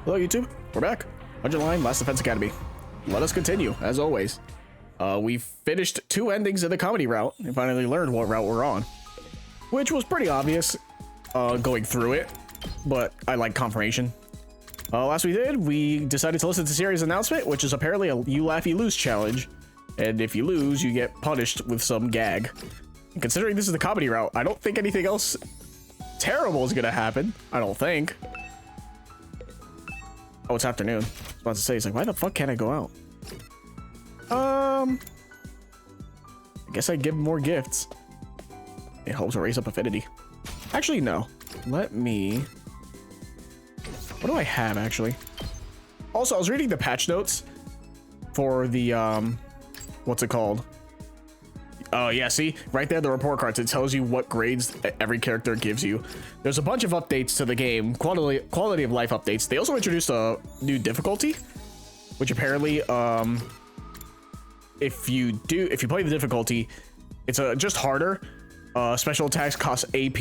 Hello YouTube, we're back. 100 line Last Defense Academy. Let us continue, as always. We finished 2 endings of the comedy route and finally learned what route we're on, which was pretty obvious going through it, but I like confirmation. Last we decided to listen to Sirei's announcement, which is apparently a you laugh you lose challenge, and if you lose you get punished with some gag. And considering this is the comedy route, I don't think anything else terrible is gonna happen. I don't think. Oh, it's afternoon. I was about to say, it's like, why the fuck can't I go out? I guess I give more gifts. It helps raise up affinity. Actually, no. Let me... What do I have, actually? Also, I was reading the patch notes for the, what's it called? Oh, yeah, see? Right there, the report cards. It tells you what grades every character gives you. There's a bunch of updates to the game. Quality of life updates. They also introduced a new difficulty, which apparently, if you play the difficulty, it's just harder. Special attacks cost AP.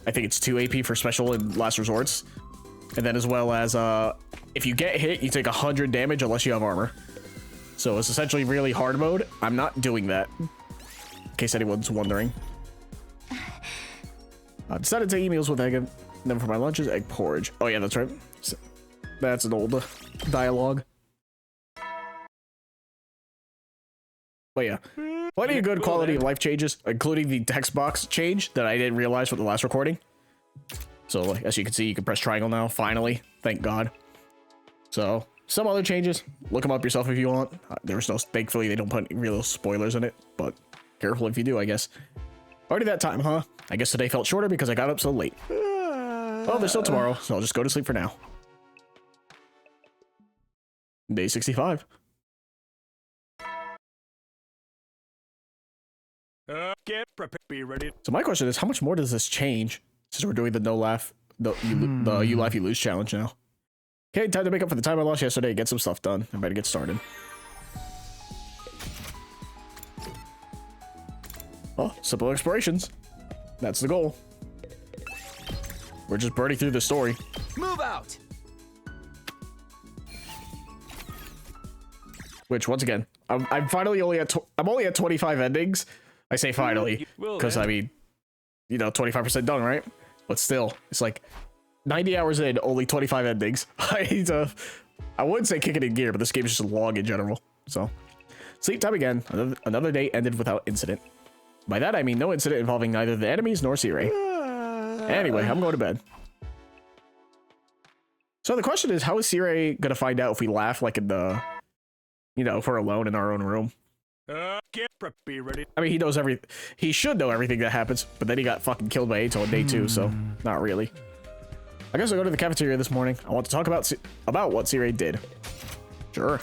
I think it's 2 AP for special and last resorts. And then as well as, if you get hit, you take 100 damage unless you have armor. So it's essentially really hard mode. I'm not doing that, in case anyone's wondering. I decided to eat meals with egg, and then for my lunches, egg porridge. Oh yeah, that's right. That's an old dialogue. But yeah, plenty of good quality of life changes, including the text box change that I didn't realize with the last recording. So like, as you can see, you can press triangle now, finally, thank God. So some other changes, look them up yourself if you want. There's no, thankfully they don't put real spoilers in it, but careful if you do, I guess. Already that time, huh? I guess today felt shorter because I got up so late. Well, there's still tomorrow, so I'll just go to sleep for now. Day 65. Get prepared, be ready. So my question is, how much more does this change since we're doing the you laugh you lose challenge now? Okay, time to make up for the time I lost yesterday. Get some stuff done. I'm ready to get started. Oh, simple explorations. That's the goal. We're just burning through the story. Move out. Which, once again, I'm finally only at I'm only at 25 endings. I say finally because I mean, you know, 25% done, right? But still, it's like 90 hours in, only 25 endings. I wouldn't say kick it in gear, but this game is just long in general. So, sleep time again. Another day ended without incident. By that I mean no incident involving neither the enemies nor Sirei. Anyway, I'm going to bed. So the question is, how is Sirei gonna find out if we laugh like in the, you know, if we're alone in our own room? Get prepped, be ready. I mean, he should know everything that happens, but then he got fucking killed by Ato on day 2, so not really. I guess I'll go to the cafeteria this morning. I want to talk about what Sirei did. Sure.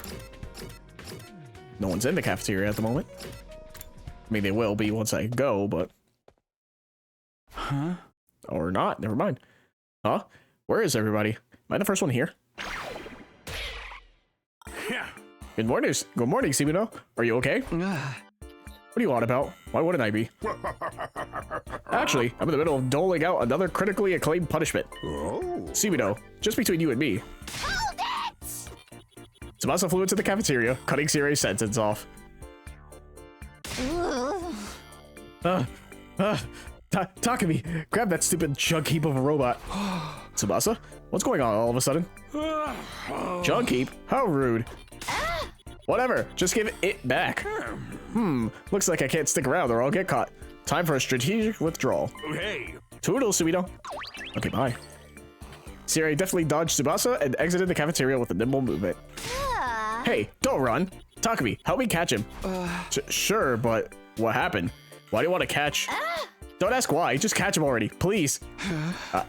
No one's in the cafeteria at the moment. I mean, they will be once I go, but... Huh? Or not, never mind. Huh? Where is everybody? Am I the first one here? Yeah. Good morning, Sibino. Are you okay? What are you on about? Why wouldn't I be? Actually, I'm in the middle of doling out another critically acclaimed punishment. Oh. Sibino, just between you and me. Hold it! Tsubasa flew into the cafeteria, cutting Sirei's sentence off. Takumi, grab that stupid junk heap of a robot. Tsubasa, what's going on all of a sudden? Junk heap? How rude. Whatever, just give it back. Looks like I can't stick around or I'll get caught. Time for a strategic withdrawal. Hey. Toodles, Sumino. Okay, bye. Sirei definitely dodged Tsubasa and exited the cafeteria with a nimble movement. Hey, don't run. Takumi, help me catch him. Sure, but what happened? Why do you want to catch? Don't ask why, just catch him already, please.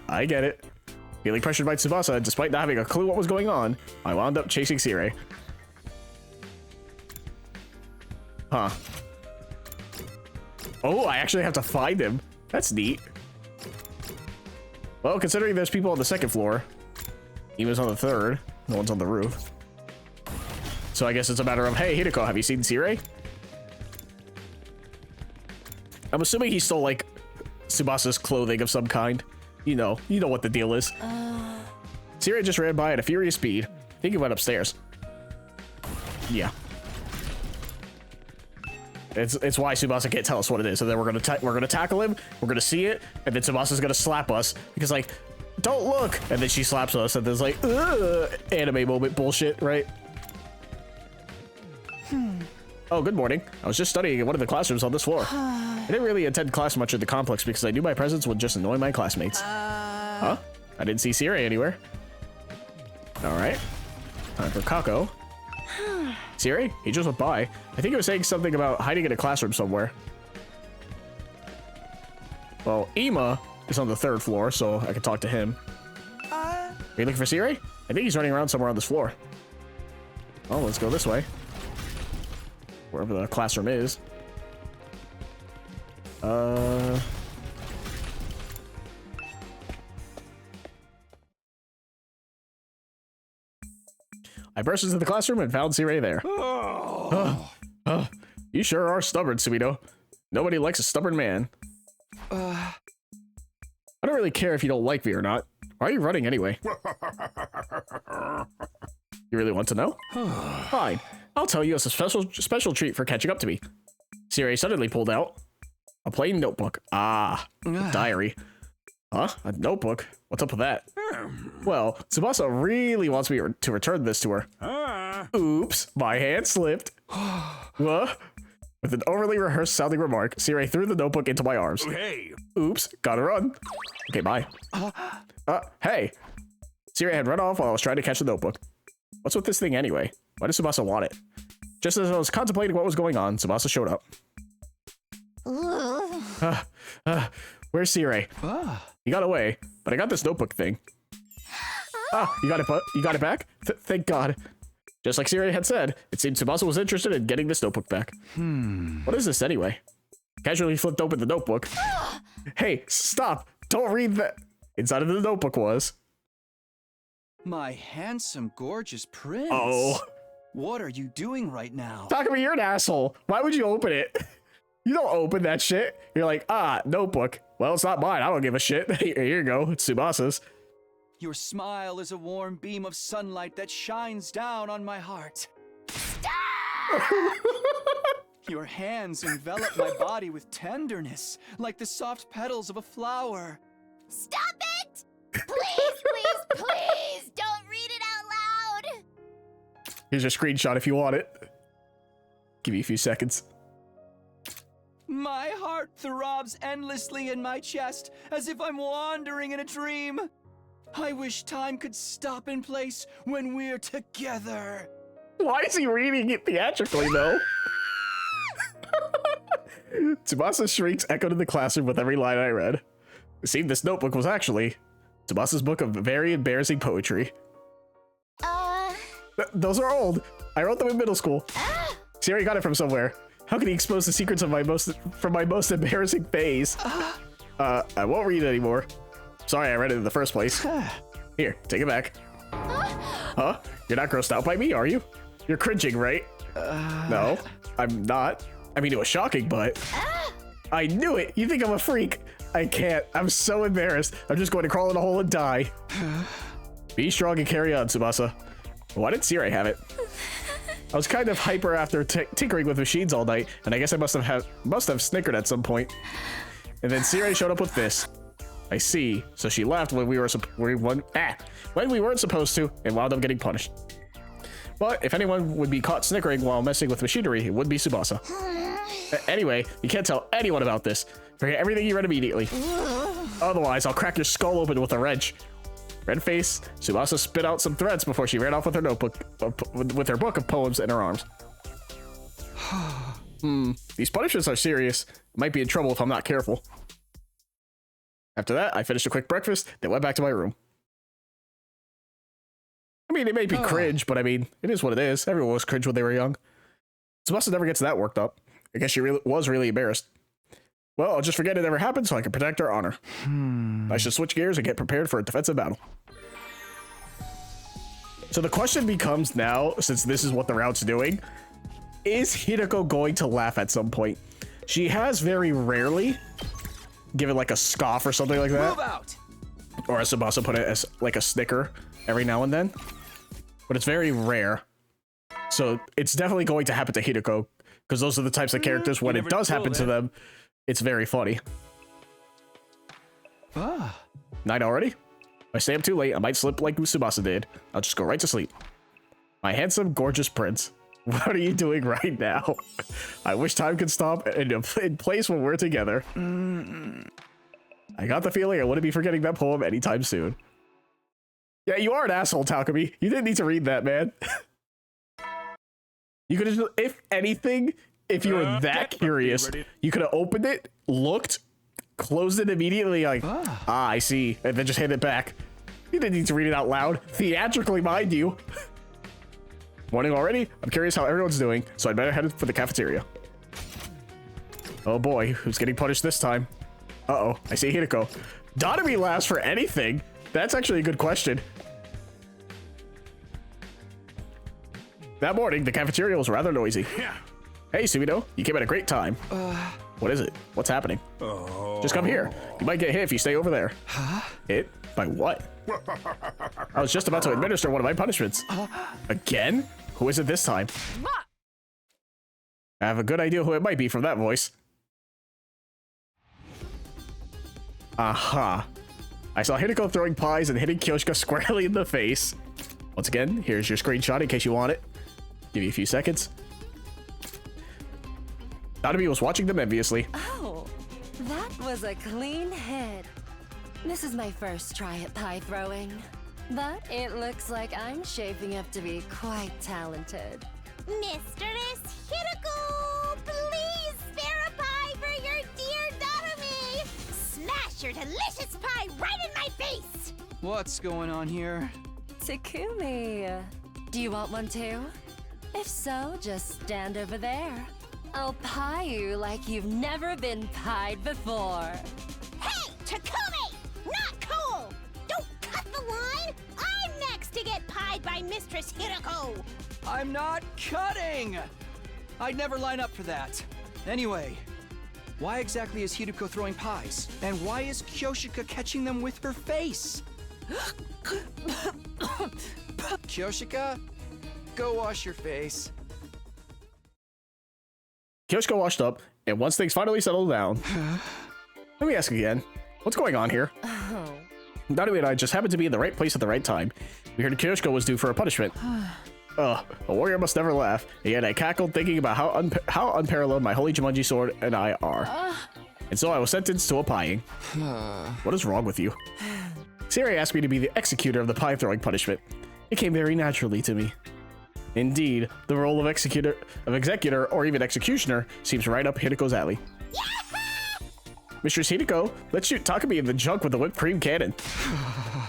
I get it. Feeling pressured by Tsubasa, despite not having a clue what was going on, I wound up chasing Sirei. Huh. Oh, I actually have to find him. That's neat. Well, considering there's people on the 2nd floor, he was on the 3rd, no one's on the roof. So I guess it's a matter of, hey, Hideko, have you seen Sirei? I'm assuming he stole, like, Tsubasa's clothing of some kind. You know what the deal is. Sirei just ran by at a furious speed. I think he went upstairs. Yeah. It's why Tsubasa can't tell us what it is. So then we're gonna tackle him. We're gonna see it, and then Tsubasa's gonna slap us because like, don't look, and then she slaps us, and there's like, anime moment bullshit, right? Oh, good morning. I was just studying in one of the classrooms on this floor. I didn't really attend class much in the complex because I knew my presence would just annoy my classmates. Huh? I didn't see Sirei anywhere. All right. Time for Kako. Sirei? He just went by. I think he was saying something about hiding in a classroom somewhere. Well, Ima is on the 3rd floor, so I can talk to him. Are you looking for Sirei? I think he's running around somewhere on this floor. Oh, let's go this way. Wherever the classroom is. I burst into the classroom and found Sirei there. You sure are stubborn, Subito. Nobody likes a stubborn man. I don't really care if you don't like me or not. Why are you running anyway? You really want to know? Fine. I'll tell you as a special treat for catching up to me. Sirei suddenly pulled out a plain notebook. Ah, a diary. Huh? A notebook? What's up with that? Well, Tsubasa really wants me to return this to her. Oops, my hand slipped. What? With an overly rehearsed sounding remark, Sirei threw the notebook into my arms. Hey. Oops, gotta run. Okay, bye. Hey. Sirei had run off while I was trying to catch the notebook. What's with this thing anyway? Why does Tsubasa want it? Just as I was contemplating what was going on, Tsubasa showed up. Where's Sirei? He got away, but I got this notebook thing. You got it back? Thank God. Just like Sirei had said, it seemed Tsubasa was interested in getting this notebook back. What is this anyway? Casually flipped open the notebook. Hey, stop! Don't read that! Inside of the notebook was... My handsome, gorgeous prince. Oh. What are you doing right now? Takumi, you're an asshole. Why would you open it? You don't open that shit. You're like, notebook. Well, it's not mine. I don't give a shit. Here you go. It's Tsubasa's. Your smile is a warm beam of sunlight that shines down on my heart. Stop! Your hands envelop my body with tenderness, like the soft petals of a flower. Stop it! Please, please, please, don't read it out loud! Here's your screenshot if you want it. Give me a few seconds. My heart throbs endlessly in my chest, as if I'm wandering in a dream. I wish time could stop in place when we're together. Why is he reading it theatrically, though? Tsubasa's shrieks echoed in the classroom with every line I read. It seemed this notebook was actually Tsubasa's book of very embarrassing poetry. Those are old. I wrote them in middle school. Sirei got it from somewhere. How can he expose the secrets of my most embarrassing phase? I won't read it anymore. Sorry I read it in the first place. Here, take it back. Huh? You're not grossed out by me, are you? You're cringing, right? No, I'm not. I mean, it was shocking, but... I knew it! You think I'm a freak! I can't. I'm so embarrassed. I'm just going to crawl in a hole and die. Be strong and carry on, Tsubasa. Why did Sirei have it? I was kind of hyper after tinkering with machines all night, and I guess I must have snickered at some point. And then Sirei showed up with this. I see. So she left when we weren't supposed to, and wound up getting punished. But if anyone would be caught snickering while messing with machinery, it would be Tsubasa. Anyway, you can't tell anyone about this. Forget everything you read immediately. Otherwise, I'll crack your skull open with a wrench. Red face, Tsubasa spit out some threads before she ran off with her notebook, with her book of poems in her arms. These punishments are serious. Might be in trouble if I'm not careful. After that, I finished a quick breakfast, then went back to my room. I mean, it may be cringe, but I mean, it is what it is. Everyone was cringe when they were young. Tsubasa never gets that worked up. I guess she was really embarrassed. Well, I'll just forget it ever happened so I can protect our honor. I should switch gears and get prepared for a defensive battle. So the question becomes now, since this is what the route's doing, is Hideko going to laugh at some point? She has very rarely given like a scoff or something like that. Move out! Or as Tsubasa put it, as like a snicker every now and then. But it's very rare. So it's definitely going to happen to Hideko, because those are the types of characters when it does happen to them, it's very funny. Night already? If I stay up too late, I might slip like Tsubasa did. I'll just go right to sleep. My handsome, gorgeous prince. What are you doing right now? I wish time could stop in place when we're together. I got the feeling I wouldn't be forgetting that poem anytime soon. Yeah, you are an asshole, Takumi. You didn't need to read that, man. You could have, if anything, if you were that curious, you could have opened it, looked, closed it immediately, like, I see, and then just hand it back. You didn't need to read it out loud. Theatrically, mind you. Morning already? I'm curious how everyone's doing, so I'd better head for the cafeteria. Oh boy, who's getting punished this time? Uh-oh, I see Hideko. Dotomi laughs for anything? That's actually a good question. That morning, the cafeteria was rather noisy. Hey, Sumido, you came at a great time. What is it? What's happening? Just come here. You might get hit if you stay over there. Hit? By what? I was just about to administer one of my punishments. Again? Who is it this time? I have a good idea who it might be from that voice. Aha. I saw Hideko throwing pies and hitting Kyoshika squarely in the face. Once again, here's your screenshot in case you want it. Give you a few seconds. Dotomi was watching them enviously. Oh, that was a clean hit. This is my first try at pie throwing, but it looks like I'm shaping up to be quite talented. Mistress Hideko, please spare a pie for your dear Dotomi. Smash your delicious pie right in my face. What's going on here? Takumi, do you want one too? If so, just stand over there. I'll pie you like you've never been pied before. Hey, Takumi! Not cool! Don't cut the line! I'm next to get pied by Mistress Hideko! I'm not cutting! I'd never line up for that. Anyway, why exactly is Hideko throwing pies? And why is Kyoshika catching them with her face? Kyoshika, go wash your face. Kyoshika washed up, and once things finally settled down... Let me ask again. What's going on here? Dotomi and I just happened to be in the right place at the right time. We heard Kyoshika was due for a punishment. Ugh, a warrior must never laugh. And yet I cackled thinking about how unparalleled my holy Jumanji sword and I are. And so I was sentenced to a pieing. What is wrong with you? Sirei asked me to be the executor of the pie throwing punishment. It came very naturally to me. Indeed, the role of executor, or even executioner seems right up Hideko's alley. Mistress Hideko, let's shoot Takumi in the junk with the whipped cream cannon.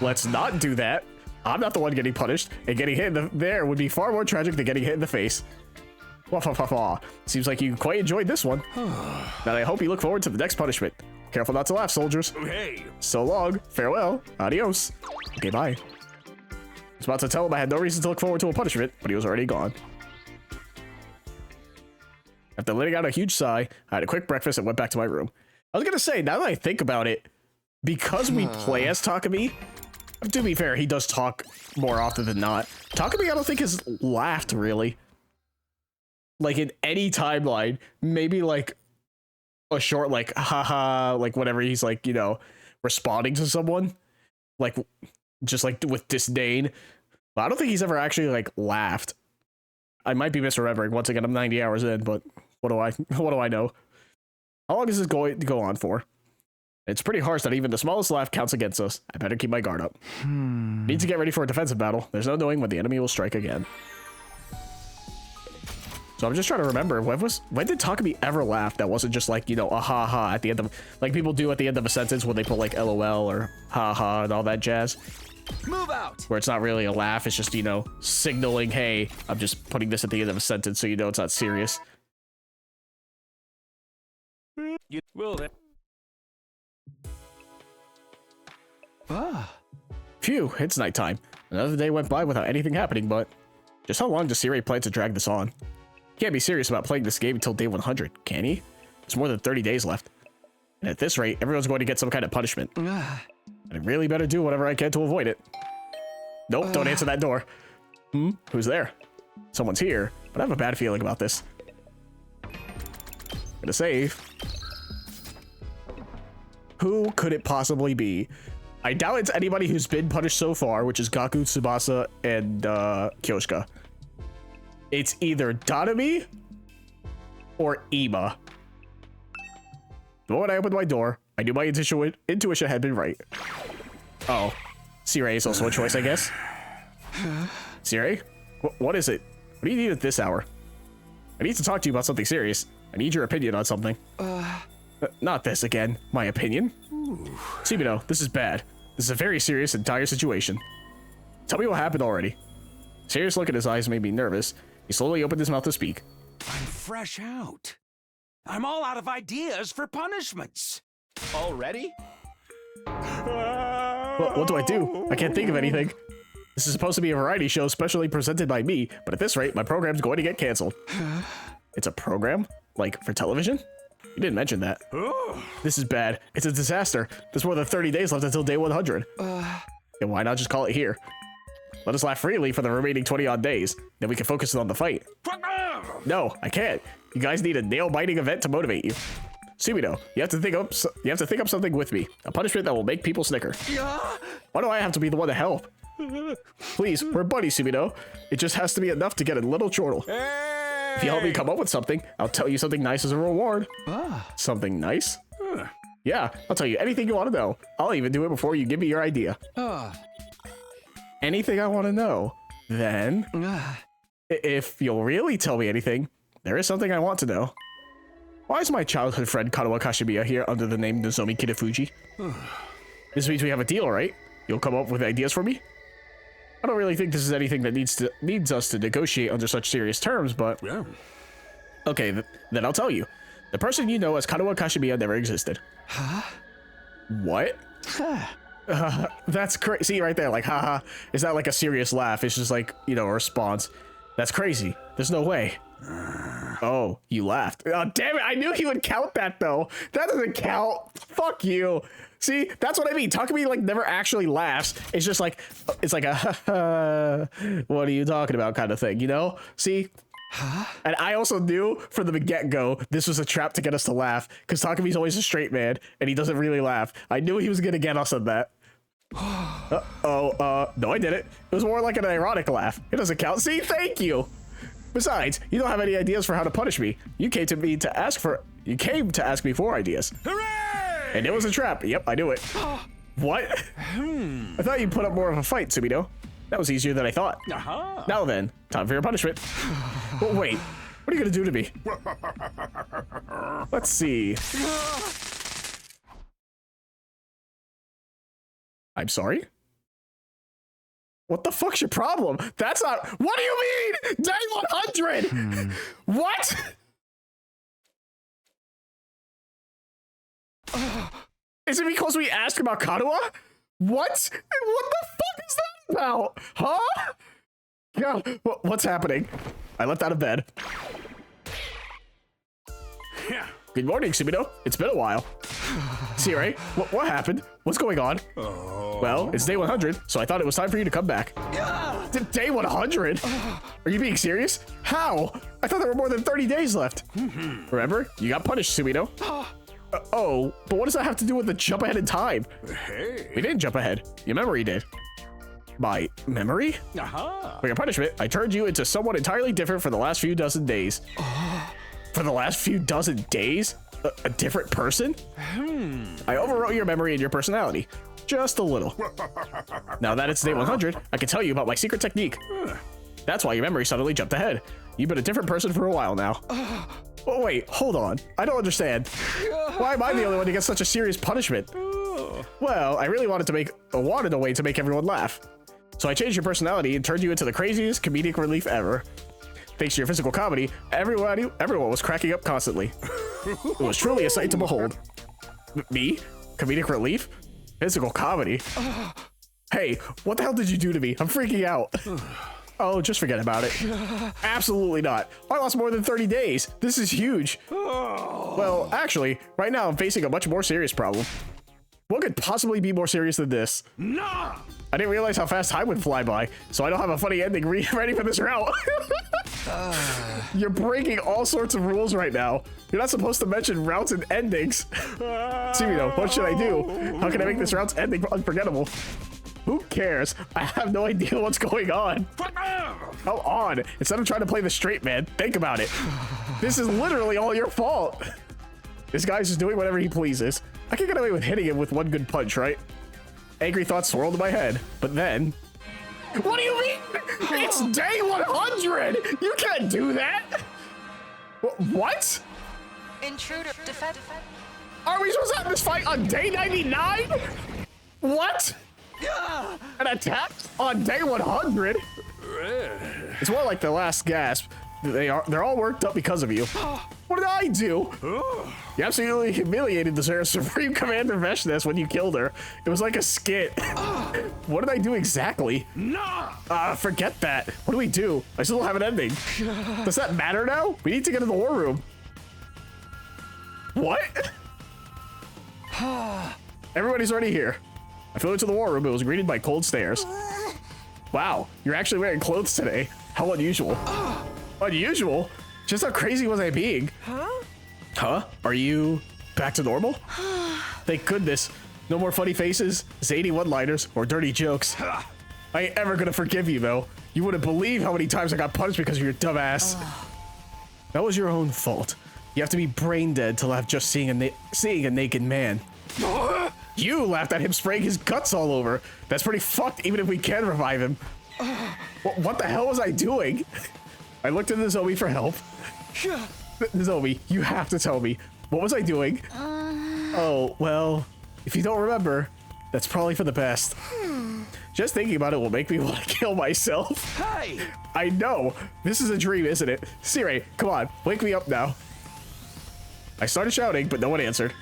Let's not do that. I'm not the one getting punished, and getting hit there would be far more tragic than getting hit in the face. Wah, wah, wah, wah. Seems like you quite enjoyed this one. Now I hope you look forward to the next punishment. Careful not to laugh, soldiers. Hey. So long, farewell, adios. Okay, bye. I was about to tell him I had no reason to look forward to a punishment, but he was already gone. After letting out a huge sigh, I had a quick breakfast and went back to my room. I was gonna say, now that I think about it, because we play as Takumi, to be fair, he does talk more often than not. Takumi, I don't think has laughed, really. Like, in any timeline, maybe, like, a short, like, haha, like, whenever he's, like, you know, responding to someone. Like, just, like, with disdain. But I don't think he's ever actually, like, laughed. I might be misremembering. Once again, I'm 90 hours in, but what do I know? How long is this going to go on for? It's pretty harsh that even the smallest laugh counts against us. I better keep my guard up. Need to get ready for a defensive battle. There's no knowing when the enemy will strike again. So I'm just trying to remember, when did Takumi ever laugh that wasn't just like, you know, a ha-ha at the end of, like people do at the end of a sentence when they put like LOL or ha-ha and all that jazz. Move out! Where it's not really a laugh, it's just, you know, signaling, hey, I'm just putting this at the end of a sentence so you know it's not serious. You will then. Phew, it's nighttime. Another day went by without anything happening, but just how long does Sirei plan to drag this on? He can't be serious about playing this game until day 100, can he? There's more than 30 days left. And at this rate, everyone's going to get some kind of punishment. I really better do whatever I can to avoid it. Nope, don't answer that door. Who's there? Someone's here, but I have a bad feeling about this. Gonna save. Who could it possibly be? I doubt it's anybody who's been punished so far, which is Gaku, Tsubasa, and Kyoshika. It's either Dadami or Ima. The moment I opened my door, I knew my intuition had been right. Oh, Sirei is also a choice, I guess. Sirei? What is it? What do you need at this hour? I need to talk to you about something serious. I need your opinion on something. Not this again. My opinion? Tsubito, this is bad. This is a very serious and dire situation. Tell me what happened already. A serious look in his eyes made me nervous. He slowly opened his mouth to speak. I'm fresh out. I'm all out of ideas for punishments. Already? What do I do? I can't think of anything. This is supposed to be a variety show specially presented by me, but at this rate, my program's going to get canceled. It's a program? Like, for television? You didn't mention that. This is bad. It's a disaster. There's more than 30 days left until day 100. And why not just call it here? Let us laugh freely for the remaining 20-odd days. Then we can focus on the fight. No, I can't. You guys need a nail-biting event to motivate you. Tsubito, you have to think up something with me. A punishment that will make people snicker. Why do I have to be the one to help? Please, we're buddies, Tsubito. It just has to be enough to get a little chortle. If you help me come up with something, I'll tell you something nice as a reward. Something nice? Yeah, I'll tell you anything you want to know. I'll even do it before you give me your idea. Anything I want to know. Then, if you'll really tell me anything, there is something I want to know. Why is my childhood friend Kanoa Kashimiya here under the name Nozomi Kidafuji? This means we have a deal, right? You'll come up with ideas for me? I don't really think this is anything that needs us to negotiate under such serious terms, but... Yeah. Okay, then I'll tell you. The person you know as Kanoa Kashimiya never existed. Huh? What? That's crazy. See, right there, like, haha. It's not like a serious laugh. It's just like, you know, a response. That's crazy. There's no way. Oh, you laughed. Oh, damn it. I knew he would count that, though. That doesn't count. Fuck you. See, that's what I mean. Takumi, like, never actually laughs. It's just like, it's like a, what are you talking about kind of thing, you know? See? Huh? And I also knew from the get-go this was a trap to get us to laugh, because Takumi's always a straight man, and he doesn't really laugh. I knew he was going to get us on that. No, I didn't. It was more like an ironic laugh. It doesn't count. See, thank you. Besides, you don't have any ideas for how to punish me. You came to ask me for ideas. Hooray! And it was a trap. Yep, I knew it. What? I thought you'd put up more of a fight, Tsubito. That was easier than I thought. Now then, time for your punishment. But wait, what are you gonna do to me? Let's see. I'm sorry? What the fuck's your problem? That's not... What do you mean? Day 100! What? Is it because we asked about Kanoa? What? What the fuck is that about? Huh? God, what's happening? I left out of bed. Good morning, Tsubito. It's been a while. Sirei, what happened? What's going on? Well, it's day 100, so I thought it was time for you to come back. Day 100? Are you being serious? How? I thought there were more than 30 days left. Remember? You got punished, Tsubito. Oh, but what does that have to do with the jump ahead in time? Hey. We didn't jump ahead. Your memory did. My memory? For your punishment, I turned you into someone entirely different for the last few dozen days. For the last few dozen days? A different person? I overwrote your memory and your personality. Just a little. Now that it's day 100, I can tell you about my secret technique. That's why your memory suddenly jumped ahead. You've been a different person for a while now. Oh, wait, hold on. I don't understand. Why am I the only one to get such a serious punishment? Well, I really wanted a way to make everyone laugh. So I changed your personality and turned you into the craziest comedic relief ever. Thanks to your physical comedy, everyone was cracking up constantly. It was truly a sight to behold. Me? Comedic relief? Physical comedy? Hey, what the hell did you do to me? I'm freaking out. Oh, just forget about it. Absolutely not. I lost more than 30 days. This is huge. Well, actually, right now I'm facing a much more serious problem. What could possibly be more serious than this? Nah! I didn't realize how fast time would fly by, so I don't have a funny ending ready for this route. You're breaking all sorts of rules right now. You're not supposed to mention routes and endings. Sirei, what should I do? How can I make this route's ending unforgettable? Who cares? I have no idea what's going on. Come on. Instead of trying to play the straight man, think about it. This is literally all your fault. This guy's just doing whatever he pleases. I can get away with hitting him with one good punch, right? Angry thoughts swirled in my head, but then... What do you mean? It's day 100! You can't do that! What? Intruder defend. Are we supposed to have this fight on day 99? What? An attack on day 100? It's more like the last gasp. They're all worked up because of you. What did I do? You absolutely humiliated the Supreme Commander Veshnes when you killed her. It was like a skit. What did I do exactly? Nah! Forget that. What do we do? I still don't have an ending. Does that matter now? We need to get in the war room. What? Everybody's already here. I flew into the war room. It was greeted by cold stares. Wow, you're actually wearing clothes today. How unusual. Unusual? Just how crazy was I being? Huh? Are you back to normal? Thank goodness. No more funny faces, zany one-liners, or dirty jokes. I ain't ever gonna forgive you, though. You wouldn't believe how many times I got punished because of your dumb ass. That was your own fault. You have to be brain dead to laugh just seeing a naked man. You laughed at him spraying his guts all over. That's pretty fucked, even if we can revive him. What the hell was I doing? I looked at Nozomi for help. Nozomi, you have to tell me. What was I doing? Oh, well, if you don't remember, that's probably for the best. Just thinking about it will make me want to kill myself. Hey! I know. This is a dream, isn't it? Sirei, come on, wake me up now. I started shouting, but no one answered.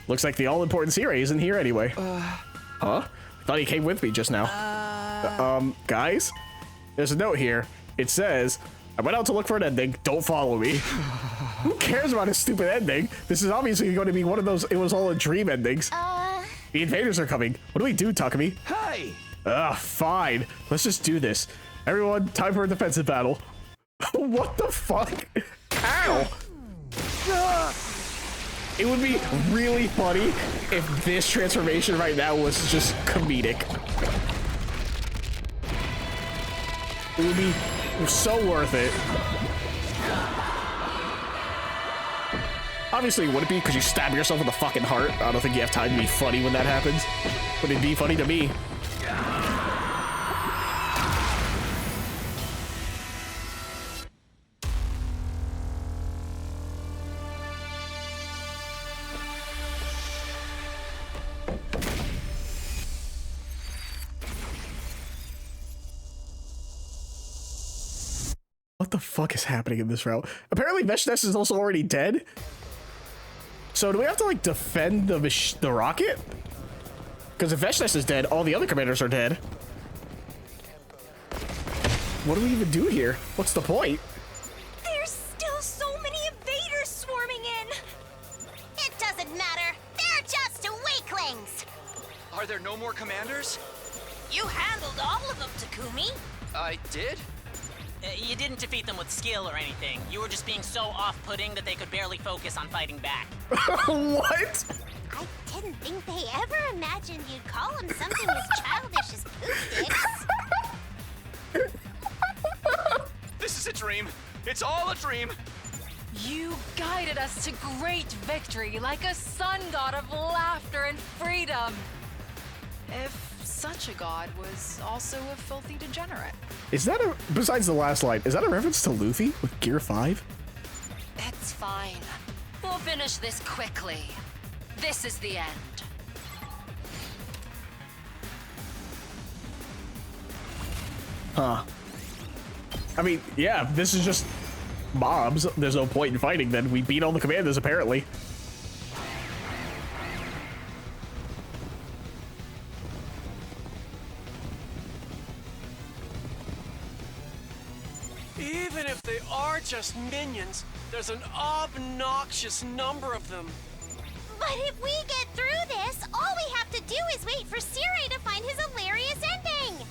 Looks like the all-important Sirei isn't here anyway. Huh? I thought he came with me just now. Guys? There's a note here. It says, I went out to look for an ending. Don't follow me. Who cares about his stupid ending? This is obviously going to be one of those it was all a dream endings. The invaders are coming. What do we do, Takumi? Hey! Fine. Let's just do this. Everyone, time for a defensive battle. What the fuck? Ow! It would be really funny if this transformation right now was just comedic. It would be so worth it. Obviously, would it be because you stab yourself in the fucking heart? I don't think you have time to be funny when that happens. But it'd be funny to me. What the fuck is happening in this route? Apparently Veshnes is also already dead. So do we have to like defend the rocket? Because if Veshnes is dead, all the other commanders are dead. What do we even do here? What's the point? There's still so many invaders swarming in. It doesn't matter. They're just weaklings. Are there no more commanders? You handled all of them, Takumi. I did? You didn't defeat them with skill or anything. You were just being so off-putting that they could barely focus on fighting back. What? I didn't think they ever imagined you'd call him something as childish as poop sticks. This is a dream. It's all a dream. You guided us to great victory like a sun god of laughter and freedom. If such a god was also a filthy degenerate. Is that a, besides the last line, is that a reference to Luffy with Gear 5? It's fine. We'll finish this quickly. This is the end. Huh. I mean, yeah, this is just mobs. There's no point in fighting then. We beat all the commanders, apparently. Even if they are just minions, there's an obnoxious number of them. But if we get through this, all we have to do is wait for Sirei to find his hilarious ending.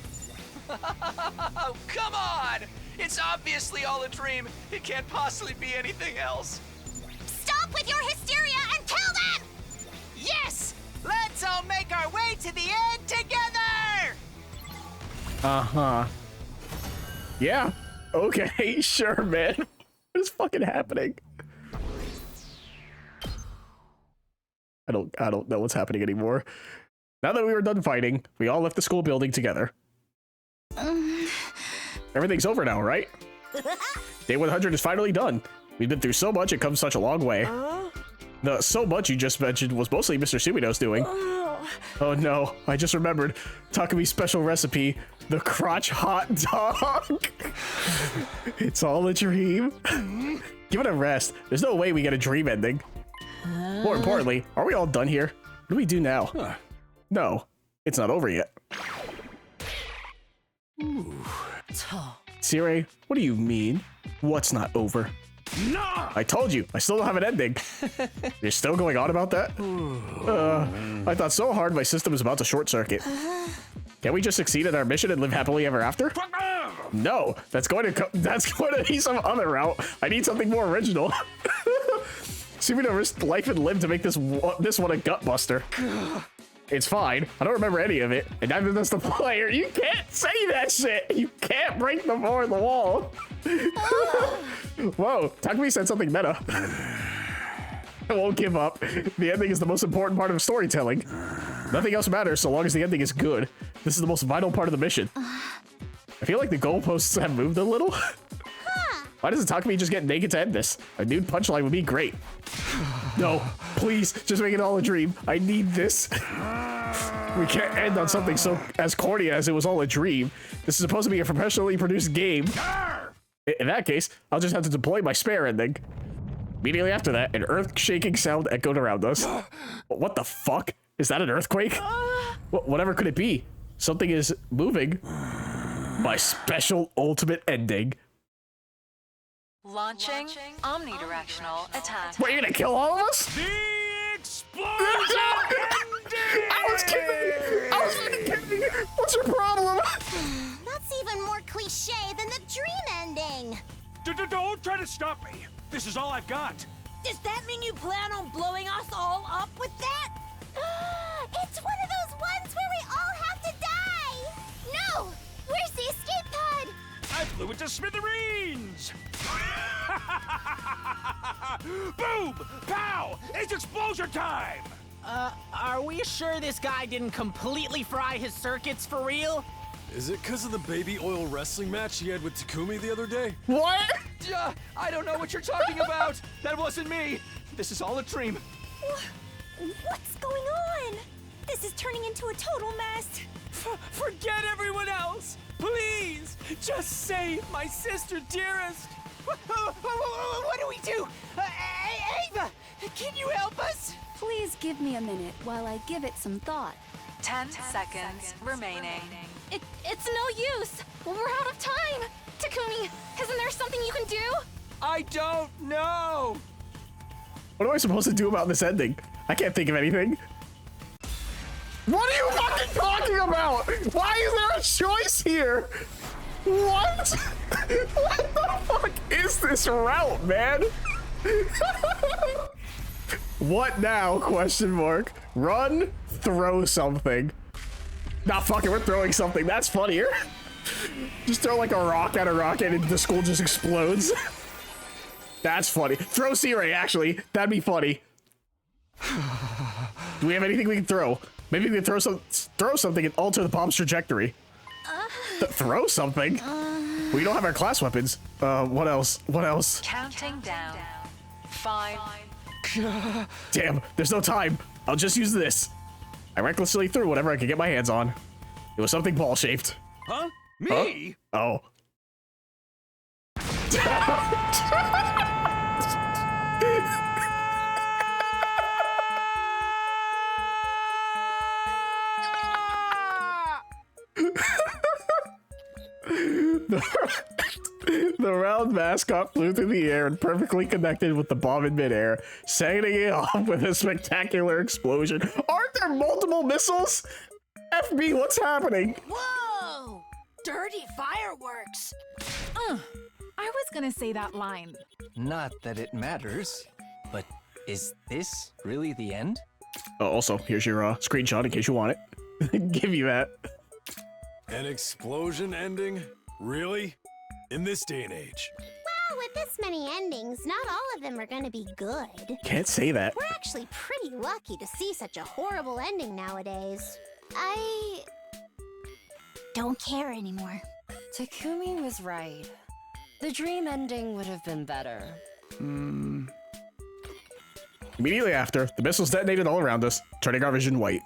Oh, come on! It's obviously all a dream. It can't possibly be anything else. Stop with your hysteria and kill them! Yes! Let's all make our way to the end together! Uh-huh. Yeah. Okay, sure, man. What is fucking happening? I don't know what's happening anymore. Now that we were done fighting, we all left the school building together. Everything's over now, right? Day 100 is finally done. We've been through so much, it comes such a long way. The so much you just mentioned was mostly Mr. Sumino's doing. Oh no, I just remembered Takumi's special recipe, the crotch hot dog. It's all a dream. Give it a rest. There's no way we get a dream ending. More importantly, are we all done here? What do we do now? No, it's not over yet. Sirei, what do you mean? What's not over? No! I told you, I still don't have an ending. You're still going on about that? I thought so hard my system was about to short circuit. Can't we just succeed at our mission and live happily ever after? No, that's going to be some other route. I need something more original. Sumino risked life and limb to make this one a gut buster. It's fine. I don't remember any of it, and neither does the player. You can't say that shit. You can't break the fourth wall. Whoa, Takumi said something meta. I won't give up. The ending is the most important part of storytelling. Nothing else matters so long as the ending is good. This is the most vital part of the mission. I feel like the goalposts have moved a little. Why doesn't Takumi just get naked to end this? A nude punchline would be great. No, please, just make it all a dream. I need this. We can't end on something so as corny as it was all a dream. This is supposed to be a professionally produced game. In that case, I'll just have to deploy my spare ending. Immediately after that, an earth-shaking sound echoed around us. What the fuck? Is that an earthquake? Whatever could it be? Something is moving. My special ultimate ending. Launching omnidirectional attack. What, you're gonna kill all of us? The explosion I was kidding! I was kidding! What's your problem? That's even more cliche than the dream ending. Don't try to stop me. This is all I've got. Does that mean you plan on blowing us all up with that? It's one of those ones where we all have to die! No! Where's the escape pod? I blew it to smithereens! Boom! Pow! It's explosion time! Are we sure this guy didn't completely fry his circuits for real? Is it because of the baby oil wrestling match he had with Takumi the other day? What? I don't know what you're talking about. That wasn't me. This is all a dream. What's going on? This is turning into a total mess. Forget everyone else! Please! Just save my sister dearest! What do we do? Ava, can you help us? Please give me a minute while I give it some thought. 10 seconds remaining. It's no use. We're out of time. Takumi, isn't there something you can do? I don't know. What am I supposed to do about this ending? I can't think of anything. What are you fucking talking about? Why is there a choice here? What? What the fuck is this route, man? What now? Question mark. Run, throw something. Nah, fuck it, we're throwing something. That's funnier. Just throw like a rock at a rocket and the school just explodes. That's funny. Throw Sirei, actually. That'd be funny. Do we have anything we can throw? Maybe we can throw something and alter the bomb's trajectory. Throw something? We don't have our class weapons. What else? What else? Counting down. 5. Damn, there's no time. I'll just use this. I recklessly threw whatever I could get my hands on. It was something ball-shaped. Huh? Me? Huh? Oh. The round mascot flew through the air and perfectly connected with the bomb in midair, setting it off with a spectacular explosion. Aren't there there multiple missiles? FB, what's happening? Whoa! Dirty fireworks. I was gonna say that line. Not that it matters, but is this really the end? Oh, also, here's your screenshot in case you want it. Give you that. An explosion ending? Really? In this day and age? Well, with this many endings, not all of them are gonna be good. Can't say that. We're actually pretty lucky to see such a horrible ending nowadays. I don't care anymore. Takumi was right. The dream ending would have been better. Immediately after, the missiles detonated all around us, turning our vision white.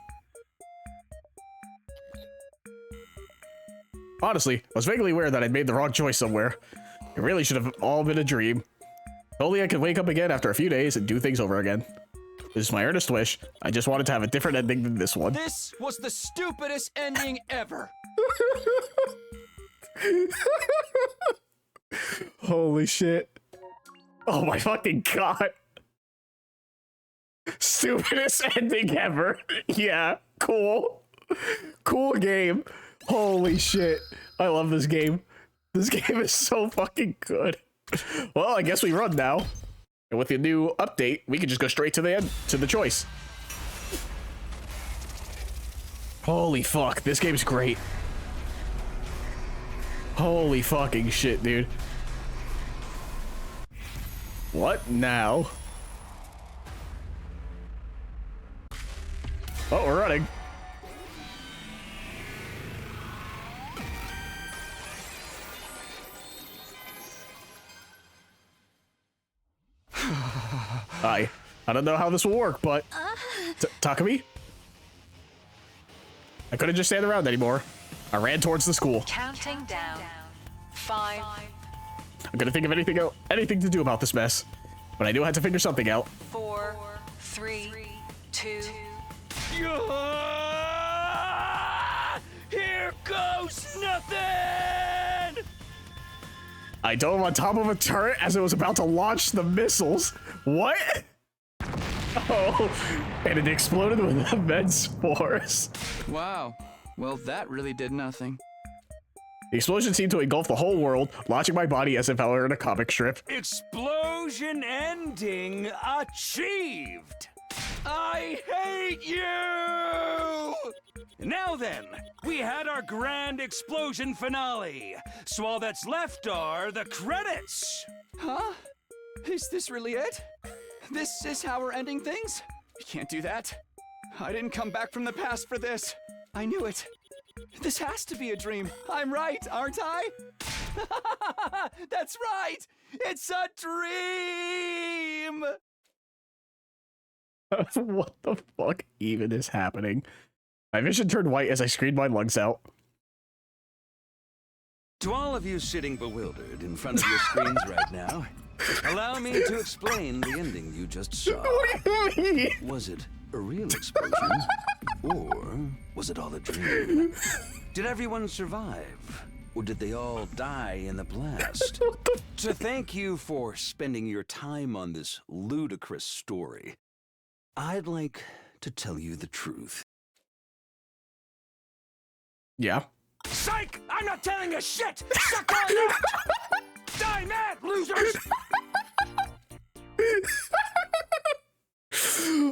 Honestly, I was vaguely aware that I'd made the wrong choice somewhere. It really should have all been a dream. If only I could wake up again after a few days and do things over again. This is my earnest wish. I just wanted to have a different ending than this one. This was the stupidest ending ever. Holy shit. Oh my fucking god. Stupidest ending ever. Yeah, cool. Cool game. Holy shit. I love this game. This game is so fucking good. Well, I guess we run now. And with the new update, we can just go straight to the end, to the choice. Holy fuck, this game's great. Holy fucking shit, dude. What now? Oh, we're running. I don't know how this will work, but Takumi? I couldn't just stand around anymore. I ran towards the school. Counting down. 5. I'm gonna think of anything to do about this mess, but I knew I had to figure something out. 4, 3, 2. Here goes nothing! I dove on top of a turret as it was about to launch the missiles. What? Oh, and it exploded with immense force. Wow. Well, that really did nothing. The explosion seemed to engulf the whole world, launching my body as if I were in a comic strip. Explosion ending achieved! I hate you! Now then, we had our grand explosion finale. So all that's left are the credits. Huh? Is this really it? This is how we're ending things? You can't do that. I didn't come back from the past for this. I knew it. This has to be a dream. I'm right, aren't I? That's right! It's a dream! What the fuck even is happening? My vision turned white as I screamed my lungs out. To all of you sitting bewildered in front of your screens right now, allow me to explain the ending you just saw. What do you mean? Was it a real explosion? Or was it all a dream? Did everyone survive? Or did they all die in the blast? To thank you for spending your time on this ludicrous story, I'd like to tell you the truth. Yeah. Psych! I'm not telling you shit! Suck on that! Die mad, losers!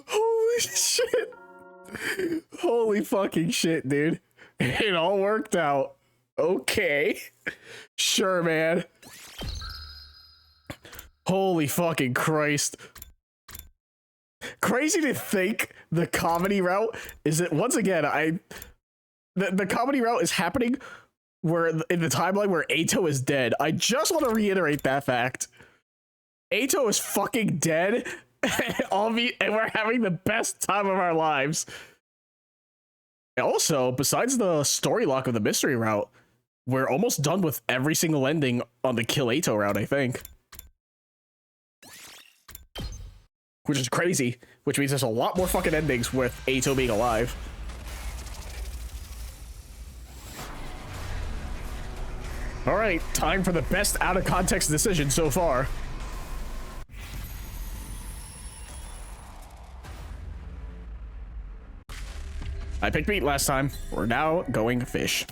Holy shit. Holy fucking shit, dude. It all worked out. Okay. Sure, man. Holy fucking Christ. Crazy to think the comedy route is that, once again, the comedy route is happening where in the timeline where Ato is dead. I just want to reiterate that fact. Ato is fucking dead, and we're having the best time of our lives. And also, besides the story lock of the mystery route, we're almost done with every single ending on the Kill Ato route, I think. Which is crazy, which means there's a lot more fucking endings with Ato being alive. Alright, time for the best out-of-context decision so far. I picked meat last time. We're now going fish.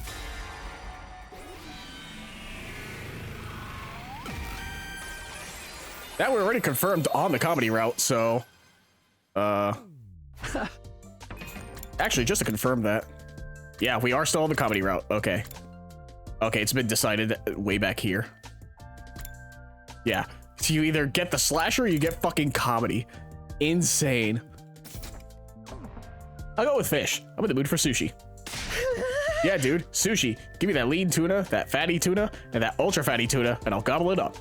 That we're already confirmed on the comedy route, so... Actually, just to confirm that. Yeah, we are still on the comedy route. Okay. Okay, it's been decided way back here. Yeah. So you either get the slasher or you get fucking comedy. Insane. I'll go with fish. I'm in the mood for sushi. Yeah, dude. Sushi. Give me that lean tuna, that fatty tuna, and that ultra fatty tuna, and I'll gobble it up.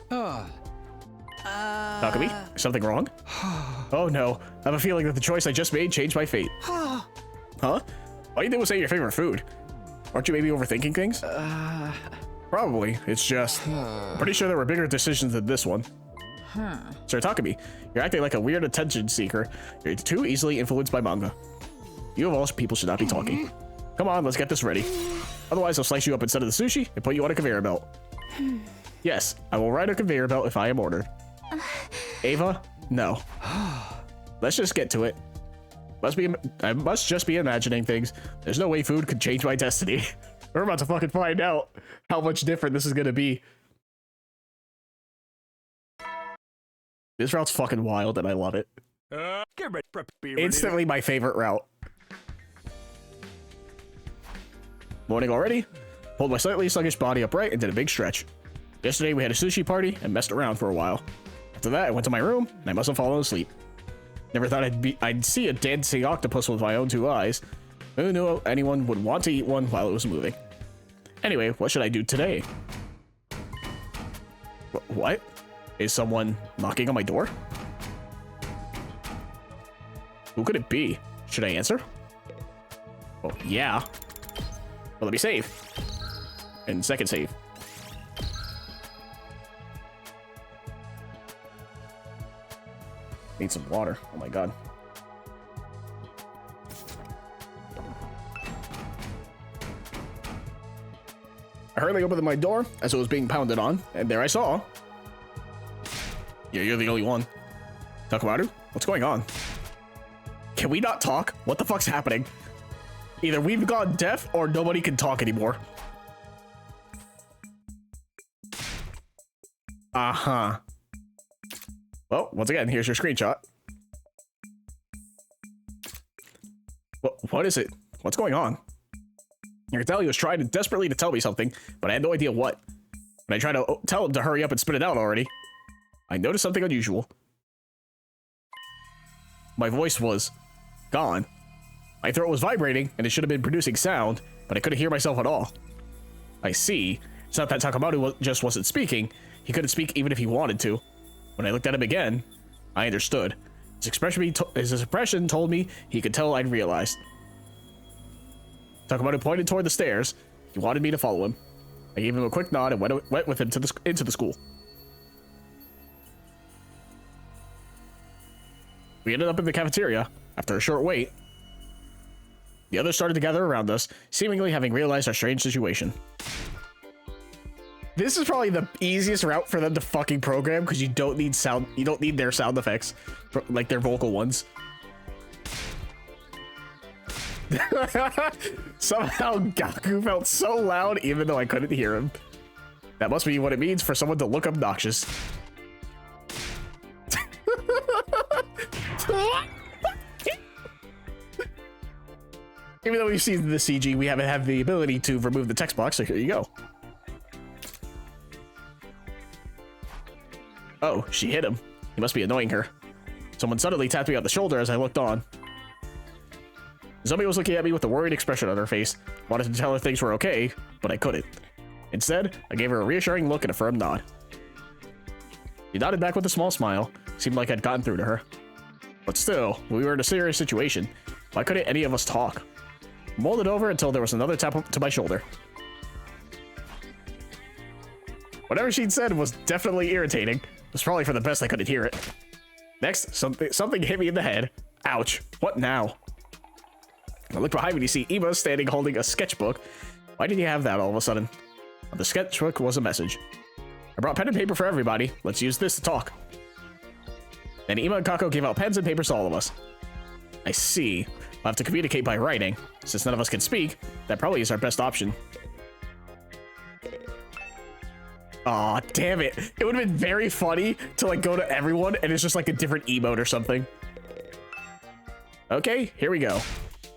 Takumi? Is something wrong? Oh no. I have a feeling that the choice I just made changed my fate. Huh? All you did was say your favorite food. Aren't you maybe overthinking things? Probably. It's just... I'm pretty sure there were bigger decisions than this one. Sir Takumi, you're acting like a weird attention seeker. You're too easily influenced by manga. You of all people should not be talking. Come on, let's get this ready. Otherwise, I'll slice you up instead of the sushi and put you on a conveyor belt. Yes, I will ride a conveyor belt if I am ordered. No. Let's just get to it. I must just be imagining things. There's no way food could change my destiny. We're about to fucking find out how much different this is gonna be. This route's fucking wild and I love it. Instantly my favorite route. Morning already? Pulled my slightly sluggish body upright and did a big stretch. Yesterday we had a sushi party and messed around for a while. After that I went to my room and I must have fallen asleep. Never thought I'd see a dancing octopus with my own two eyes. Who knew anyone would want to eat one while it was moving? Anyway, what should I do today? What? Is someone knocking on my door? Who could it be? Should I answer? Well, yeah. Well, let me save. And second save. Need some water. Oh my god. I hurriedly opened my door as it was being pounded on, and there I saw... Yeah, you're the only one. Takumaru, what's going on? Can we not talk? What the fuck's happening? Either we've gone deaf or nobody can talk anymore. Uh-huh. Well, once again, here's your screenshot. What is it? What's going on? I can tell he was trying desperately to tell me something, but I had no idea what. When I tried to tell him to hurry up and spit it out already, I noticed something unusual. My voice was gone. My throat was vibrating, and it should have been producing sound, but I couldn't hear myself at all. I see. It's not that Takumaru just wasn't speaking. He couldn't speak even if he wanted to. When I looked at him again, I understood. His expression told me he could tell I'd realized. Takumaru pointed toward the stairs. He wanted me to follow him. I gave him a quick nod and went with him into the school. We ended up in the cafeteria. After a short wait, the others started to gather around us, seemingly having realized our strange situation. This is probably the easiest route for them to fucking program because you don't need sound. You don't need their sound effects, like their vocal ones. Somehow Gaku felt so loud even though I couldn't hear him. That must be what it means for someone to look obnoxious. Even though we've seen the CG, we haven't had the ability to remove the text box, so here you go. Oh, she hit him. He must be annoying her. Someone suddenly tapped me on the shoulder as I looked on. Zombie was looking at me with a worried expression on her face. Wanted to tell her things were okay, but I couldn't. Instead, I gave her a reassuring look and a firm nod. She nodded back with a small smile. Seemed like I'd gotten through to her. But still, we were in a serious situation. Why couldn't any of us talk? I molded over until there was another tap to my shoulder. Whatever she'd said was definitely irritating. It was probably for the best I couldn't hear it. Next, something hit me in the head. Ouch. What now? I looked behind me to see Ema standing holding a sketchbook. Why did he have that all of a sudden? On the sketchbook was a message. I brought pen and paper for everybody. Let's use this to talk. Then Ema and Kako gave out pens and papers to all of us. I see. We'll have to communicate by writing. Since none of us can speak, that probably is our best option. Aw, damn it. It would have been very funny to like go to everyone and it's just like a different emote or something. Okay, here we go.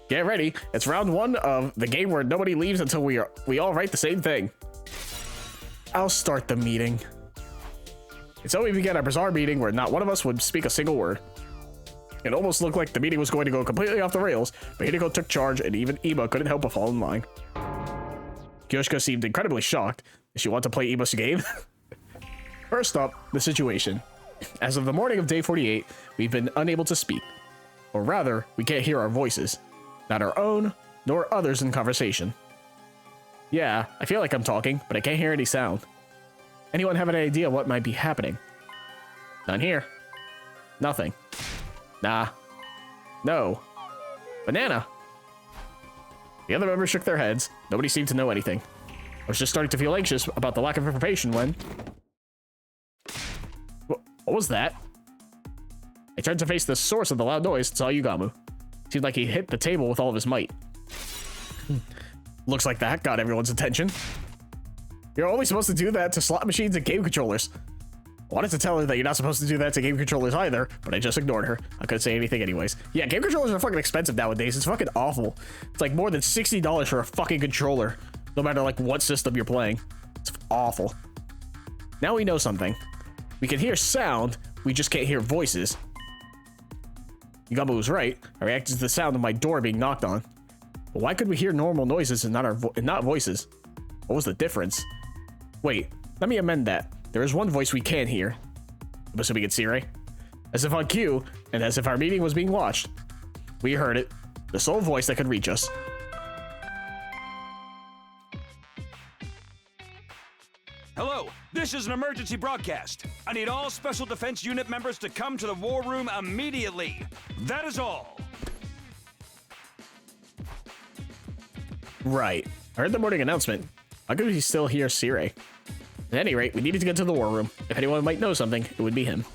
Get ready. It's round 1 of the game where nobody leaves until we all write the same thing. I'll start the meeting. And so we began our bizarre meeting where not one of us would speak a single word. It almost looked like the meeting was going to go completely off the rails, but Hideko took charge and even Ema couldn't help but fall in line. Kyoshiko seemed incredibly shocked. Did she want to play Ema's game? First up, the situation. As of the morning of day 48, we've been unable to speak. Or rather, we can't hear our voices. Not our own, nor others in conversation. Yeah, I feel like I'm talking, but I can't hear any sound. Anyone have an idea what might be happening? None here. Nothing. Nah. No. Banana. The other members shook their heads. Nobody seemed to know anything. I was just starting to feel anxious about the lack of information when... What was that? I turned to face the source of the loud noise and saw Yugamu. Seemed like he hit the table with all of his might. Looks like that got everyone's attention. You're only supposed to do that to slot machines and game controllers. I wanted to tell her that you're not supposed to do that to game controllers either, but I just ignored her. I couldn't say anything anyways. Yeah, game controllers are fucking expensive nowadays. It's fucking awful. It's like more than $60 for a fucking controller, no matter like what system you're playing. It's awful. Now we know something. We can hear sound, we just can't hear voices. Yugamu was right. I reacted to the sound of my door being knocked on. But why could we hear normal noises and not voices? What was the difference? Wait, let me amend that. There is one voice we can hear. I'm assuming it's Sirei. As if on cue, and as if our meeting was being watched. We heard it. The sole voice that could reach us. Hello, this is an emergency broadcast. I need all Special Defense Unit members to come to the war room immediately. That is all. Right. I heard the morning announcement. How could we still hear Sirei? At any rate, we needed to get to the war room. If anyone might know something, it would be him.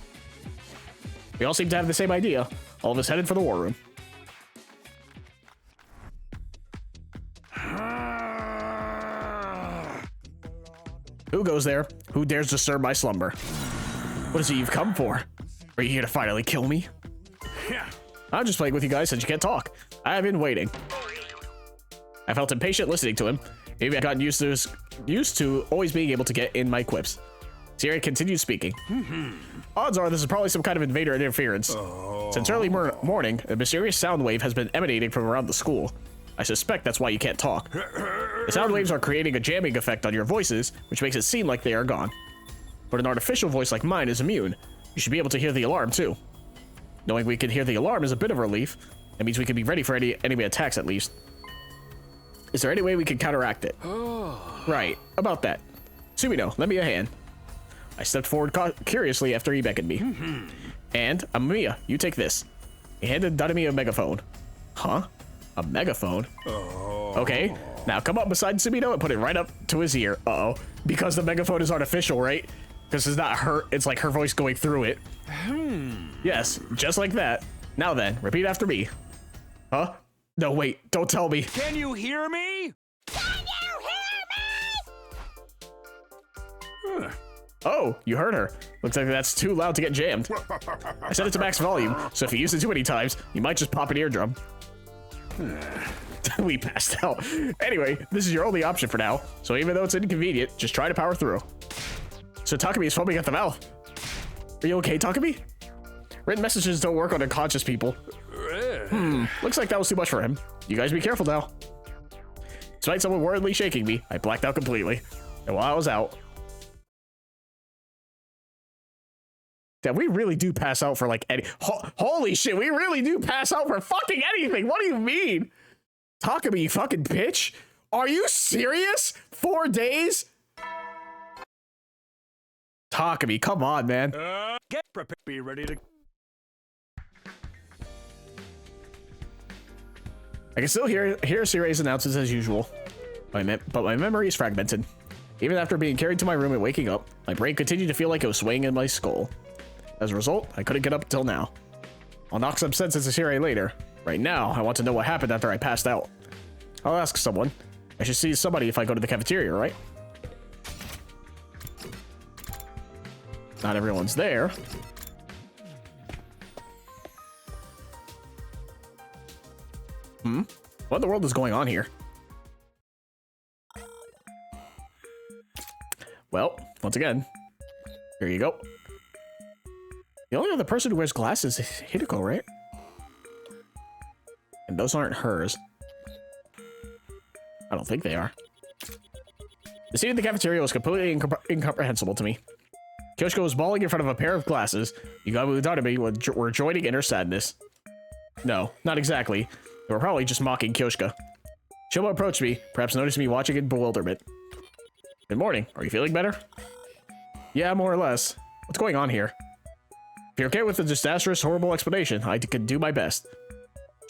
We all seem to have the same idea. All of us headed for the war room. Who goes there? Who dares disturb my slumber? What is it you've come for? Are you here to finally kill me? Yeah. I'm just playing with you guys since you can't talk. I've been waiting. I felt impatient listening to him. Maybe I've gotten used to always being able to get in my quips. Sirei continued speaking. Odds are this is probably some kind of invader interference. Since early morning, a mysterious sound wave has been emanating from around the school. I suspect that's why you can't talk. The sound waves are creating a jamming effect on your voices, which makes it seem like they are gone. But an artificial voice like mine is immune. You should be able to hear the alarm too. Knowing we can hear the alarm is a bit of a relief. That means we can be ready for any enemy attacks at least. Is there any way we can counteract it? Right, about that. Sumino, lend me a hand. I stepped forward curiously after he beckoned me. And, Amamiya, you take this. He handed Dadami a megaphone. Huh? A megaphone? Okay, now come up beside Sumino and put it right up to his ear. Uh-oh. Because the megaphone is artificial, right? Because it's not her, it's like her voice going through it. Yes, just like that. Now then, repeat after me. Huh? No, wait, don't tell me. Can you hear me? Can you hear me? Oh, you heard her. Looks like that's too loud to get jammed. I set it to max volume, so if you use it too many times, you might just pop an eardrum. We passed out. Anyway, this is your only option for now, so even though it's inconvenient, just try to power through. So Takumi is foaming at the mouth. Are you okay, Takumi? Written messages don't work on unconscious people. Looks like that was too much for him. You guys be careful now. Despite someone worriedly shaking me, I blacked out completely. And while I was out... Damn, we really do pass out for like any... Holy shit, we really do pass out for fucking anything! What do you mean? Takumi, you fucking bitch! Are you serious? 4 days? Takumi, come on, man. Get prepared. Be ready to... I can still hear Sirei's announcements as usual, but my memory is fragmented. Even after being carried to my room and waking up, my brain continued to feel like it was swaying in my skull. As a result, I couldn't get up until now. I'll knock some sense into Sirei later. Right now, I want to know what happened after I passed out. I'll ask someone. I should see somebody if I go to the cafeteria, right? Not everyone's there. What in the world is going on here? Well, once again, here you go. The only other person who wears glasses is Hideko, right? And those aren't hers. I don't think they are. The scene in the cafeteria was completely incomprehensible to me. Kyoshiko was bawling in front of a pair of glasses. Yugamu and Danami were joining in her sadness. No, not exactly. They were probably just mocking Kyoshika. Shoba approached me, perhaps noticed me watching in bewilderment. Good morning. Are you feeling better? Yeah, more or less. What's going on here? If you're okay with the disastrous, horrible explanation, I can do my best.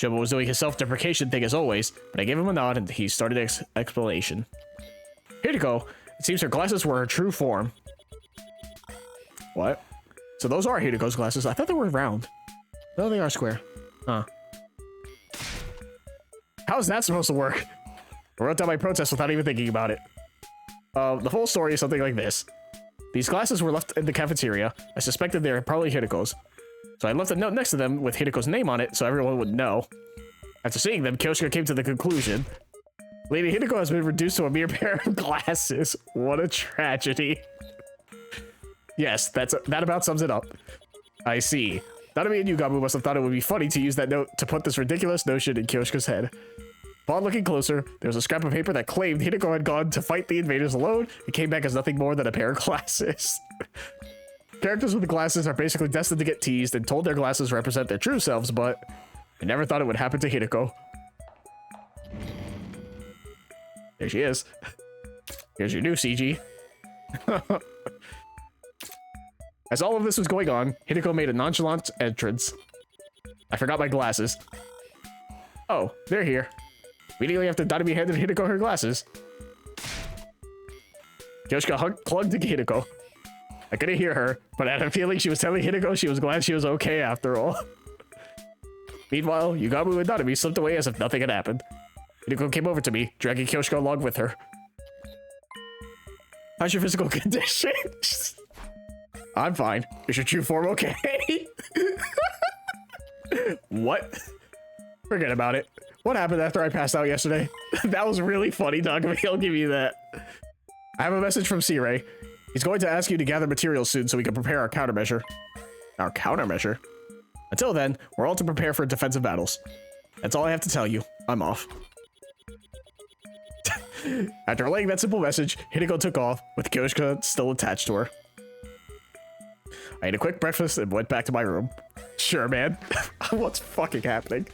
Shoba was doing his self-deprecation thing as always, but I gave him a nod and he started his explanation. Hideko, it seems her glasses were her true form. What? So those are Hideko's glasses. I thought they were round. No, they are square. Huh. How is that supposed to work? I wrote down my protest without even thinking about it. The whole story is something like this. These glasses were left in the cafeteria. I suspected they were probably Hideko's. So I left a note next to them with Hideko's name on it so everyone would know. After seeing them, Kyoshika came to the conclusion. Lady Hideko has been reduced to a mere pair of glasses. What a tragedy. Yes, that about sums it up. I see. Nanami and Yugamu must have thought it would be funny to use that note to put this ridiculous notion in Kyoshika's head. Upon looking closer, there was a scrap of paper that claimed Hideko had gone to fight the invaders alone and came back as nothing more than a pair of glasses. Characters with glasses are basically destined to get teased and told their glasses represent their true selves, but I never thought it would happen to Hideko. There she is. Here's your new CG. As all of this was going on, Hideko made a nonchalant entrance. I forgot my glasses. Oh, they're here. Immediately after Danami handed Hideko her glasses, Kyoshika clung to Hideko. I couldn't hear her, but I had a feeling she was telling Hideko she was glad she was okay after all. Meanwhile, Yugamu and Nanami slipped away as if nothing had happened. Hideko came over to me, dragging Kyoshika along with her. How's your physical condition? I'm fine. Is your true form okay? What? Forget about it. What happened after I passed out yesterday? That was really funny, Doug. I'll give you that. I have a message from Sirei. He's going to ask you to gather materials soon so we can prepare our countermeasure. Our countermeasure? Until then, we're all to prepare for defensive battles. That's all I have to tell you. I'm off. After relaying that simple message, Hideko took off, with Kyoshika still attached to her. I ate a quick breakfast and went back to my room. Sure, man. What's fucking happening?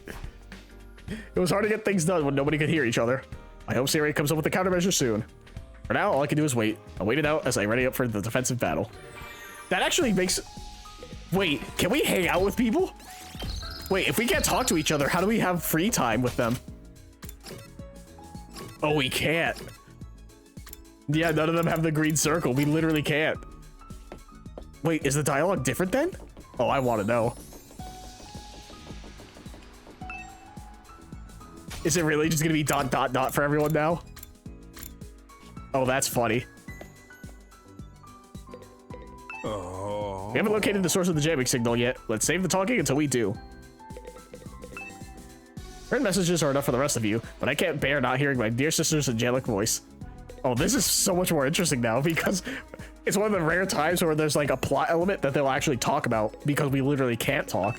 It was hard to get things done when nobody could hear each other. I hope Sirei comes up with a countermeasure soon. For now, all I can do is wait. I waited out as I ready up for the defensive battle. That actually makes... Wait, can we hang out with people? Wait, if we can't talk to each other, how do we have free time with them? Oh, we can't. Yeah, none of them have the green circle. We literally can't. Wait, is the dialogue different then? Oh, I want to know. Is it really just gonna be ... for everyone now? Oh, that's funny. Oh. We haven't located the source of the jamming signal yet. Let's save the talking until we do. Written messages are enough for the rest of you, but I can't bear not hearing my dear sister's angelic voice. Oh, this is so much more interesting now because it's one of the rare times where there's like a plot element that they'll actually talk about because we literally can't talk.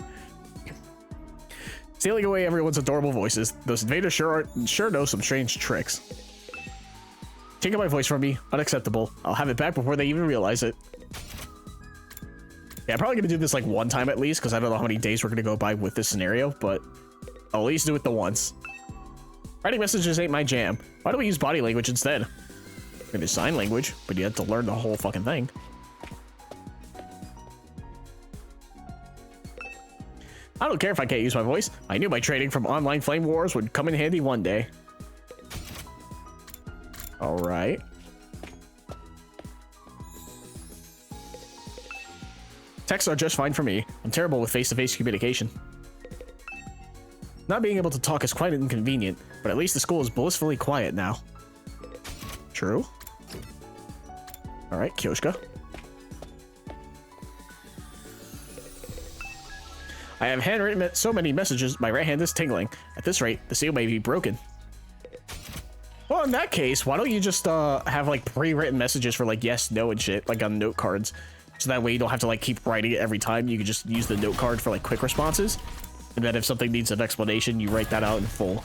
Stealing away everyone's adorable voices, those invaders sure know some strange tricks. Taking my voice from me, unacceptable. I'll have it back before they even realize it. Yeah, I'm probably gonna do this like one time at least because I don't know how many days we're gonna go by with this scenario, but I'll at least do it the once. Writing messages ain't my jam. Why don't we use body language instead? We're gonna do sign language, but you have to learn the whole fucking thing. I don't care if I can't use my voice. I knew my training from online flame wars would come in handy one day. All right. Texts are just fine for me. I'm terrible with face-to-face communication. Not being able to talk is quite inconvenient, but at least the school is blissfully quiet now. True. Alright, Kyoshka. I have handwritten so many messages, my right hand is tingling. At this rate, the seal may be broken. Well, in that case, why don't you just have like pre-written messages for like yes, no, and shit, like on note cards. So that way you don't have to like keep writing it every time. You can just use the note card for like quick responses. And then if something needs an explanation, you write that out in full.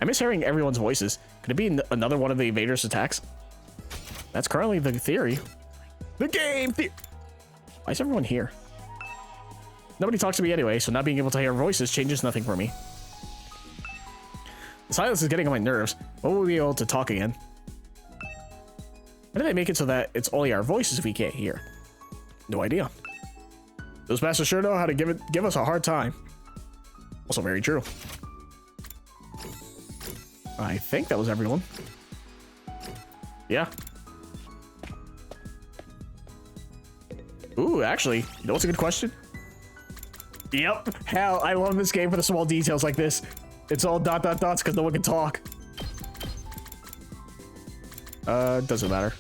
I miss hearing everyone's voices. Could it be another one of the invaders' attacks? That's currently the theory. The game theory! Why is everyone here? Nobody talks to me anyway, so not being able to hear voices changes nothing for me. The silence is getting on my nerves. When will we be able to talk again? Why do they make it so that it's only our voices we can't hear? No idea. Those bastards sure know how to give us a hard time. Also very true. I think that was everyone. Yeah. Ooh, actually, you know what's a good question? Yep. Hell, I love this game for the small details like this. It's all dot dot dots because no one can talk. Doesn't matter.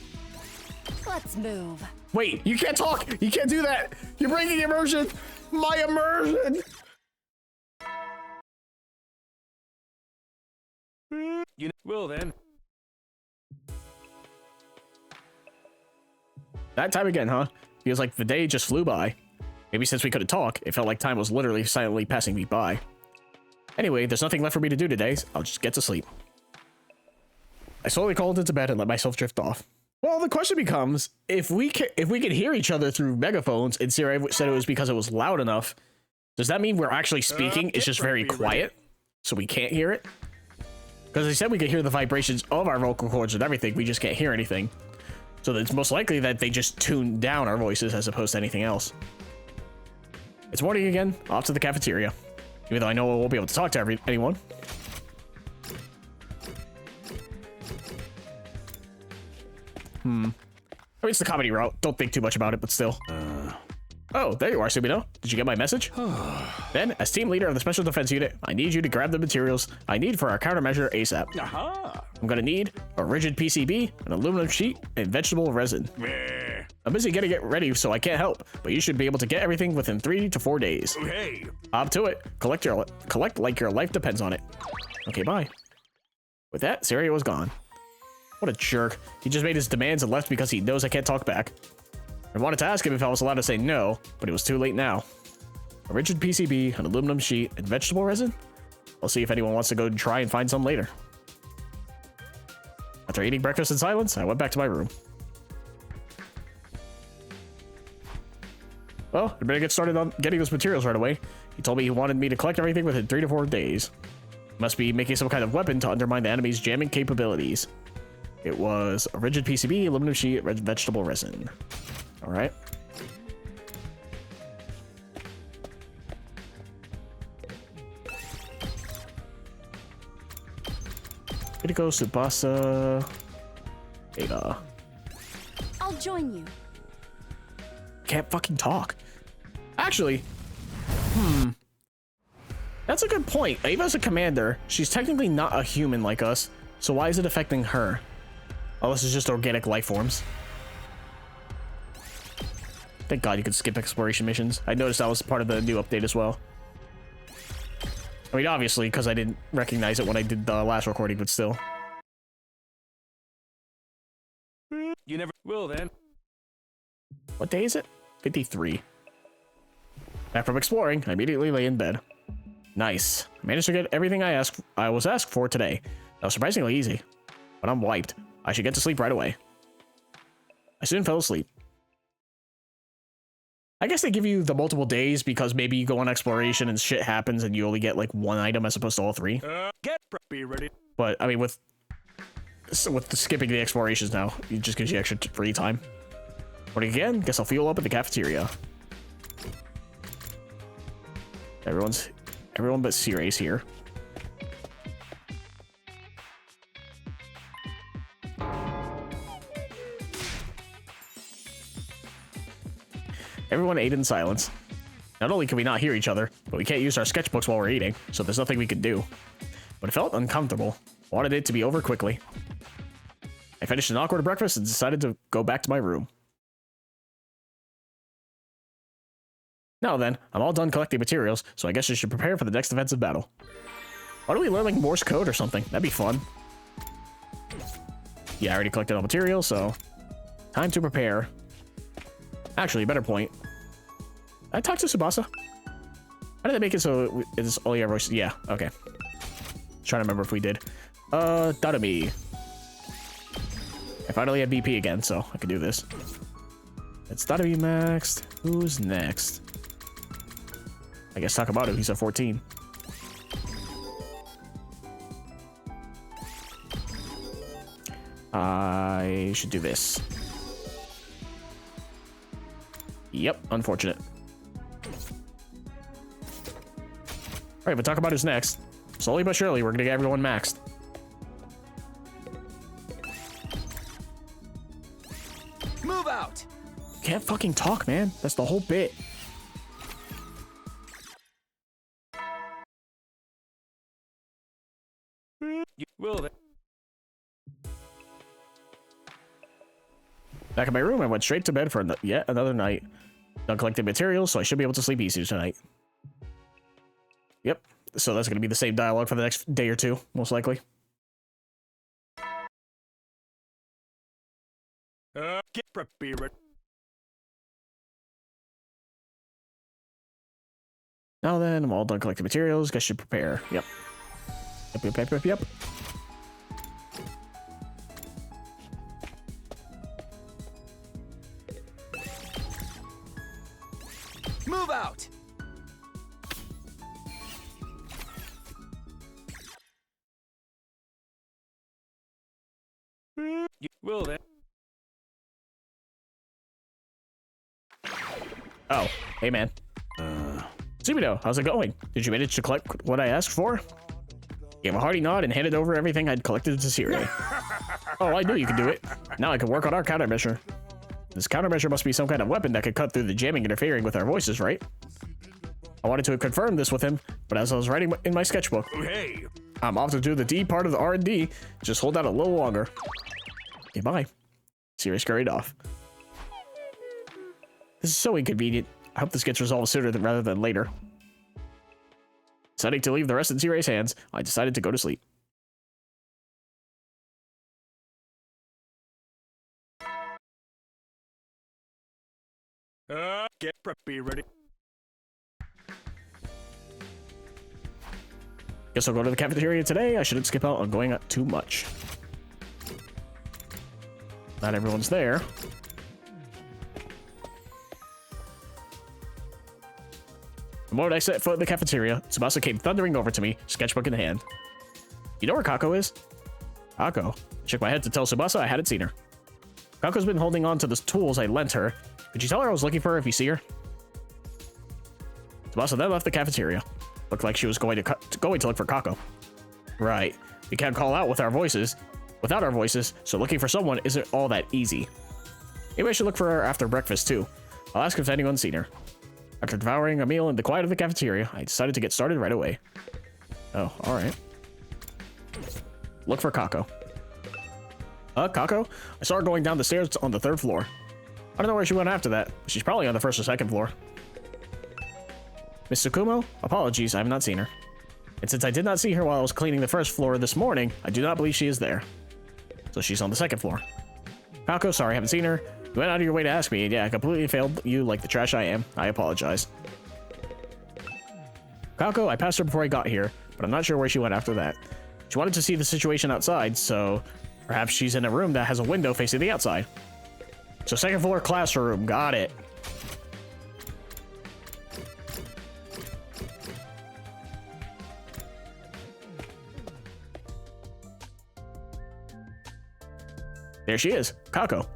Let's move. Wait, you can't talk! You can't do that! You're breaking immersion! My immersion! You will then. That time again, huh? Feels like the day just flew by. Maybe since we couldn't talk, it felt like time was literally silently passing me by. Anyway, there's nothing left for me to do today, so I'll just get to sleep. I slowly crawled into bed and let myself drift off. Well, the question becomes, if we can hear each other through megaphones, and Sirei said it was because it was loud enough, does that mean we're actually speaking? It's just very quiet, so we can't hear it? Because they said we could hear the vibrations of our vocal cords and everything, we just can't hear anything. So it's most likely that they just tuned down our voices as opposed to anything else. It's morning again, off to the cafeteria. Even though I know I won't be able to talk to anyone. I mean, it's the comedy route. Don't think too much about it, but still. Oh, there you are, Sumino. Did you get my message? Then, as team leader of the Special Defense Unit, I need you to grab the materials I need for our countermeasure ASAP. I'm gonna need a rigid PCB, an aluminum sheet, and vegetable resin. I'm busy getting it ready, so I can't help, but you should be able to get everything within 3 to 4 days. Hey. Hop to it. Collect like your life depends on it. Okay, bye. With that, Sirei was gone. What a jerk. He just made his demands and left because he knows I can't talk back. I wanted to ask him if I was allowed to say no, but it was too late now. A rigid PCB, an aluminum sheet, and vegetable resin? I'll see if anyone wants to go try and find some later. After eating breakfast in silence, I went back to my room. Well, I better get started on getting those materials right away. He told me he wanted me to collect everything within 3 to 4 days. Must be making some kind of weapon to undermine the enemy's jamming capabilities. It was a rigid PCB, aluminum sheet, vegetable resin. Alright. Kiriko, Tsubasa, Ada. I'll join you. Can't fucking talk. Actually, that's a good point. Ava's a commander. She's technically not a human like us, so why is it affecting her? Unless it's just organic life forms. Thank God you could skip exploration missions. I noticed that was part of the new update as well. I mean, obviously, because I didn't recognize it when I did the last recording, but still. You never will then. What day is it? 53. Back from exploring, I immediately lay in bed. Nice. I managed to get everything I was asked for today. That was surprisingly easy. But I'm wiped. I should get to sleep right away. I soon fell asleep. I guess they give you the multiple days because maybe you go on exploration and shit happens and you only get like 1 item as opposed to all 3. Be ready. But I mean, with skipping the explorations now, it just gives you extra free time. But again, guess I'll fuel up at the cafeteria. Everyone but Sirei's here. Everyone ate in silence. Not only can we not hear each other, But we can't use our sketchbooks while we're eating, so there's nothing we can do. But it felt uncomfortable. Wanted it to be over quickly. I finished an awkward breakfast and decided to go back to my room. Now then, I'm all done collecting materials, so I guess I should prepare for the next defensive battle. Why don't we learn like Morse code or something? That'd be fun. Yeah, I already collected all materials, so time to prepare. Actually, better point. Did I talk to Tsubasa? How did they make it so it's all your voices? Yeah, okay. Trying to remember if we did. Dadami. I finally have BP again, so I can do this. It's Dadami maxed. Who's next? I guess Takamatsu, he's at 14. I should do this. Yep, unfortunate. Alright, but Takamatsu's next. Slowly but surely, we're gonna get everyone maxed. Move out! Can't fucking talk, man. That's the whole bit. Will Back in my room, I went straight to bed for yet another night. Done collecting materials, so I should be able to sleep easier tonight. Yep, so that's going to be the same dialogue for the next day or two, most likely. Get prepared. Now then, I'm all done collecting materials. Guess I should prepare. Yep. Yep. move out! You will then. Oh, hey man. Sumido, how's it going? Did you manage to collect what I asked for? Gave a hearty nod and handed over everything I'd collected to Sirei. Oh, I knew you could do it. Now I can work on our countermeasure. This countermeasure must be some kind of weapon that could cut through the jamming interfering with our voices, right? I wanted to confirm this with him, but as I was writing in my sketchbook, Hey! I'm off to do the D part of the R&D. Just hold out a little longer. Okay, bye. Sirei scurried off. This is so inconvenient. I hope this gets resolved sooner rather than later. Deciding to leave the rest in Sirei's hands, I decided to go to sleep. Get prepared. Guess I'll go to the cafeteria today. I shouldn't skip out on going out too much. Not everyone's there. The moment I set foot in the cafeteria, Tsubasa came thundering over to me, sketchbook in hand. You know where Kako is? Kako. I shook my head to tell Tsubasa I hadn't seen her. Kako's been holding on to the tools I lent her. Could you tell her I was looking for her if you see her? Tsubasa then left the cafeteria. Looked like she was going to look for Kako. Right. We can't call out without our voices, so looking for someone isn't all that easy. Maybe I should look for her after breakfast too. I'll ask if anyone's seen her. After devouring a meal in the quiet of the cafeteria, I decided to get started right away. Oh, alright. Look for Kako. Kako? I saw her going down the stairs on the 3rd floor. I don't know where she went after that, but she's probably on the 1st or 2nd floor. Miss Tsukumo? Apologies, I have not seen her. And since I did not see her while I was cleaning the 1st floor this morning, I do not believe she is there. So she's on the 2nd floor. Kako, sorry, I haven't seen her. You went out of your way to ask me, and yeah, I completely failed you like the trash I am. I apologize. Kako, I passed her before I got here, but I'm not sure where she went after that. She wanted to see the situation outside, so perhaps she's in a room that has a window facing the outside. So 2nd floor classroom, got it. There she is, Kako.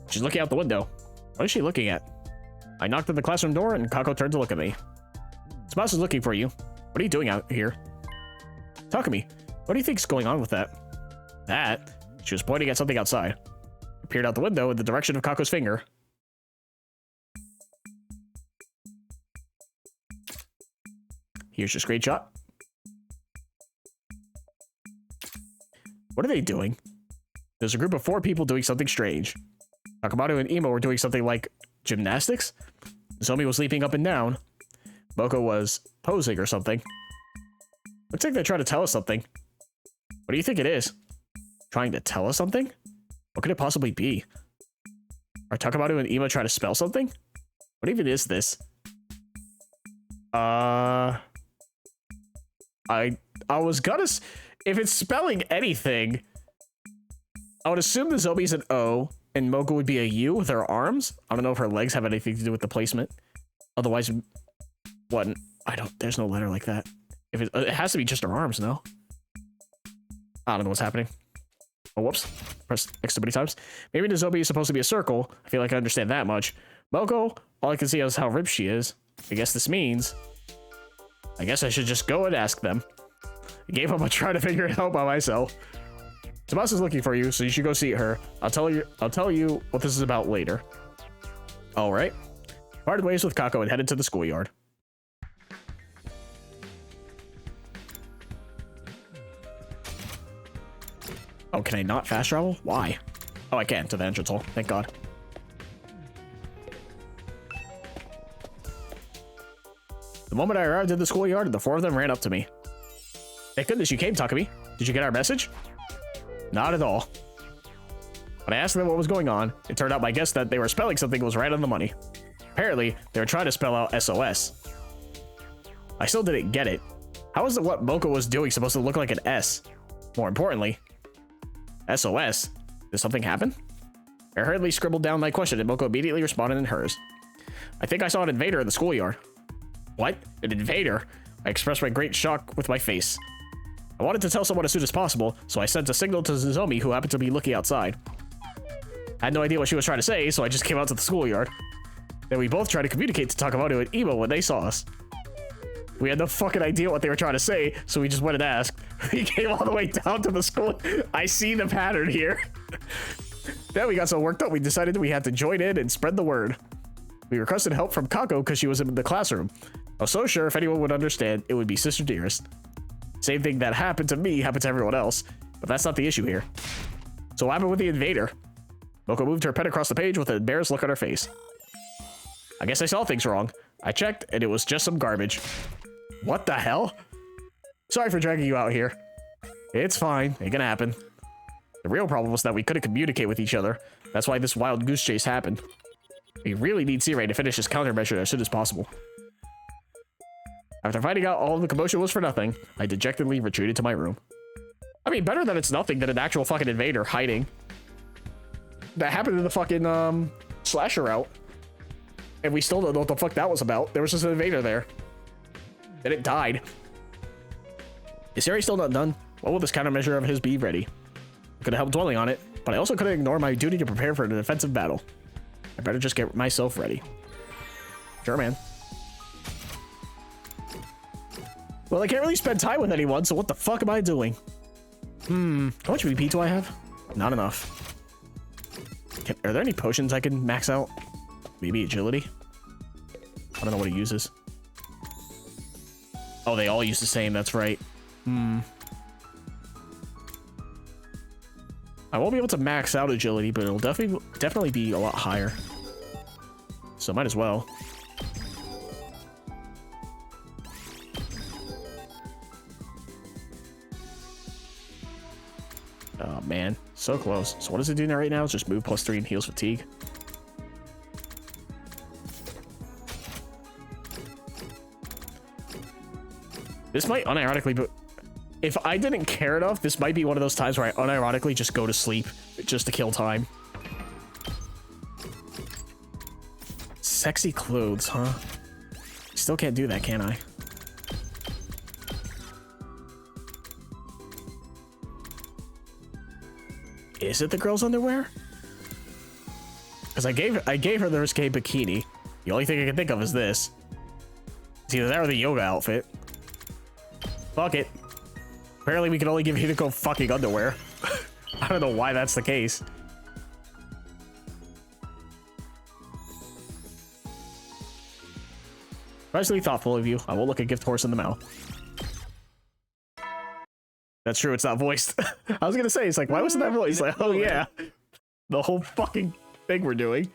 She's looking out the window. What is she looking at? I knocked on the classroom door and Kako turned to look at me. Tsubasa's looking for you. What are you doing out here? Takumi, what do you think's going on with that? That? She was pointing at something outside. I peered out the window in the direction of Kako's finger. Here's your screenshot. What are they doing? There's a group of 4 people doing something strange. Nakamoto and Imo were doing something like gymnastics. Zombie was leaping up and down. Moko was posing or something. Looks like they're trying to tell us something. What do you think it is? Trying to tell us something? What could it possibly be? Are Takamoto and Imo trying to spell something? What even is this? I was gonna... If it's spelling anything, I would assume the zombie's an O, and Moko would be a U with her arms. I don't know if her legs have anything to do with the placement. Otherwise, what? There's no letter like that. If it has to be just her arms, no? I don't know what's happening. Oh, whoops. Press X too many times. Maybe the zombie is supposed to be a circle. I feel like I understand that much. Moko, all I can see is how ripped she is. I guess this means... I guess I should just go and ask them. I gave up on trying to figure it out by myself. Tomas is looking for you, so you should go see her. I'll tell you what this is about later. Alright. Parted ways with Kako and headed to the schoolyard. Oh, can I not fast travel? Why? Oh, I can, to the entrance hall. Thank God. The moment I arrived at the schoolyard, the 4 of them ran up to me. Thank goodness you came, Takumi. Did you get our message? Not at all. When I asked them what was going on, it turned out my guess that they were spelling something was right on the money. Apparently, they were trying to spell out SOS. I still didn't get it. How is it what Moko was doing supposed to look like an S? More importantly, SOS? Did something happen? I hurriedly scribbled down my question and Moko immediately responded in hers. I think I saw an invader in the schoolyard. What? An invader? I expressed my great shock with my face. I wanted to tell someone as soon as possible, so I sent a signal to Zozomi, who happened to be looking outside. I had no idea what she was trying to say, so I just came out to the schoolyard. Then we both tried to communicate to Takamoto and Imo when they saw us. We had no fucking idea what they were trying to say, so we just went and asked. We came all the way down to the school. I see the pattern here. Then we got so worked up, we decided we had to join in and spread the word. We requested help from Kako because she was in the classroom. I was so sure if anyone would understand, it would be Sister Dearest. Same thing that happened to me happened to everyone else, but that's not the issue here. So what happened with the invader? Moko moved her pen across the page with an embarrassed look on her face. I guess I saw things wrong. I checked, and it was just some garbage. What the hell? Sorry for dragging you out here. It's fine. Ain't gonna happen. The real problem was that we couldn't communicate with each other. That's why this wild goose chase happened. We really need Sirei to finish this countermeasure as soon as possible. After finding out all of the commotion was for nothing, I dejectedly retreated to my room. I mean, better that it's nothing than an actual fucking invader hiding. That happened in the fucking, slasher route. And we still don't know what the fuck that was about. There was just an invader there. Then it died. Is Sirei still not done? When will this countermeasure of his be ready? I could have helped dwelling on it, but I also couldn't ignore my duty to prepare for a defensive battle. I better just get myself ready. Sure, man. Well, I can't really spend time with anyone, so what the fuck am I doing? How much VP do I have? Not enough. Are there any potions I can max out? Maybe agility? I don't know what it uses. Oh, they all use the same, that's right. I won't be able to max out agility, but it'll definitely be a lot higher. So might as well. Oh man, so close. So what is it doing right now? It's just move +3 and heals fatigue. This might unironically, but if I didn't care enough, this might be one of those times where I unironically just go to sleep just to kill time. Sexy clothes, huh? Still can't do that, can I? Is it the girl's underwear? Because I gave her the risque bikini. The only thing I can think of is this. It's either that or the yoga outfit. Fuck it. Apparently we can only give Hideko fucking underwear. I don't know why that's the case. Surprisingly thoughtful of you. I will look a gift horse in the mouth. That's true, it's not voiced. I was gonna say, it's like, why wasn't that voiced? Like, oh yeah. The whole fucking thing we're doing.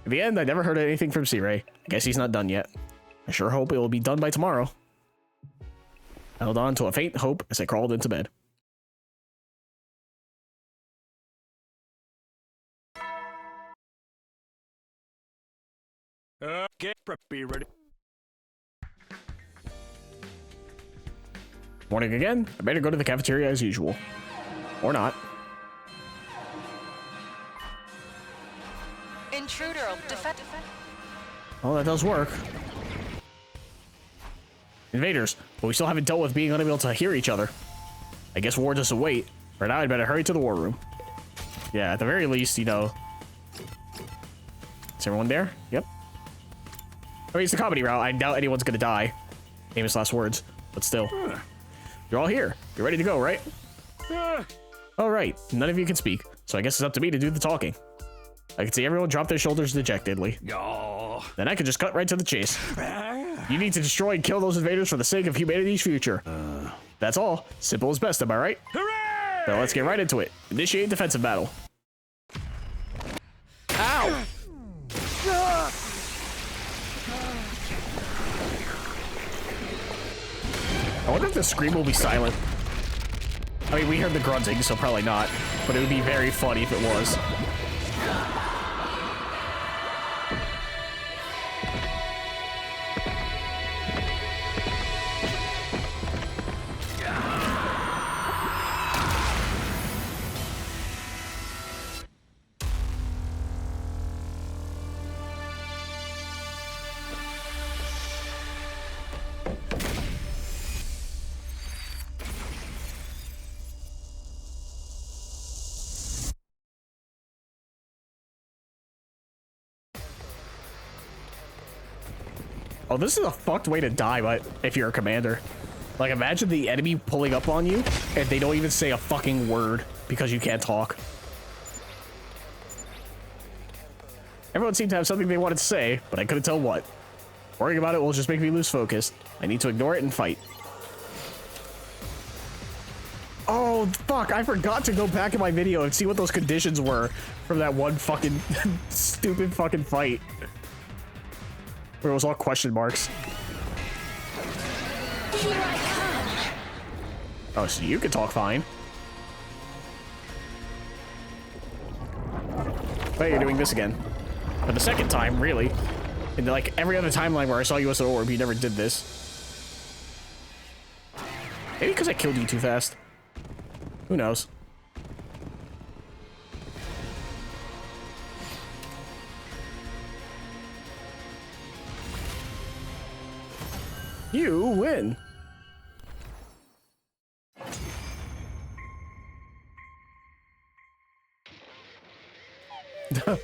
In the end, I never heard anything from Sirei. I guess he's not done yet. I sure hope it will be done by tomorrow. I held on to a faint hope as I crawled into bed. Get be ready. Morning again. I better go to the cafeteria as usual. Or not. Intruder, defend. Well, that does work. Invaders, but we still haven't dealt with being unable to hear each other. I guess war doesn't wait. For now, I'd better hurry to the war room. Yeah, at the very least, you know. Is everyone there? Yep. I mean, it's the comedy route. I doubt anyone's gonna die. Famous last words, but still. You're all here. You're ready to go, right? All right. None of you can speak, so I guess it's up to me to do the talking. I can see everyone drop their shoulders dejectedly. Then I can just cut right to the chase. You need to destroy and kill those invaders for the sake of humanity's future. That's all. Simple as best, am I right? Hooray! So let's get right into it. Initiate defensive battle. Ow! I wonder if the scream will be silent. I mean, we heard the grunting, so probably not. But it would be very funny if it was. Oh, this is a fucked way to die, but if you're a commander. Like, imagine the enemy pulling up on you, and they don't even say a fucking word because you can't talk. Everyone seemed to have something they wanted to say, but I couldn't tell what. Worrying about it will just make me lose focus. I need to ignore it and fight. Oh, fuck, I forgot to go back in my video and see what those conditions were from that one fucking stupid fucking fight. Where it was all question marks. Here I come. Oh, so you can talk fine. But you're doing this again. For the second time, really. And like every other timeline where I saw you as an orb, you never did this. Maybe because I killed you too fast. Who knows? You win. I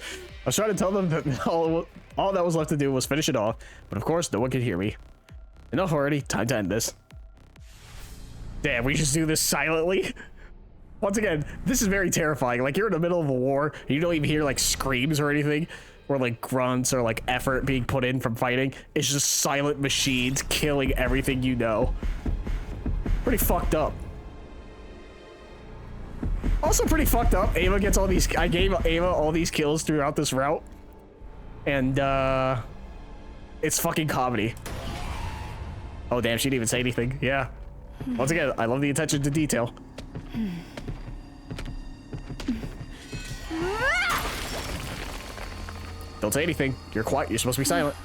was trying to tell them that all that was left to do was finish it off, but of course no one could hear me. Enough already, time to end this. Damn, we just do this silently? Once again, this is very terrifying. Like, you're in the middle of a war, and you don't even hear like screams or anything. Or like grunts or like effort being put in from fighting. It's just silent machines killing everything you know. Pretty fucked up. Also pretty fucked up. Ava gets all these. I gave Ava all these kills throughout this route. And it's fucking comedy. Oh damn, she didn't even say anything. Yeah. Once again, I love the attention to detail. Don't say anything. You're quiet. You're supposed to be silent.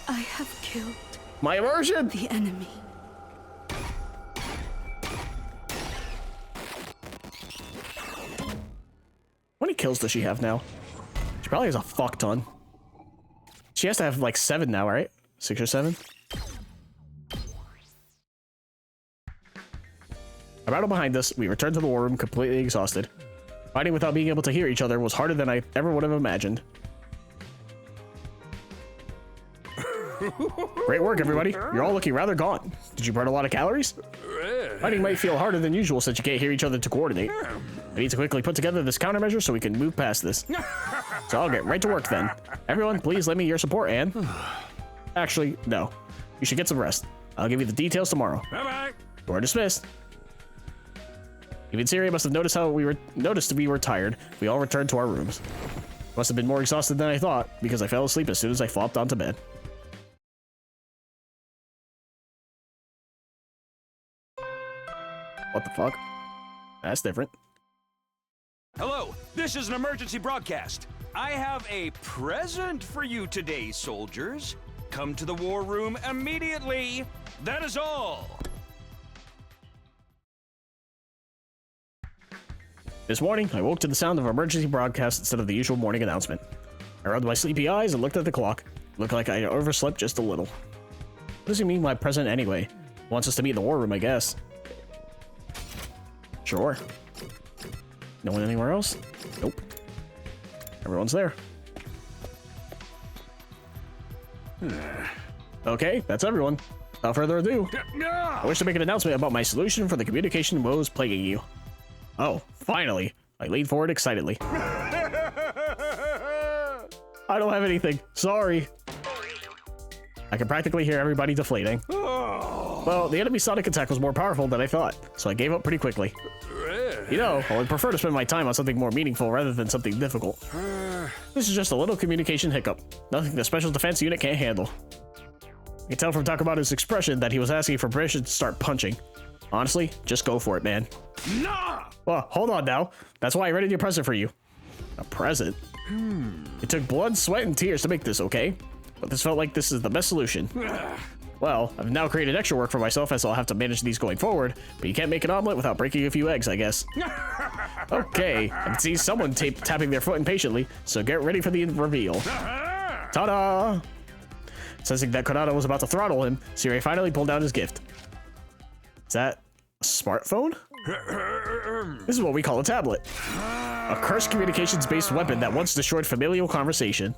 I have killed my immersion. the enemy. How many kills does she have now? She probably has a fuck ton. She has to have like 7 now, right? 6 or 7? A battle behind us. We returned to the war room completely exhausted. Fighting without being able to hear each other was harder than I ever would have imagined. Great work, everybody. You're all looking rather gaunt. Did you burn a lot of calories? Fighting might feel harder than usual since you can't hear each other to coordinate. I need to quickly put together this countermeasure so we can move past this. So I'll get right to work then. Everyone, please lend me your support, and... Actually, no. You should get some rest. I'll give you the details tomorrow. Bye-bye. We're dismissed. Even Sirei must have noticed we were tired. We all returned to our rooms. Must have been more exhausted than I thought, because I fell asleep as soon as I flopped onto bed. What the fuck? That's different. Hello, this is an emergency broadcast. I have a present for you today, soldiers. Come to the war room immediately. That is all. This morning, I woke to the sound of an emergency broadcast instead of the usual morning announcement. I rubbed my sleepy eyes and looked at the clock. It looked like I overslept just a little. What does he mean by present anyway? Wants us to meet in the war room, I guess. Sure. No one anywhere else? Nope. Everyone's there. Okay, that's everyone. Without further ado, I wish to make an announcement about my solution for the communication woes plaguing you. Oh, finally. I leaned forward excitedly. I don't have anything. Sorry. I can practically hear everybody deflating. Well, the enemy sonic attack was more powerful than I thought, so I gave up pretty quickly. You know, I would prefer to spend my time on something more meaningful rather than something difficult. This is just a little communication hiccup. Nothing the special defense unit can't handle. I can tell from Takabado's expression that he was asking for permission to start punching. Honestly, just go for it, man. Nah! Well, hold on now. That's why I rented your present for you. A present? It took blood, sweat, and tears to make this, okay? But this felt like this is the best solution. Well, I've now created extra work for myself as I'll have to manage these going forward, but you can't make an omelet without breaking a few eggs, I guess. Okay, I can see someone tapping their foot impatiently, so get ready for the reveal. Ta-da! Sensing that Konata was about to throttle him, Sirei finally pulled out his gift. Is that a smartphone? This is what we call a tablet. A cursed communications-based weapon that once destroyed familial conversation.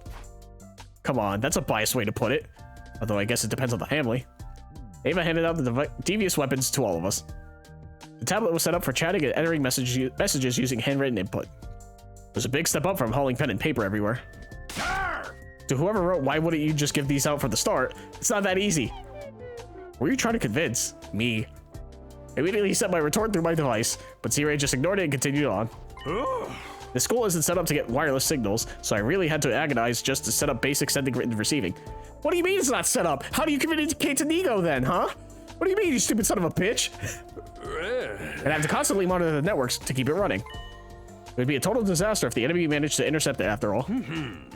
Come on, that's a biased way to put it. Although I guess it depends on the family. Ava handed out the devious weapons to all of us. The tablet was set up for chatting and entering messages using handwritten input. It was a big step up from hauling pen and paper everywhere. To whoever wrote, why wouldn't you just give these out for the start? It's not that easy. Were you trying to convince me? I immediately sent my retort through my device, but Sirei just ignored it and continued on. The school isn't set up to get wireless signals, so I really had to agonize just to set up basic sending, written, and receiving. What do you mean it's not set up? How do you communicate to Nigo then, huh? What do you mean, you stupid son of a bitch? And I have to constantly monitor the networks to keep it running. It would be a total disaster if the enemy managed to intercept it after all.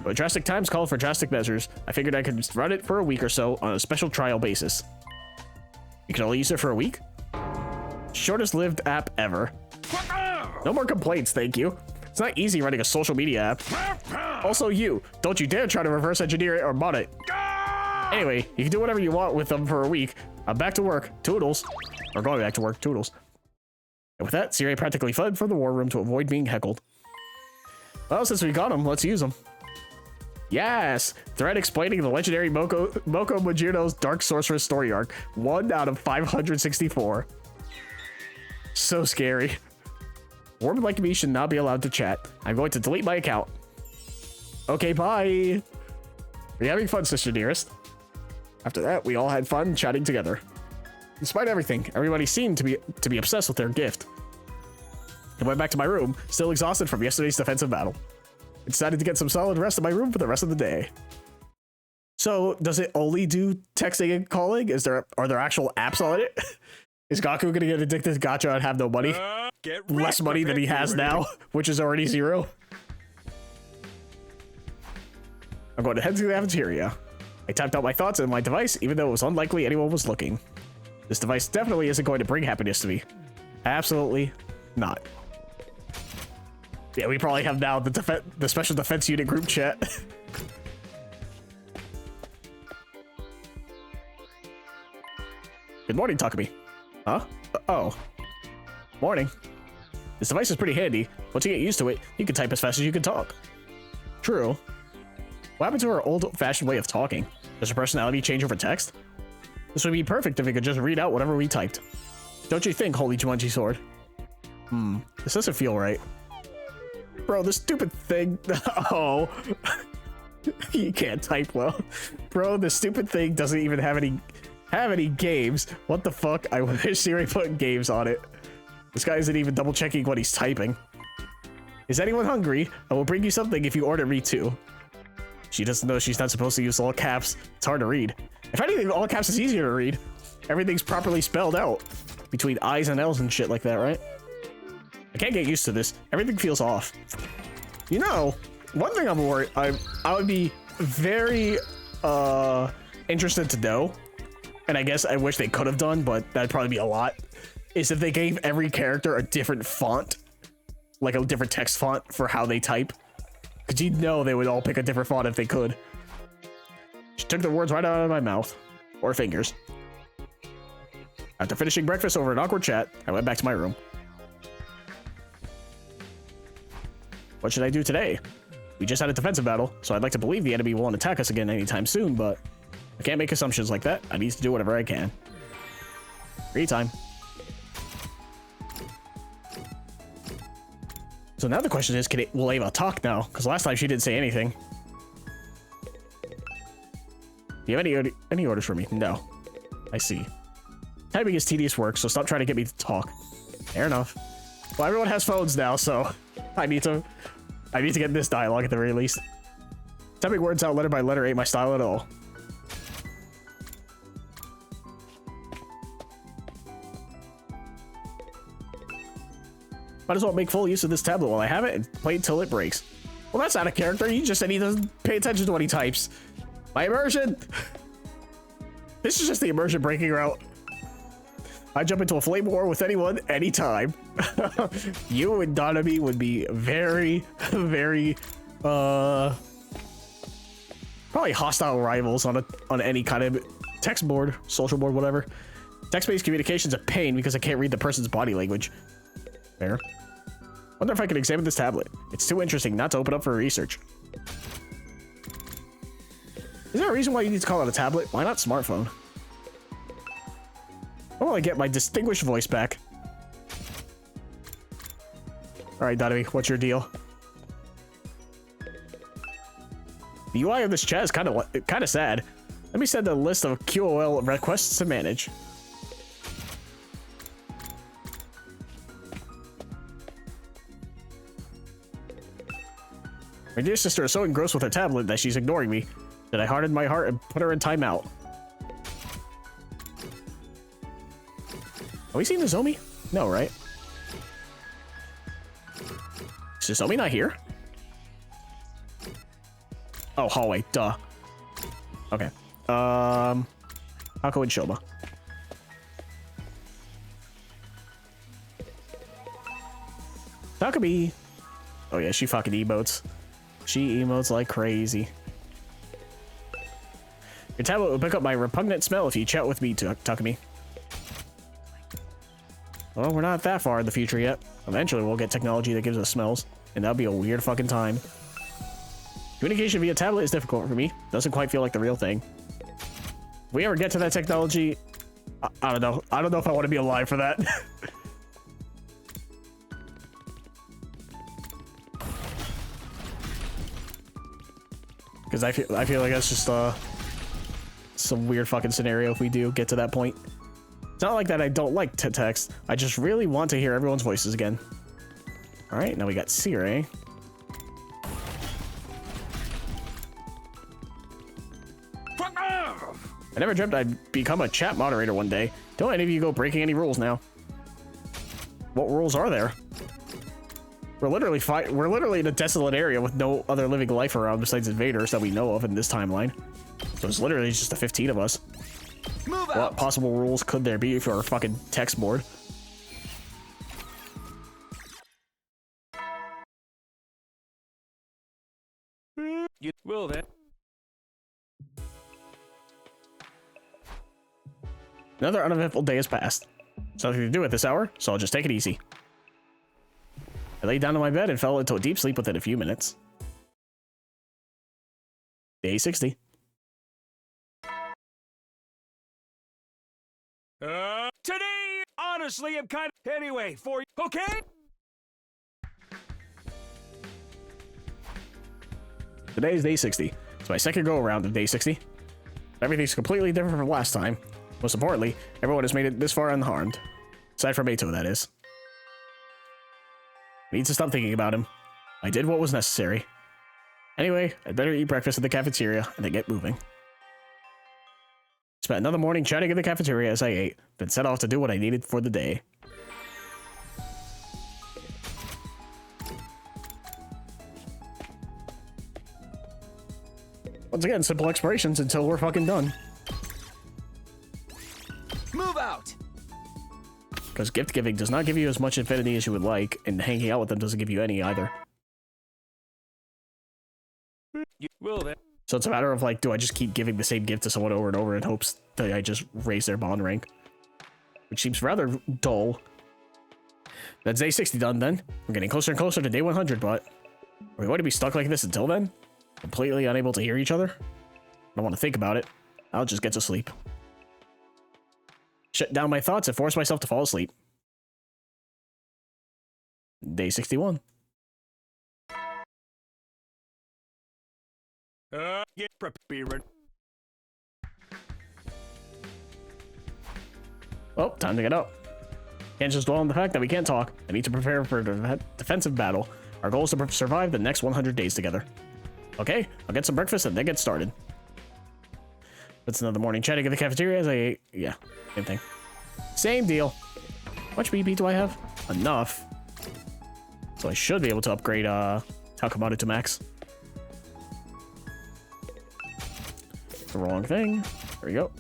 But drastic times called for drastic measures. I figured I could just run it for a week or so on a special trial basis. You can only use it for a week? Shortest lived app ever. No more complaints, thank you. It's not easy running a social media app. Also you, don't you dare try to reverse engineer it or mod it. Anyway, you can do whatever you want with them for a week. I'm back to work, toodles. Or going back to work, toodles. And with that, Sirei practically fled from the war room to avoid being heckled. Well, since we got him, let's use him. Yes! Thread explaining the legendary Moko Majino's Dark Sorceress story arc. 1 out of 564. So scary. A woman like me should not be allowed to chat. I'm going to delete my account. Okay, bye. Are you having fun, sister dearest? After that, we all had fun chatting together. Despite everything, everybody seemed to be obsessed with their gift. I went back to my room, still exhausted from yesterday's defensive battle. I decided to get some solid rest in my room for the rest of the day. So, does it only do texting and calling? Are there actual apps on it? Is Gaku gonna get addicted to gacha and have no money? Less money than he has now, which is already 0. I'm going to head to the cafeteria. I typed out my thoughts in my device, even though it was unlikely anyone was looking. This device definitely isn't going to bring happiness to me. Absolutely not. Yeah, we probably have now the special defense unit group chat. Good morning, Takumi. Huh? Oh. Morning. This device is pretty handy. Once you get used to it, you can type as fast as you can talk. True. What happened to our old-fashioned way of talking? Does your personality change over text? This would be perfect if it could just read out whatever we typed. Don't you think, Holy Jumanji Sword? This doesn't feel right. Bro, this stupid thing. Oh. You can't type well. Bro, this stupid thing doesn't even have any games. What the fuck? I wish Sirei put games on it. This guy isn't even double checking what he's typing. Is anyone hungry? I will bring you something if you order me too. She doesn't know she's not supposed to use all caps. It's hard to read. If anything, all caps is easier to read. Everything's properly spelled out. Between I's and L's and shit like that, right? I can't get used to this. Everything feels off. You know, one thing I'm worried, I would be very interested to know, and I guess I wish they could have done, but that'd probably be a lot, is if they gave every character a different font, like a different text font for how they type. Because you'd know they would all pick a different font if they could. She took the words right out of my mouth. Or fingers. After finishing breakfast over an awkward chat, I went back to my room. What should I do today? We just had a defensive battle, so I'd like to believe the enemy won't attack us again anytime soon, but I can't make assumptions like that. I need to do whatever I can. Free time. So now the question is, will Ava talk now? Because last time she didn't say anything. Do you have any orders for me? No. I see. Typing is tedious work, so stop trying to get me to talk. Fair enough. Well, everyone has phones now, so I need to get this dialogue at the very least. Typing words out letter by letter ain't my style at all. Might as well make full use of this tablet while I have it and play until it breaks. Well, that's not a character. You just said he doesn't pay attention to what he types. My immersion! This is just the immersion breaking route. I jump into a flame war with anyone, anytime. You and Donami would be very, very, probably hostile rivals on any kind of text board, social board, whatever. Text-based communication's a pain because I can't read the person's body language. Fair. Wonder if I can examine this tablet. It's too interesting not to open up for research. Is there a reason why you need to call it a tablet? Why not smartphone? I want to get my distinguished voice back. Alright, Donami, what's your deal? The UI of this chat is kind of sad. Let me send a list of QOL requests to manage. My dear sister is so engrossed with her tablet that she's ignoring me, that I hardened my heart and put her in timeout. Have we seen Nozomi? No, right? Is Nozomi not here? Oh, hallway, duh. Okay. Hako and Shoma. Takumi. Oh yeah, she fucking emotes. She emotes like crazy. Your tablet will pick up my repugnant smell if you chat with me, Takumi. Well, we're not that far in the future yet. Eventually, we'll get technology that gives us smells, and that'll be a weird fucking time. Communication via tablet is difficult for me. Doesn't quite feel like the real thing. If we ever get to that technology, I don't know. I don't know if I want to be alive for that. Because I feel like that's just some weird fucking scenario if we do get to that point. It's not like that I don't like to text. I just really want to hear everyone's voices again. All right, now we got Sirei. I never dreamt I'd become a chat moderator one day. Don't any of you go breaking any rules now. What rules are there? We're literally in a desolate area with no other living life around besides invaders that we know of in this timeline. So it's literally just the 15 of us. What possible rules could there be for our fucking text board? You will then. Another uneventful day has passed. Something to do at this hour, so I'll just take it easy. I laid down on my bed and fell into a deep sleep within a few minutes. Day 60. Today, honor honestly am kind of... Anyway, for you, okay? Today is day 60. It's my second go around of day 60. Everything's completely different from last time. Most importantly, everyone has made it this far unharmed. Aside from Ato, that is. I need to stop thinking about him. I did what was necessary. Anyway, I'd better eat breakfast at the cafeteria and then get moving. Spent another morning chatting in the cafeteria as I ate, then set off to do what I needed for the day. Once again, simple explorations until we're fucking done. Move out! Because gift giving does not give you as much infinity as you would like, and hanging out with them doesn't give you any either. So it's a matter of like, do I just keep giving the same gift to someone over and over in hopes that I just raise their bond rank? Which seems rather dull. That's day 60 done then. We're getting closer and closer to day 100, but are we going to be stuck like this until then? Completely unable to hear each other? I don't want to think about it. I'll just get to sleep. Shut down my thoughts and force myself to fall asleep. Day 61. Get prepared. Oh, time to get up. Can't just dwell on the fact that we can't talk. I need to prepare for a defensive battle. Our goal is to survive the next 100 days together. Okay, I'll get some breakfast and then get started. That's another morning chatting in the cafeteria as I ate. Yeah, same thing. Same deal. How much BP do I have? Enough. So I should be able to upgrade Takamado to max. The wrong thing. There we go.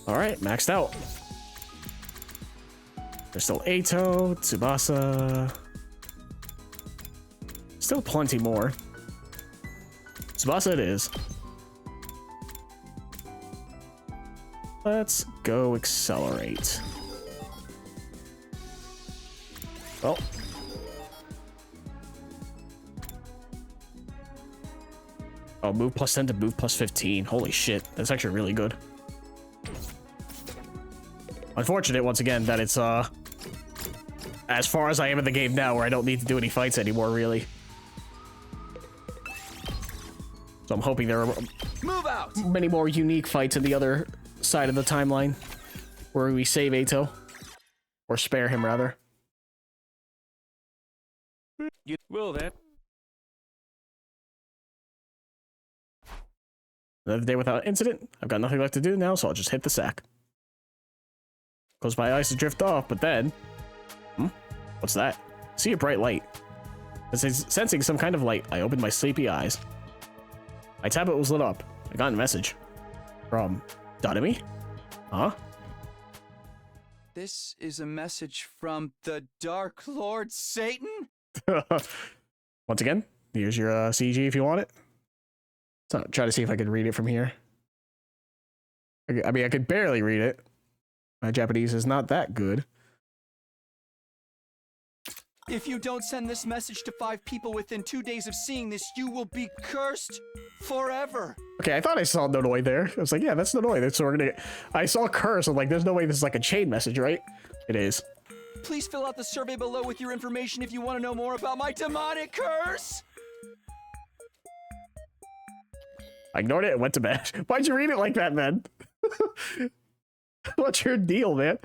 Alright, maxed out. There's still Ato, Tsubasa. Still plenty more. Tsubasa it is. Let's go accelerate. Well. Oh, move plus 10 to move plus 15. Holy shit, that's actually really good. Unfortunate, once again, that it's, as far as I am in the game now, where I don't need to do any fights anymore, really. So I'm hoping there are many more unique fights in the other side of the timeline, where we save Ato. Or spare him, rather. You will then. Another day without incident. I've got nothing left to do now, so I'll just hit the sack. Close my eyes to drift off, but then... What's that? I see a bright light. Sensing some kind of light, I opened my sleepy eyes. My tablet was lit up. I got a message. From... Dodemy? Huh? This is a message from the Dark Lord Satan? Once again, here's your CG if you want it. So try to see if I can read it from here. I mean, I could barely read it. My Japanese is not that good. If you don't send this message to 5 people within 2 days of seeing this, you will be cursed forever. Okay, I thought I saw Nonoi there. I was like, yeah, that's Nonoi. That's what we're gonna get. I saw curse. I'm like, there's no way this is like a chain message, right? It is. Please fill out the survey below with your information if you want to know more about my demonic curse. I ignored it and went to bed. Why'd you read it like that, man? What's your deal, man?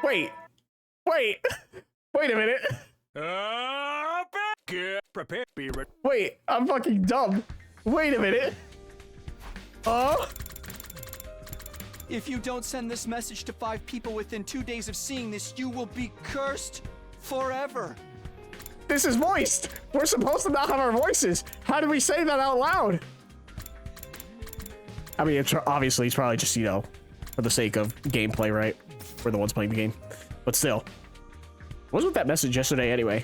Wait a minute. Prepare, be ready. Wait, I'm fucking dumb. Wait a minute. Oh? If you don't send this message to 5 people within 2 days of seeing this, you will be cursed forever. This is voiced. We're supposed to not have our voices. How do we say that out loud? I mean, obviously, it's probably just, you know, for the sake of gameplay, right? We're the ones playing the game. But still. What was with that message yesterday anyway?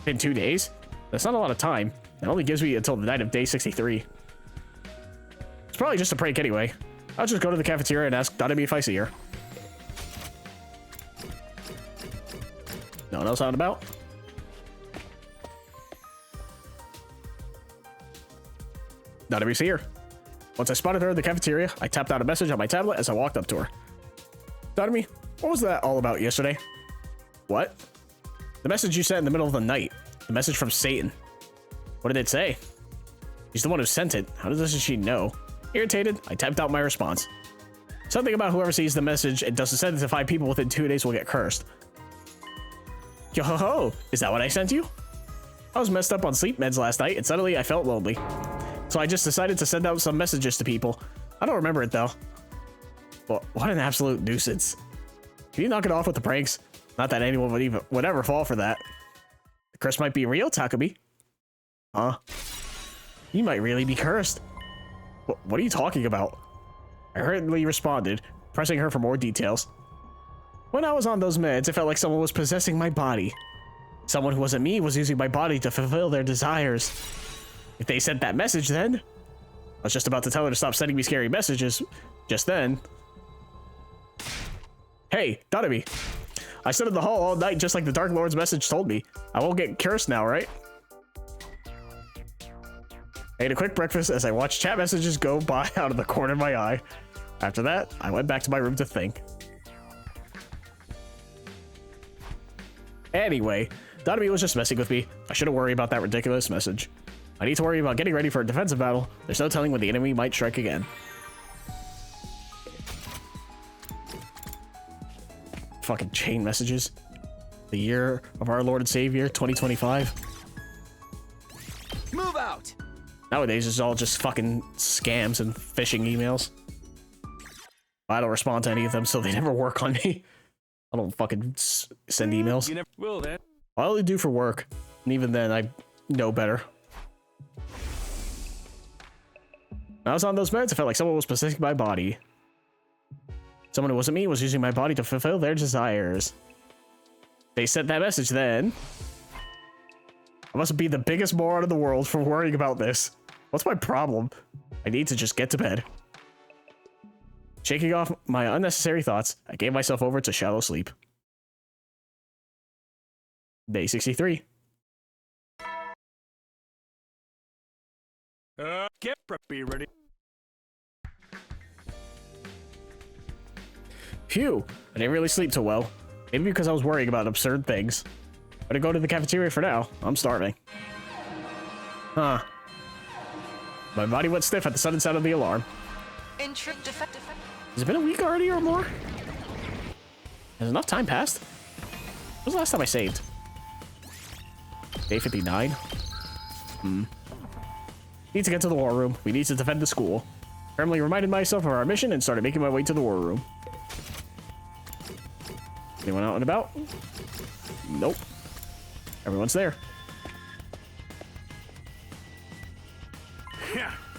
In 2 days? That's not a lot of time. It only gives me until the night of day 63. It's probably just a prank anyway. I'll just go to the cafeteria and ask Dodemy if I see her. No one else out and about? Dodemy, see her. Once I spotted her in the cafeteria, I tapped out a message on my tablet as I walked up to her. Donomy, what was that all about yesterday? What? The message you sent in the middle of the night. The message from Satan. What did it say? She's the one who sent it. How doesn't she know? Irritated, I typed out my response. Something about whoever sees the message and doesn't send it to 5 people within 2 days will get cursed. Yo ho ho! Is that what I sent you? I was messed up on sleep meds last night and suddenly I felt lonely. So I just decided to send out some messages to people. I don't remember it though. Well, what an absolute nuisance. Can you knock it off with the pranks? Not that anyone would ever fall for that. The curse might be real, Takumi. Huh? You might really be cursed. What are you talking about? I hurriedly responded, pressing her for more details. When I was on those meds, it felt like someone was possessing my body. Someone who wasn't me was using my body to fulfill their desires. If they sent that message then... I was just about to tell her to stop sending me scary messages just then. Hey, Donomy. I stood in the hall all night just like the Dark Lord's message told me. I won't get cursed now, right? I ate a quick breakfast as I watched chat messages go by out of the corner of my eye. After that, I went back to my room to think. Anyway, Donomy was just messing with me. I shouldn't worry about that ridiculous message. I need to worry about getting ready for a defensive battle. There's no telling when the enemy might strike again. Fucking chain messages. The year of our Lord and Savior, 2025. Move out! Nowadays, it's all just fucking scams and phishing emails. I don't respond to any of them, so they never work on me. I don't fucking send emails. You never will, then. I only do for work, and even then, I know better. When I was on those meds, I felt like someone was possessing my body. Someone who wasn't me was using my body to fulfill their desires. They sent that message then. I must be the biggest moron in the world for worrying about this. What's my problem? I need to just get to bed. Shaking off my unnecessary thoughts, I gave myself over to shallow sleep. Day 63. Get preppy, ready. Phew, I didn't really sleep too well. Maybe because I was worrying about absurd things. I'm gonna go to the cafeteria for now. I'm starving. Huh. My body went stiff at the sudden sound of the alarm. Has it been a week already or more? Has enough time passed? When was the last time I saved? Day 59? Need to get to the war room. We need to defend the school. Firmly reminded myself of our mission and started making my way to the war room. Anyone out and about? Nope. Everyone's there.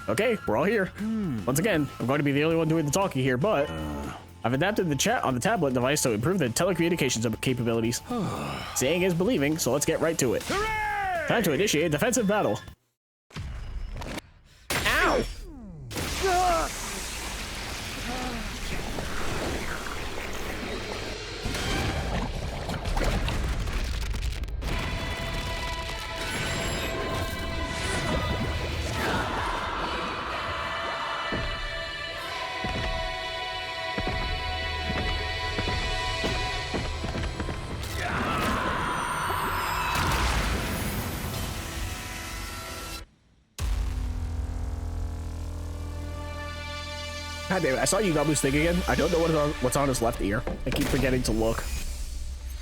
Okay, we're all here. Once again, I'm going to be the only one doing the talking here, but I've adapted the chat on the tablet device to improve the telecommunications capabilities. Seeing is believing, so let's get right to it. Hooray! Time to initiate a defensive battle. Ow! God damn it, I saw Yugabu's thing again. I don't know what's on his left ear. I keep forgetting to look.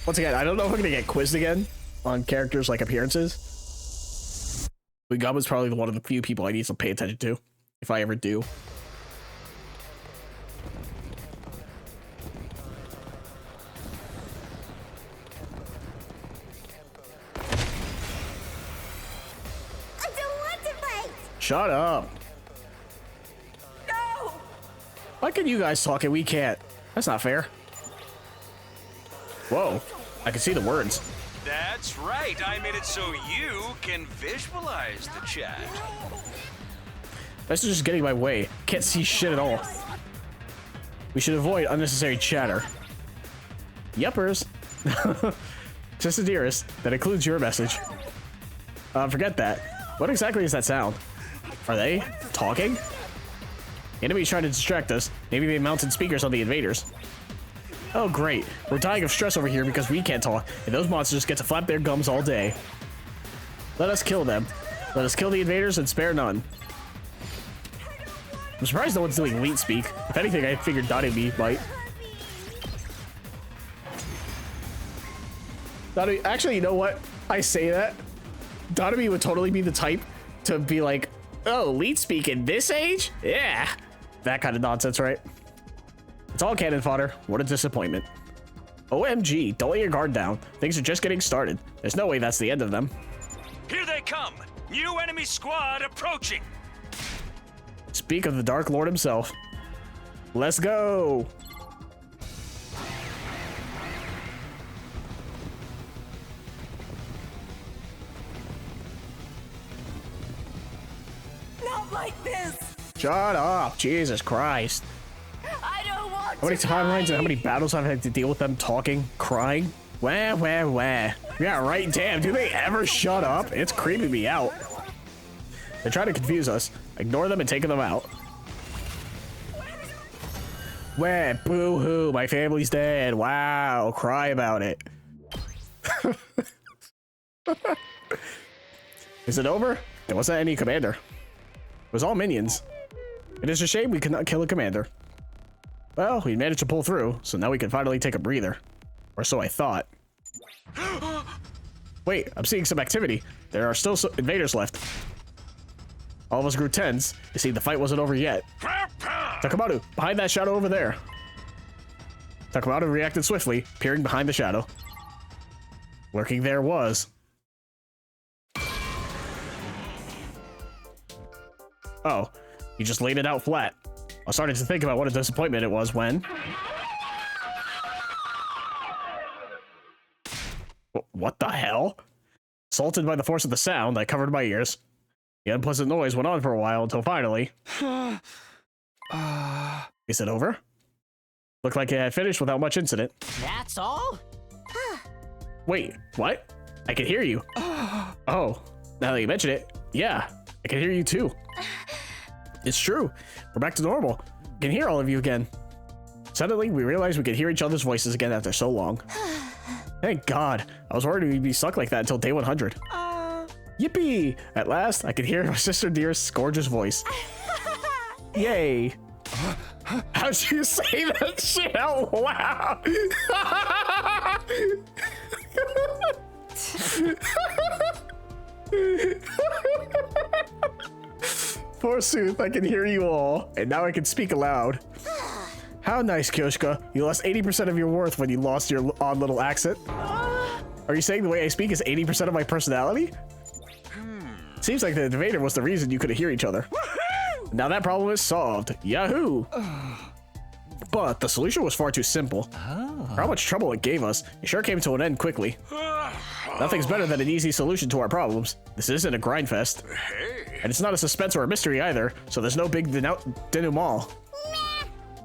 Once again, I don't know if I'm gonna get quizzed again on characters like appearances. Yugabu's probably one of the few people I need to pay attention to, if I ever do. I don't want to fight! Shut up. Why can you guys talk and we can't? That's not fair. Whoa, I can see the words. That's right. I made it so you can visualize the chat. This is just getting in my way. Can't see shit at all. We should avoid unnecessary chatter. Yuppers. Just a dearest. That includes your message. Forget that. What exactly is that sound? Are they talking? The enemy's trying to distract us. Maybe they mounted speakers on the invaders. Oh great, we're dying of stress over here because we can't talk, and those monsters get to flap their gums all day. Let us kill them. Let us kill the invaders and spare none. I'm surprised no one's doing leet speak. If anything, I figured Dottie might. Dottie, actually, you know what? I say that. Dottie would totally be the type to be like, oh, leet speak in this age? Yeah. That kind of nonsense, right? It's all cannon fodder. What a disappointment. OMG, don't let your guard down. Things are just getting started. There's no way that's the end of them. Here they come! New enemy squad approaching! Speak of the Dark Lord himself. Let's go! Not like this! Shut up! Jesus Christ. I don't want How many timelines and how many battles I've had to deal with them talking, crying? Wah, wah, wah. Yeah, right, damn, do they ever shut up? It's creeping me out. They try to confuse us. Ignore them and take them out. Wah, boo-hoo, my family's dead. Wow, cry about it. Is it over? There wasn't any commander. It was all minions. It is a shame we could not kill a commander. Well, we managed to pull through, so now we can finally take a breather. Or so I thought. Wait, I'm seeing some activity. There are still some invaders left. All of us grew tense. You see, the fight wasn't over yet. Takamaru, behind that shadow over there. Takamaru reacted swiftly, peering behind the shadow. Lurking there was... Oh, he just laid it out flat. I started to think about what a disappointment it was when... What the hell? Assaulted by the force of the sound, I covered my ears. The unpleasant noise went on for a while until finally... Is it over? Looked like it had finished without much incident. That's all? Wait, what? I can hear you. Oh, now that you mention it, yeah, I can hear you too. It's true. We're back to normal. I can hear all of you again. Suddenly, we realized we could hear each other's voices again after so long. Thank God. I was worried we'd be stuck like that until day 100. Yippee! At last, I could hear my sister Dearest's gorgeous voice. Yay! How'd you say that shit out loud? Forsooth, I can hear you all, and now I can speak aloud. How nice, Kyoshka. You lost 80% of your worth when you lost your odd little accent. Are you saying the way I speak is 80% of my personality? Seems like the invader was the reason you couldn't hear each other. Now that problem is solved. Yahoo! But the solution was far too simple. For how much trouble it gave us, it sure came to an end quickly. Nothing's better than an easy solution to our problems. This isn't a grind fest. And it's not a suspense or a mystery either, so there's no big denouement.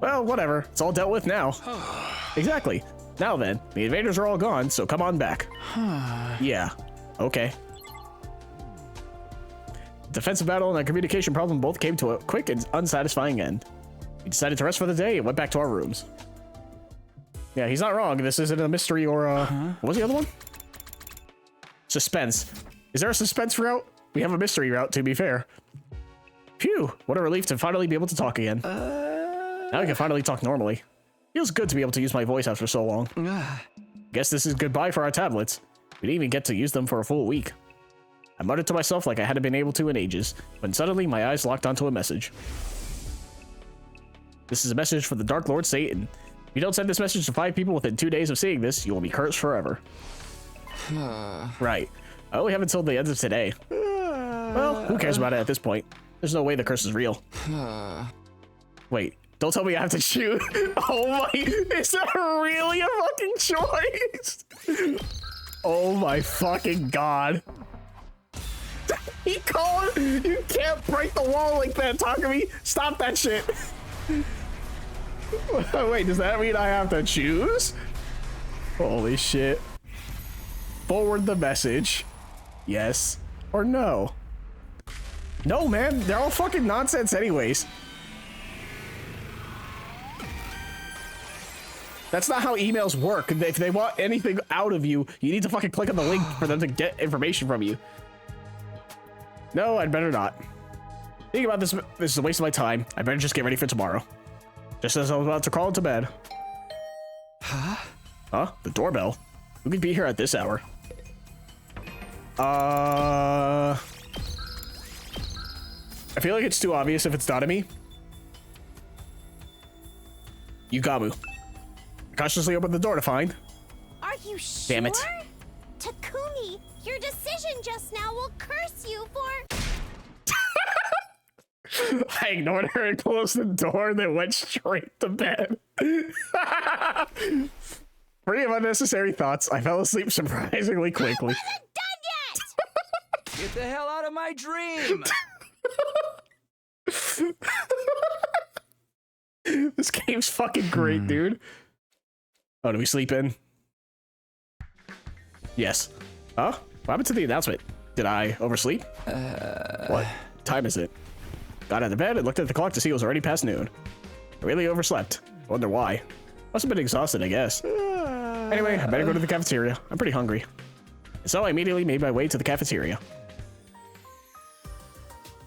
Well, whatever. It's all dealt with now. Exactly. Now then, the invaders are all gone, so come on back. Yeah. Okay. Defensive battle and a communication problem both came to a quick and unsatisfying end. We decided to rest for the day and went back to our rooms. Yeah, he's not wrong. This isn't a mystery or what was the other one? Suspense. Is there a suspense route? We have a mystery route, to be fair. Phew, what a relief to finally be able to talk again. Now I can finally talk normally. Feels good to be able to use my voice after so long. Guess this is goodbye for our tablets. We didn't even get to use them for a full week. I muttered to myself like I hadn't been able to in ages, when suddenly my eyes locked onto a message. This is a message for the Dark Lord Satan. If you don't send this message to 5 people within 2 days of seeing this, you will be cursed forever. Right. I only have until the end of today. Well, who cares about it at this point? There's no way the curse is real. Wait, don't tell me I have to shoot. Oh my, is that really a fucking choice? Oh my fucking God. He called, you can't break the wall like that, Takumi. Stop that shit. Wait, does that mean I have to choose? Holy shit. Forward the message. Yes or no? No, man, they're all fucking nonsense anyways. That's not how emails work. If they want anything out of you, you need to fucking click on the link for them to get information from you. No, I'd better not. Thinking about this is a waste of my time. I better just get ready for tomorrow. Just as I was about to crawl into bed. Huh? Huh? The doorbell? Who could be here at this hour? I feel like it's too obvious if it's not me. Yugamu. I cautiously opened the door to find. Are you sure? Damn it. Takumi, your decision just now will curse you for... I ignored her and closed the door and then went straight to bed. Free of unnecessary thoughts, I fell asleep surprisingly quickly. Get the hell out of my dream! This game's fucking great, dude. Oh, do we sleep in? Yes. Huh? What happened to the announcement? Did I oversleep? What time is it? Got out of bed and looked at the clock to see it was already past noon. I really overslept. Wonder why. Must have been exhausted, I guess. Anyway, I better go to the cafeteria. I'm pretty hungry. So I immediately made my way to the cafeteria.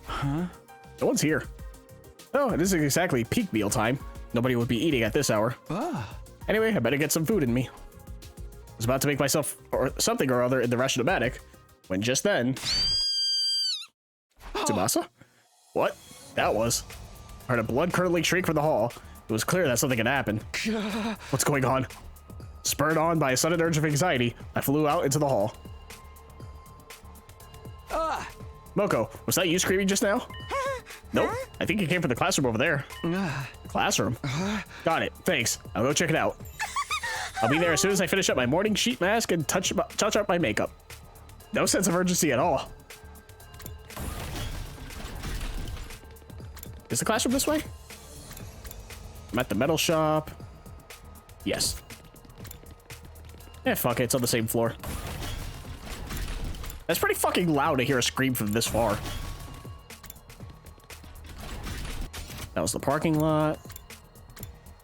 Huh? No one's here. Oh, this is exactly peak meal time. Nobody would be eating at this hour. Anyway, I better get some food in me. I was about to make myself or something or other in the Russian-O-Matic, when just then... Tsubasa? What? That was. I heard a blood-curdling shriek from the hall. It was clear that something had happened. What's going on? Spurred on by a sudden urge of anxiety, I flew out into the hall. Moko, was that you screaming just now? Nope, I think it came from the classroom over there. Classroom? Got it, thanks. I'll go check it out. I'll be there as soon as I finish up my morning sheet mask and touch up my makeup. No sense of urgency at all. Is the classroom this way? I'm at the metal shop. Yes. Fuck it, it's on the same floor. That's pretty fucking loud to hear a scream from this far. That was the parking lot.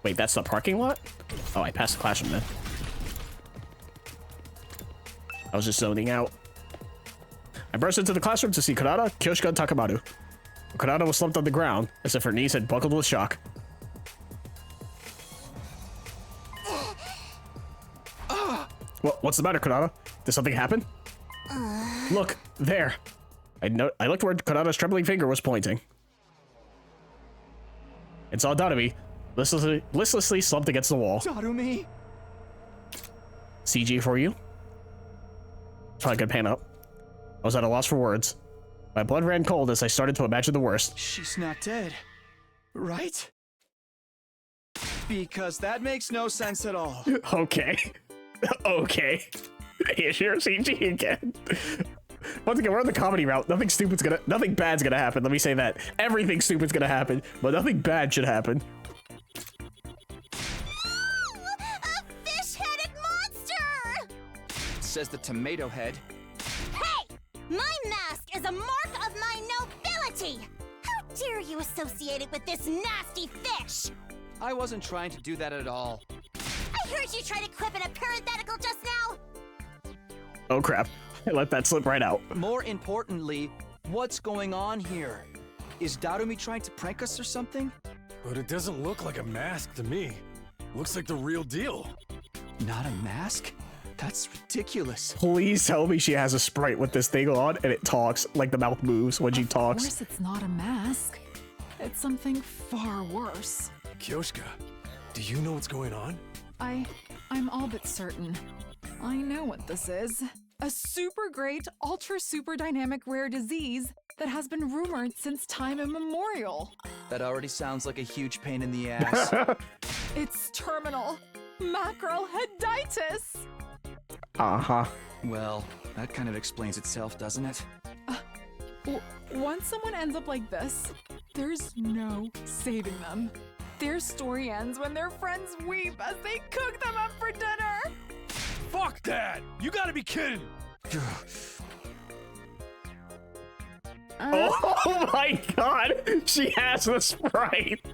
Wait, that's the parking lot? Oh, I passed the classroom then. I was just zoning out. I burst into the classroom to see Kurata, Kyoshika, and Takamaru. Kurata was slumped on the ground, as if her knees had buckled with shock. What's the matter, Kurata? Did something happen? Look, there. I looked where Kurata's trembling finger was pointing. And saw Darumi listlessly slumped against the wall. Darumi! CG for you. Probably gonna pan up. I was at a loss for words. My blood ran cold as I started to imagine the worst. She's not dead, right? Because that makes no sense at all. Okay. Okay. Here's your CG again. Once again, we're on the comedy route. Nothing bad's gonna happen. Let me say that. Everything stupid's gonna happen, but nothing bad should happen. A fish-headed monster! Says the tomato head. Hey! My mask is a mark of my nobility! How dare you associate it with this nasty fish? I wasn't trying to do that at all. I heard you try to quip in a parenthetical just now! Oh crap. I let that slip right out. More importantly, what's going on here? Is Darumi trying to prank us or something? But it doesn't look like a mask to me. Looks like the real deal. Not a mask? That's ridiculous. Please tell me she has a sprite with this thing on and it talks, like the mouth moves when she talks. Of course it's not a mask. It's something far worse. Kyoshika, do you know what's going on? I'm all but certain. I know what this is. A super great, ultra super dynamic rare disease that has been rumored since time immemorial. That already sounds like a huge pain in the ass. It's terminal macroheditis. Uh-huh. Well, that kind of explains itself, doesn't it? Once someone ends up like this, there's no saving them. Their story ends when their friends weep as they cook them up for dinner. Fuck that! You gotta be kidding! Oh my god! She has the sprite!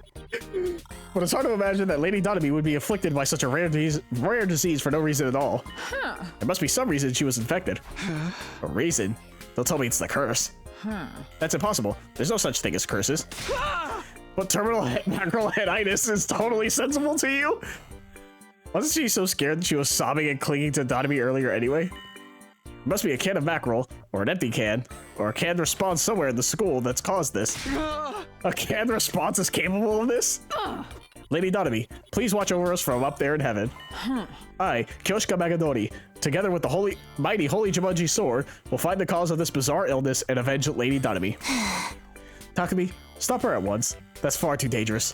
But it's hard to imagine that Lady Donomy would be afflicted by such a rare disease for no reason at all. Huh. There must be some reason she was infected. A reason? Don't tell me it's the curse. That's impossible. There's no such thing as curses. But terminal macrolheaditis is totally sensible to you? Wasn't she so scared that she was sobbing and clinging to Donomy earlier anyway? It must be a can of mackerel, or an empty can, or a canned response somewhere in the school that's caused this. A canned response is capable of this? Lady Donomy, please watch over us from up there in heaven. I, Kyoshika Magadori, together with the mighty Holy Jumanji Sword, will find the cause of this bizarre illness and avenge Lady Donomy. Takumi, stop her at once. That's far too dangerous.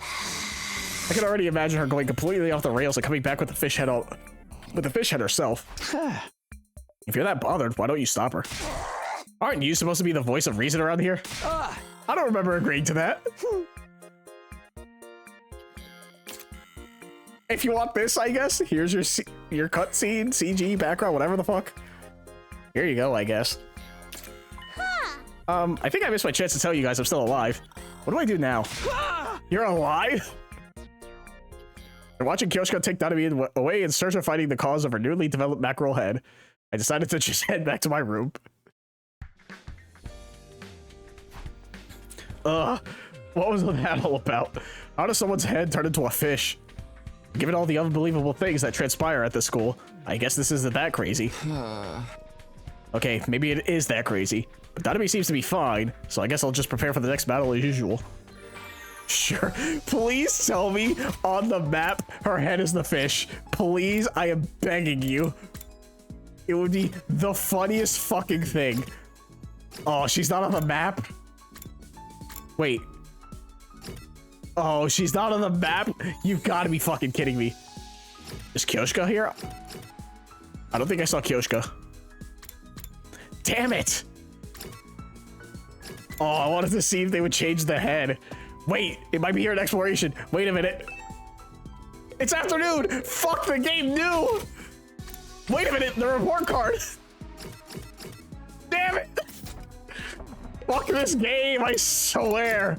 I can already imagine her going completely off the rails and coming back with the fish head herself. If you're that bothered, why don't you stop her? Aren't you supposed to be the voice of reason around here? I don't remember agreeing to that. If you want this, I guess, here's your cutscene, CG, background, whatever the fuck. Here you go, I guess. I think I missed my chance to tell you guys I'm still alive. What do I do now? You're alive? After watching Kyoshika take Donomy away in search of finding the cause of her newly developed mackerel head, I decided to just head back to my room. What was that all about? How does someone's head turn into a fish? Given all the unbelievable things that transpire at this school, I guess this isn't that crazy. Okay, maybe it is that crazy, but Donomy seems to be fine, so I guess I'll just prepare for the next battle as usual. Sure, please tell me on the map her head is the fish. Please, I am begging you. It would be the funniest fucking thing. Oh, she's not on the map? Wait. Oh, she's not on the map? You've got to be fucking kidding me. Is Kyoshika here? I don't think I saw Kyoshika. Damn it! Oh, I wanted to see if they would change the head. Wait, it might be here in exploration. Wait a minute. It's afternoon! Fuck, the game knew! Wait a minute, the report card! Damn it! Fuck this game, I swear!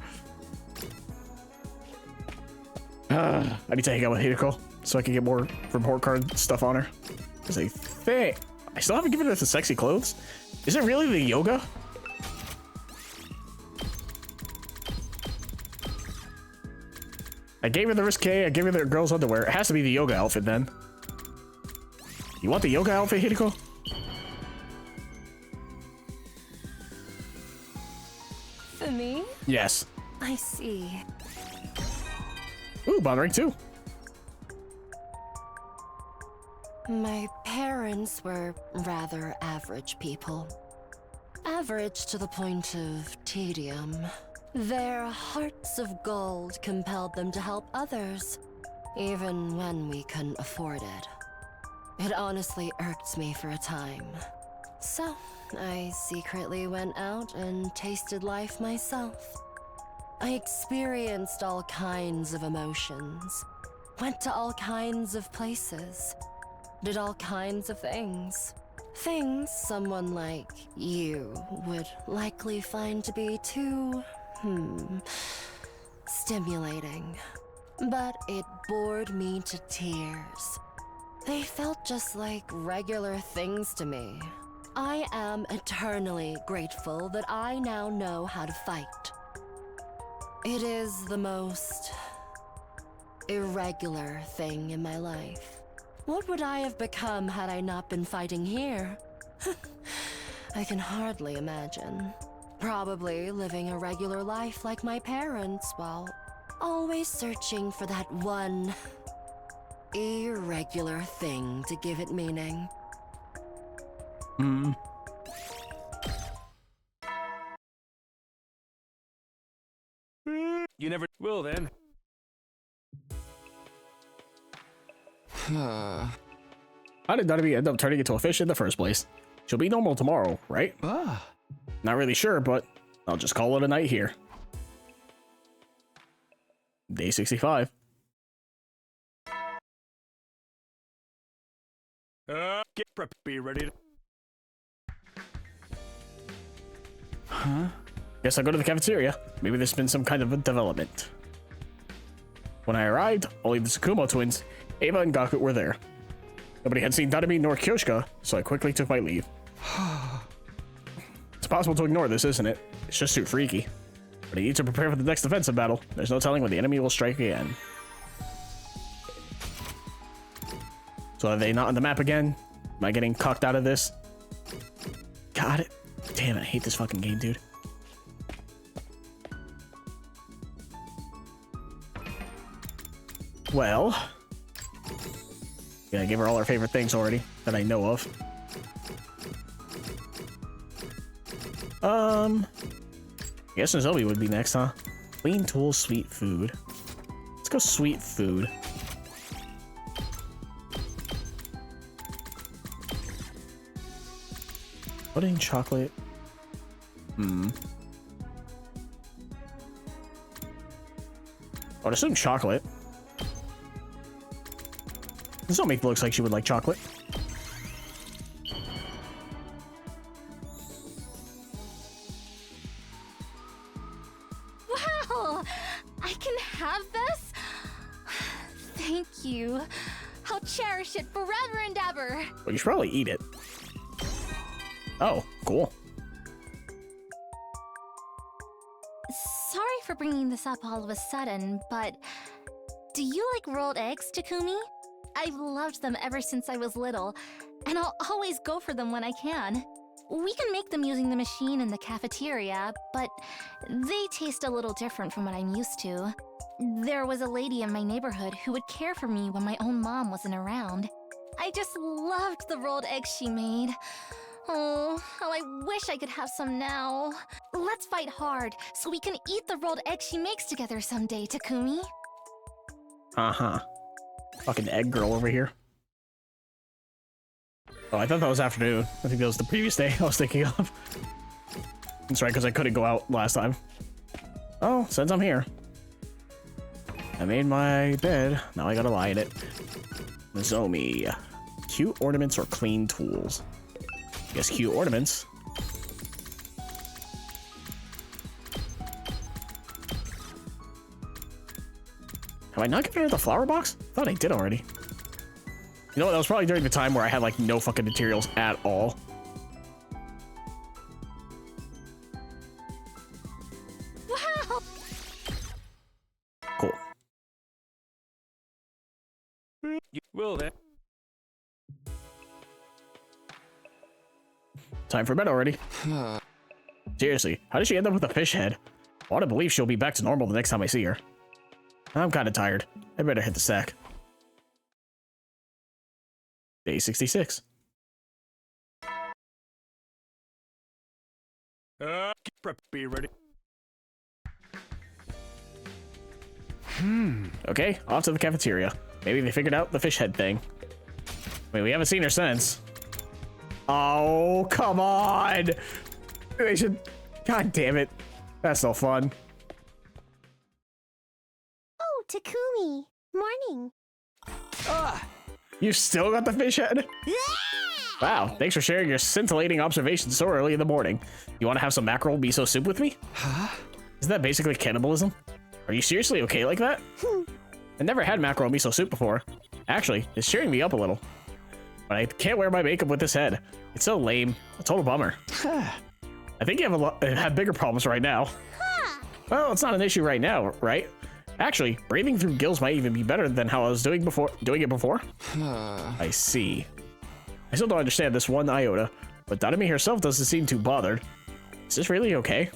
I need to hang out with Hideko so I can get more report card stuff on her. Because I think... I still haven't given her the sexy clothes. Is it really the yoga? I gave her the risque, I gave her the girl's underwear. It has to be the yoga outfit then. You want the yoga outfit, Hideko? For me? Yes. I see. Ooh, bond rank 2. My parents were rather average people. Average to the point of tedium. Their hearts of gold compelled them to help others, even when we couldn't afford it. It honestly irked me for a time. So, I secretly went out and tasted life myself. I experienced all kinds of emotions, went to all kinds of places, did all kinds of things. Things someone like you would likely find to be too, stimulating. But it bored me to tears. They felt just like regular things to me. I am eternally grateful that I now know how to fight. It is the most irregular thing in my life. What would I have become had I not been fighting here? I can hardly imagine. Probably living a regular life like my parents while always searching for that one irregular thing to give it meaning. You never will then. How did Donomy end up turning into a fish in the first place? She'll be normal tomorrow, right? Not really sure, but I'll just call it a night here. Day 65. Get prep, be ready to... Guess I'll go to the cafeteria. Maybe there's been some kind of a development. When I arrived, only the Tsukumo twins, Ava and Gaku, were there. Nobody had seen Tadami nor Kyoshika, so I quickly took my leave. It's possible to ignore this, isn't it? It's just too freaky. But I need to prepare for the next defensive battle. There's no telling when the enemy will strike again. So are they not on the map again? Am I getting cocked out of this? Got it. Damn it, I hate this fucking game, dude. Well, yeah, I gave her all her favorite things already that I know of. I guess Nozomi would be next, huh? Clean tools, sweet food. Let's go sweet food. Pudding, chocolate. I would assume chocolate. Nozomi looks like she would like chocolate. Wow! I can have this? Thank you. I'll cherish it forever and ever. Well, you should probably eat it. Oh, cool. Sorry for bringing this up all of a sudden, but do you like rolled eggs, Takumi? I've loved them ever since I was little, and I'll always go for them when I can. We can make them using the machine in the cafeteria, but they taste a little different from what I'm used to. There was a lady in my neighborhood who would care for me when my own mom wasn't around. I just loved the rolled eggs she made. Oh, how I wish I could have some now. Let's fight hard so we can eat the rolled eggs she makes together someday, Takumi. Uh-huh. Fucking egg girl over here. Oh, I thought that was afternoon. I think that was the previous day I was thinking of. That's right, because I couldn't go out last time. Oh, since I'm here. I made my bed. Now I gotta lie in it. Nozomi. Cute ornaments or clean tools? I guess cute ornaments. Have I not given her the flower box? I thought I did already. You know what? That was probably during the time where I had like no fucking materials at all. Wow! Cool. Well then. Time for bed already. Seriously, how did she end up with a fish head? I want to believe she'll be back to normal the next time I see her. I'm kind of tired. I better hit the sack. Day 66. Be ready. Okay, off to the cafeteria. Maybe they figured out the fish head thing. Wait, we haven't seen her since. Oh, come on! They should... God damn it. That's no fun. Oh, Takumi. Morning. You still got the fish head? Wow, thanks for sharing your scintillating observations so early in the morning. You want to have some mackerel miso soup with me? Huh? Isn't that basically cannibalism? Are you seriously okay like that? I never had mackerel miso soup before. Actually, it's cheering me up a little. But I can't wear my makeup with this head. It's so lame. A total bummer. I think you have bigger problems right now. Well, it's not an issue right now, right? Actually, breathing through gills might even be better than how I was doing it before. I see. I still don't understand this one iota, but Tadami herself doesn't seem too bothered. Is this really okay?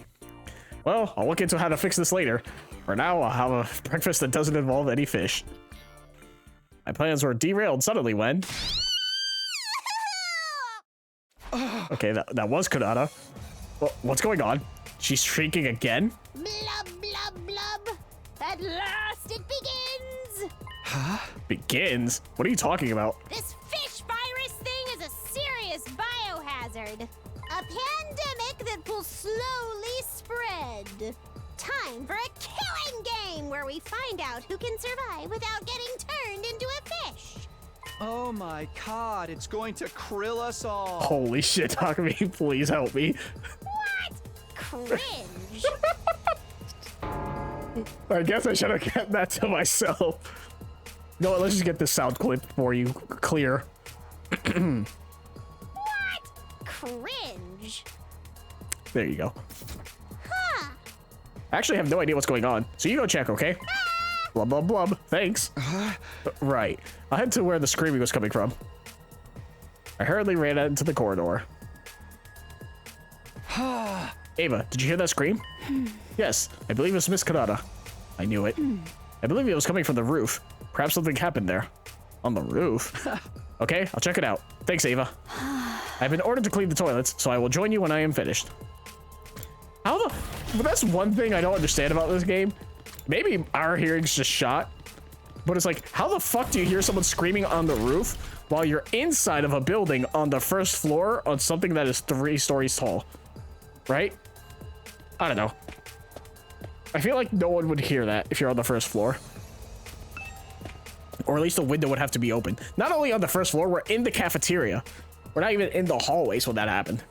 Well, I'll look into how to fix this later. For now, I'll have a breakfast that doesn't involve any fish. My plans were derailed suddenly when... Okay, that was Konata. Well, what's going on? She's shrieking again? Blub, blub, blub. At last it begins! Huh? Begins? What are you talking about? This fish virus thing is a serious biohazard. A pandemic that will slowly spread. Time for a killing game where we find out who can survive without getting turned into a fish. Oh my god, it's going to krill us all. Holy shit, Takumi, please help me. What? Cringe. I guess I should have kept that to myself. You know what? Let's just get this sound clip for you clear. What? Cringe. There you go. Huh. I actually have no idea what's going on, so you go check, okay? Blub, blub, blub. Thanks. Right. I head to where the screaming was coming from. I hurriedly ran out into the corridor. Ava, did you hear that scream? Yes, I believe it was Miss Kanata. I knew it. I believe it was coming from the roof. Perhaps something happened there. On the roof? Okay, I'll check it out. Thanks, Ava. I've been ordered to clean the toilets, so I will join you when I am finished. How the... But that's one thing I don't understand about this game. Maybe our hearing's just shot. But it's like, how the fuck do you hear someone screaming on the roof while you're inside of a building on the first floor on something that is 3 stories tall? Right? I don't know. I feel like no one would hear that if you're on the first floor. Or at least the window would have to be open. Not only on the first floor, we're in the cafeteria. We're not even in the hallways when that happened.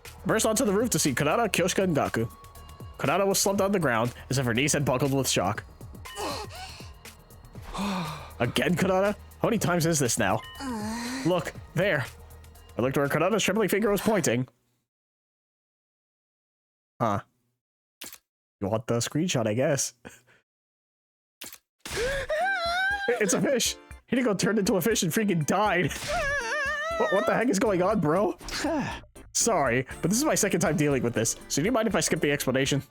I burst onto the roof to see Kanata, Kyoshika, and Gaku. Kanata was slumped on the ground as if her knees had buckled with shock. Again, Kanata? How many times is this now? Look, there. I looked where Kanata's trembling finger was pointing. Huh. You want the screenshot, I guess. It's a fish. Hideko turned into a fish and freaking died. What the heck is going on, bro? Sorry, but this is my second time dealing with this, so do you mind if I skip the explanation?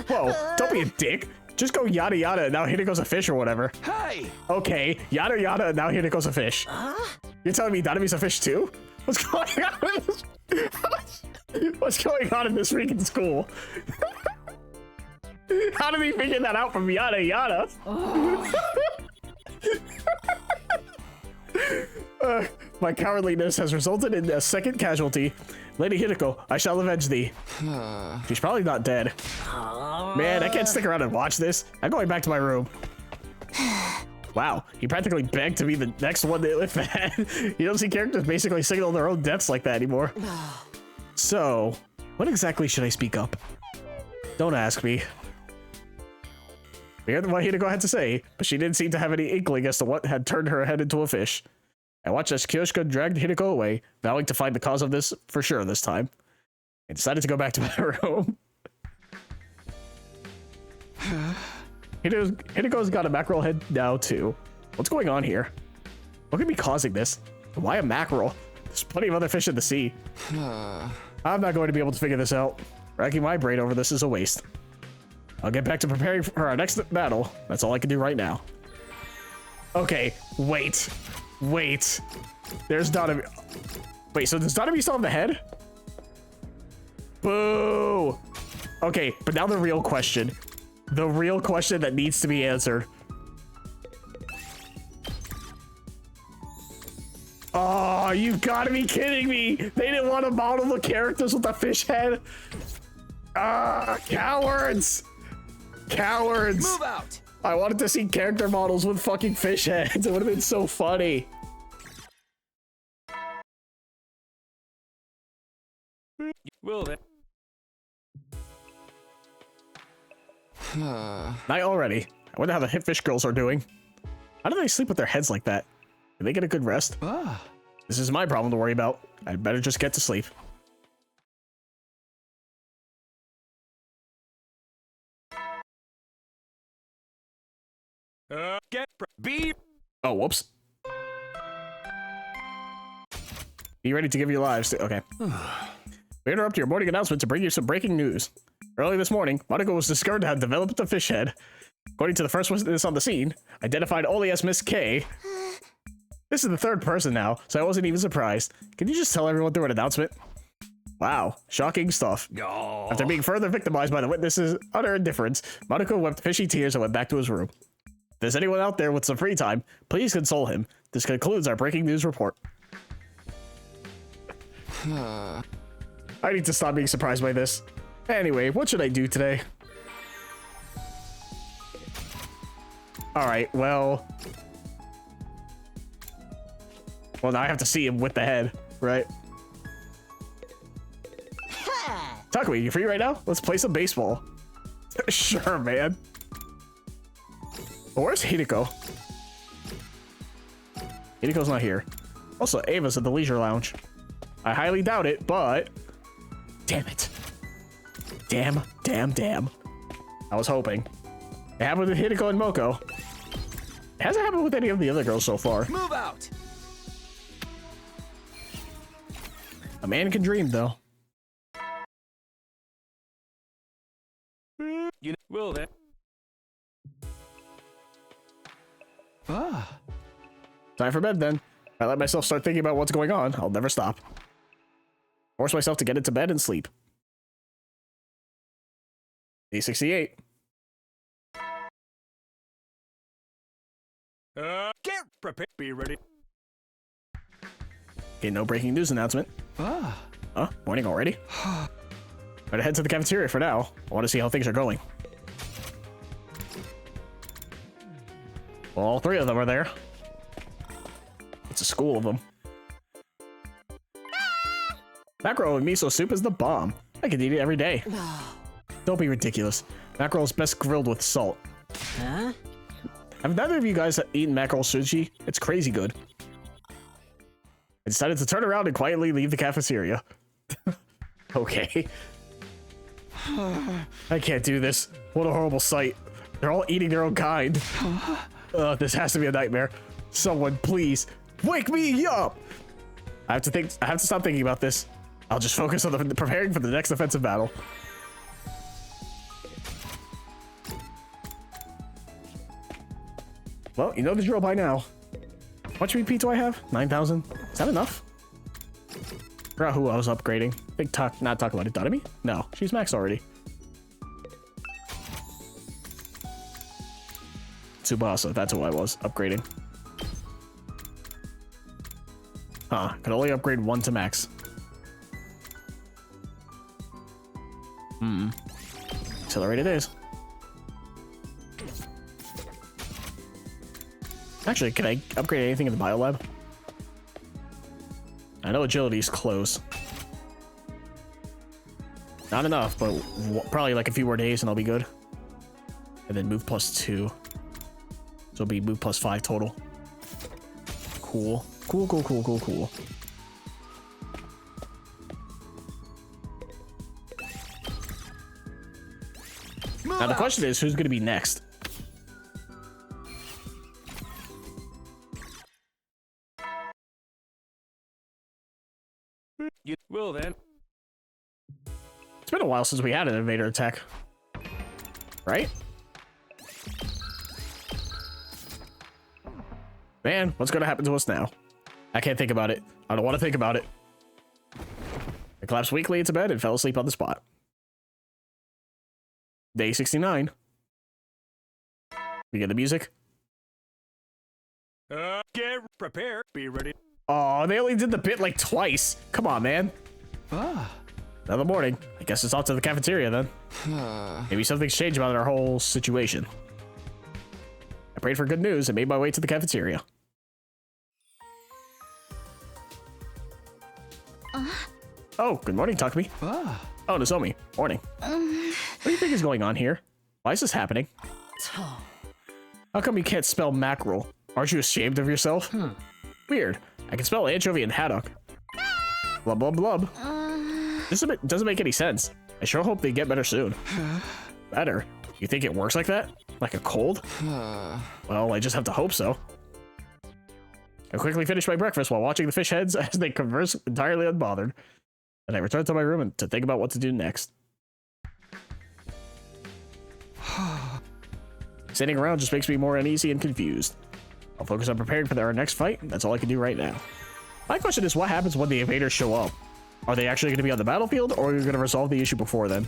Whoa, don't be a dick. Just go yada yada and now Hideko's a fish or whatever. Hey! Okay, yada yada and now Hideko's a fish. You're telling me Nanami's a fish too? What's going on in this? What's going on in this freaking school? How did he figure that out from yada yada? My cowardliness has resulted in a second casualty. Lady Hideko, I shall avenge thee. She's probably not dead. Man, I can't stick around and watch this. I'm going back to my room. Wow, he practically begged to be the next one to lift that. You don't see characters basically signal their own deaths like that anymore. So, what exactly should I speak up? Don't ask me. We heard what Hideko had to say, but she didn't seem to have any inkling as to what had turned her head into a fish. I watched as Kyoshika dragged Hideko away, vowing to find the cause of this for sure this time. I decided to go back to my room. Hideko's got a mackerel head now too. What's going on here? What could be causing this? Why a mackerel? There's plenty of other fish in the sea. I'm not going to be able to figure this out. Racking my brain over this is a waste. I'll get back to preparing for our next battle. That's all I can do right now. Okay, wait. There's Nanami. Wait, so does Nanami still have the head? Boo! Okay, but now the real question. The real question that needs to be answered. Oh, you've got to be kidding me! They didn't want to model the characters with the fish head? Ah, cowards! Cowards! Move out! I wanted to see character models with fucking fish heads. It would have been so funny. Will they? Night already. I wonder how the hip fish girls are doing. How do they sleep with their heads like that? Did they get a good rest? This is my problem to worry about. I'd better just get to sleep. Oh, whoops. Be ready to give your lives to... Okay. We interrupt your morning announcement to bring you some breaking news. Early this morning, Monaco was discovered to have developed a fish head. According to the first witness on the scene, identified only as Miss K. This is the third person now, so I wasn't even surprised. Can you just tell everyone through an announcement? Wow, shocking stuff. After being further victimized by the witnesses' utter indifference, Monaco wept fishy tears and went back to his room. If there's anyone out there with some free time, please console him. This concludes our breaking news report. I need to stop being surprised by this. Anyway, what should I do today? Alright, well... Well, now I have to see him with the head, right? Takumi, you free right now? Let's play some baseball. Sure, man. Oh, where's Hideko? Hideko's not here. Also, Ava's at the leisure lounge. I highly doubt it, but damn it. Damn. I was hoping. It happened with Hideko and Moko. It hasn't happened with any of the other girls so far. Move out. A man can dream, though. You will then. Time for bed, then. If I let myself start thinking about what's going on, I'll never stop. Force myself to get into bed and sleep. Day 68. Get prepared. Be ready. Okay, no breaking news announcement. Huh? Morning already? Better head to the cafeteria for now. I want to see how things are going. Well, all three of them are there. It's a school of them. Mackerel and miso soup is the bomb. I could eat it every day. Don't be ridiculous. Mackerel is best grilled with salt. Huh? Have neither of you guys eaten mackerel sushi? It's crazy good. I decided to turn around and quietly leave the cafeteria. Okay. I can't do this. What a horrible sight. They're all eating their own kind. This has to be a nightmare. Someone, please, wake me up! I have to stop thinking about this. I'll just focus on preparing for the next offensive battle. Well, you know the drill by now. How much BP do I have? 9,000? Is that enough? Forgot who I was upgrading. Not talk about it. Dotami? No, she's maxed already. Tsubasa, that's who I was upgrading. Huh, could only upgrade one to max. Accelerated is. Actually, can I upgrade anything in the biolab? I know agility's close. Not enough, but probably like a few more days and I'll be good. And then move +2. So it'll be move +5 total. Cool. Cool. Now the question is, who's going to be next? You will then. It's been a while since we had an invader attack. Right? Man, what's going to happen to us now? I can't think about it. I don't want to think about it. I collapsed weakly into bed and fell asleep on the spot. Day 69. We get the music. Get prepared. Be ready. Oh, they only did the bit like twice. Come on, man. Another morning. I guess it's off to the cafeteria then. Maybe something's changed about our whole situation. I prayed for good news and made my way to the cafeteria. Oh, good morning, Takumi. Oh, Nozomi. Morning. What do you think is going on here? Why is this happening? How come you can't spell mackerel? Aren't you ashamed of yourself? Weird. I can spell anchovy and haddock. Blub, blub, blub. This doesn't make any sense. I sure hope they get better soon. Better? You think it works like that? Like a cold? Well, I just have to hope so. I quickly finished my breakfast while watching the fish heads as they converse entirely unbothered. Then I returned to my room to think about what to do next. Sitting around just makes me more uneasy and confused. I'll focus on preparing for our next fight. That's all I can do right now. My question is, what happens when the invaders show up? Are they actually going to be on the battlefield, or are you going to resolve the issue before then?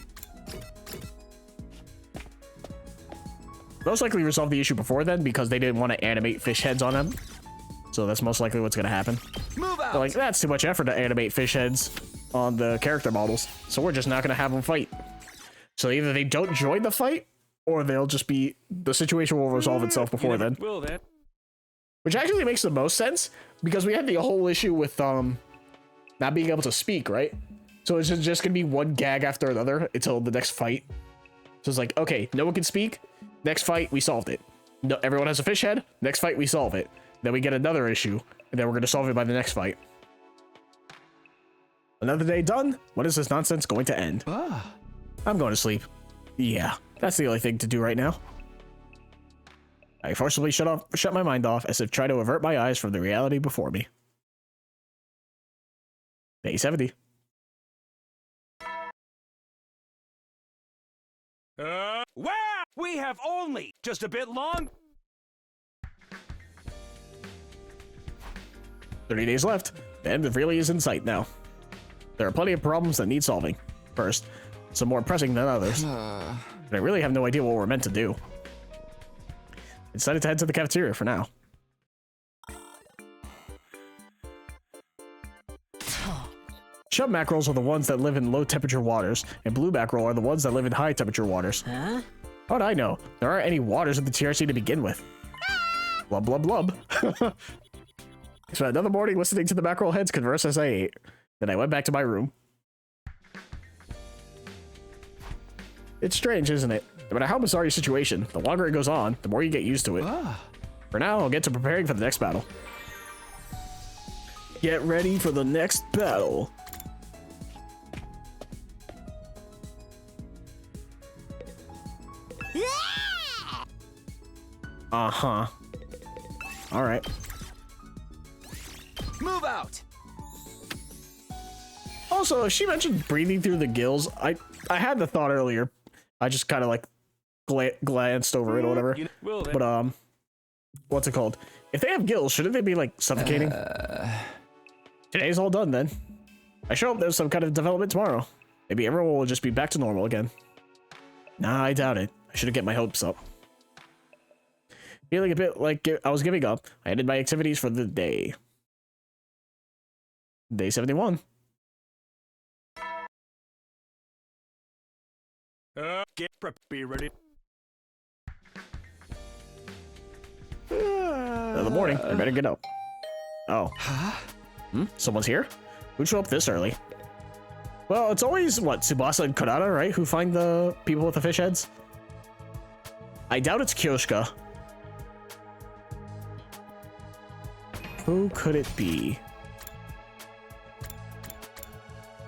Most likely resolve the issue before then, because they didn't want to animate fish heads on them. So that's most likely what's going to happen. Move out. They're like, that's too much effort to animate fish heads on the character models, so we're just not going to have them fight. So either they don't join the fight, or they'll just be... the situation will resolve itself before then. Will then. Which actually makes the most sense, because we had the whole issue with not being able to speak, right? So it's just gonna be one gag after another until the next fight. So it's like, okay, no one can speak. Next fight, we solved it. No, everyone has a fish head. Next fight, we solve it. Then we get another issue, and then we're gonna solve it by the next fight. Another day done. When is this nonsense going to end? I'm going to sleep. Yeah, that's the only thing to do right now. I forcibly shut my mind off as if trying to avert my eyes from the reality before me. Day 70. Wow! We have only just a bit long. 30 days left. The end really is in sight now. There are plenty of problems that need solving. First, some more pressing than others. But I really have no idea what we're meant to do. I decided to head to the cafeteria for now. Chub mackerels are the ones that live in low temperature waters, and blue mackerel are the ones that live in high temperature waters. Huh? How'd I know? There aren't any waters in the TRC to begin with. Blub blub blub. I spent another morning listening to the mackerel heads converse as I ate. Then I went back to my room. It's strange, isn't it? No matter how bizarre your situation, the longer it goes on, the more you get used to it. For now, I'll get to preparing for the next battle. Get ready for the next battle. Uh-huh. All right. Move out. Also, she mentioned breathing through the gills. I had the thought earlier. I just kind of like glanced over it or whatever. But what's it called? If they have gills, shouldn't they be like suffocating? Today's all done then. I sure hope there's some kind of development tomorrow. Maybe everyone will just be back to normal again. Nah, I doubt it. I shouldn't get my hopes up. Feeling a bit like I was giving up, I ended my activities for the day. Day 71. Be ready. In the morning, I better get up. Oh. Someone's here? Who'd show up this early? Well, it's always, what, Tsubasa and Konata, right? Who find the people with the fish heads? I doubt it's Kyoshika. Who could it be?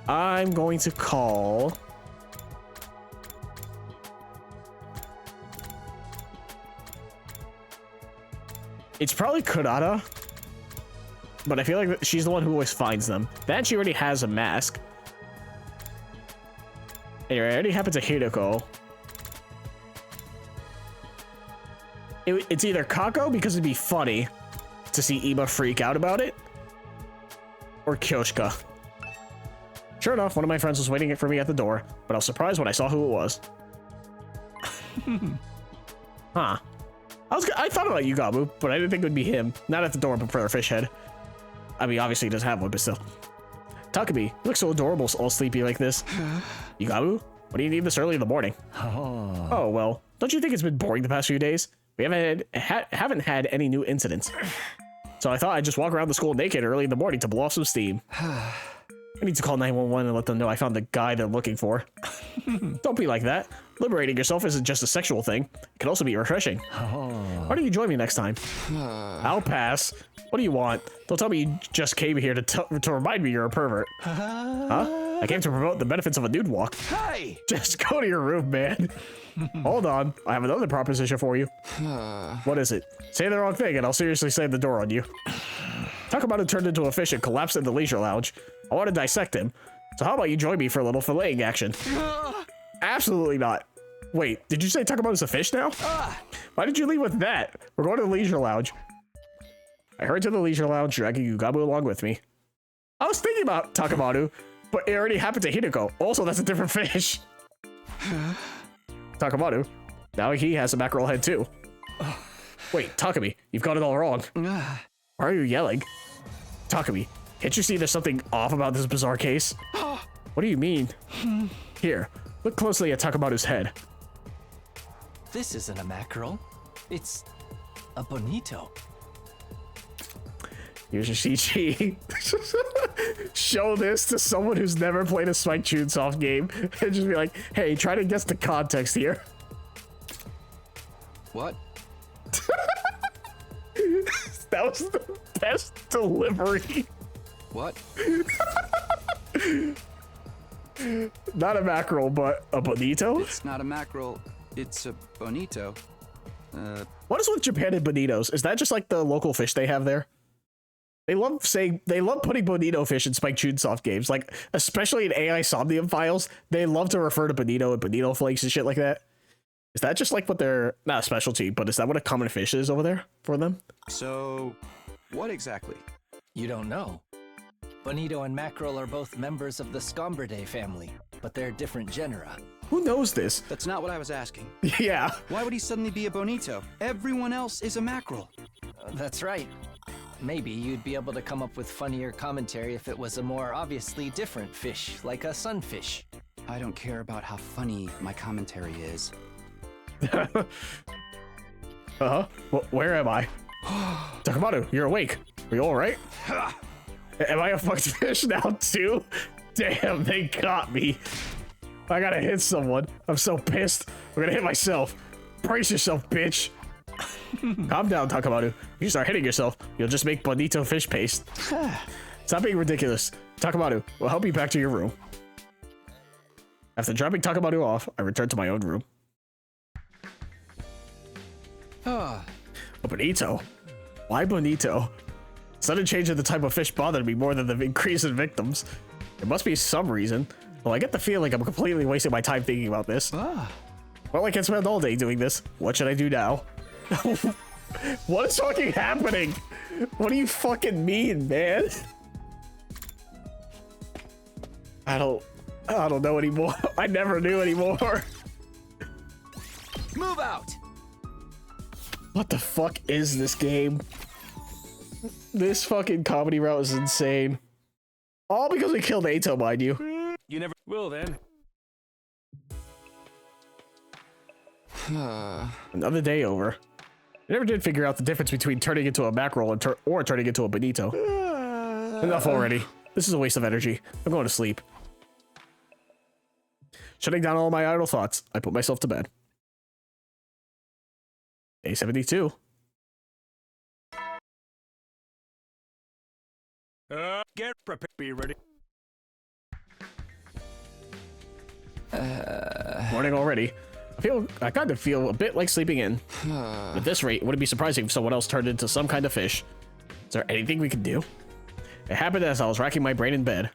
I'm going to call... It's probably Konata, but I feel like she's the one who always finds them. Then she already has a mask. Anyway, I already happened to Hideko. It's either Kako, because it'd be funny to see Iba freak out about it, or Kyoshika. Sure enough, one of my friends was waiting for me at the door, but I was surprised when I saw who it was. Huh. I thought about Yugabu, but I didn't think it would be him. Not at the door, but for their fish head. I mean, obviously he doesn't have one, but still. Takumi, you look so adorable, all sleepy like this. Yugabu, what do you need this early in the morning? Oh, well, don't you think it's been boring the past few days? We haven't had any new incidents. So I thought I'd just walk around the school naked early in the morning to blow off some steam. I need to call 911 and let them know I found the guy they're looking for. Don't be like that. Liberating yourself isn't just a sexual thing. It can also be refreshing. Why don't you join me next time? I'll pass. What do you want? Don't tell me you just came here to remind me you're a pervert. Huh? I came to promote the benefits of a nude walk. Hey! Just go to your room, man. Hold on. I have another proposition for you. What is it? Say the wrong thing and I'll seriously slam the door on you. Talk about it turned into a fish and collapsed in the leisure lounge. I want to dissect him. So how about you join me for a little filleting action? Absolutely not. Wait, did you say Takamoto's a fish now? Why did you leave with that? We're going to the leisure lounge. I hurried to the leisure lounge, dragging Yugabu along with me. I was thinking about Takamoto, but it already happened to Hideko. Also, that's a different fish. Takamoto. Now he has a mackerel head too. Wait, Takumi, you've got it all wrong. Why are you yelling? Takumi, can't you see there's something off about this bizarre case? What do you mean? Here, look closely at Takamoto's head. This isn't a mackerel. It's a bonito. Here's your CG. Show this to someone who's never played a Spike Chunsoft game and just be like, hey, try to guess the context here. What? That was the best delivery. What? Not a mackerel, but a bonito? It's not a mackerel, it's a bonito. What is with Japan and bonitos? Is that just like the local fish they have there? They love putting bonito fish in Spike Chunsoft games, like especially in AI Somnium files. They love to refer to bonito and bonito flakes and shit like that. Is that just like what they're not a specialty, but is that what a common fish is over there for them? So, what exactly? You don't know. Bonito and mackerel are both members of the Scombridae family, but they're different genera. Who knows this? That's not what I was asking. Yeah. Why would he suddenly be a bonito? Everyone else is a mackerel. That's right. Maybe you'd be able to come up with funnier commentary if it was a more obviously different fish, like a sunfish. I don't care about how funny my commentary is. Uh-huh. Where am I? Takamado, you're awake. Are you alright? Am I a fucked fish now too? Damn, they got me. I gotta hit someone. I'm so pissed. I'm gonna hit myself. Brace yourself, bitch. Calm down, Takamado. If you start hitting yourself, you'll just make bonito fish paste. Stop being ridiculous. Takamado, we'll help you back to your room. After dropping Takamado off, I returned to my own room. A bonito? Why bonito? Sudden change in the type of fish bothered me more than the increase in victims. There must be some reason. Well, I get the feeling I'm completely wasting my time thinking about this. Well, I can spend all day doing this. What should I do now? What is fucking happening? What do you fucking mean, man? I don't know anymore. I never knew anymore. Move out! What the fuck is this game? This fucking comedy route is insane. All because we killed Ato, mind you. You never will then. Another day over. I never did figure out the difference between turning into a mackerel and or turning into a bonito. Enough already. This is a waste of energy. I'm going to sleep. Shutting down all my idle thoughts, I put myself to bed. Day 72. Get prepared. Be ready. Morning already. I kind of feel a bit like sleeping in. At this rate, it wouldn't be surprising if someone else turned into some kind of fish. Is there anything we can do? It happened as I was racking my brain in bed.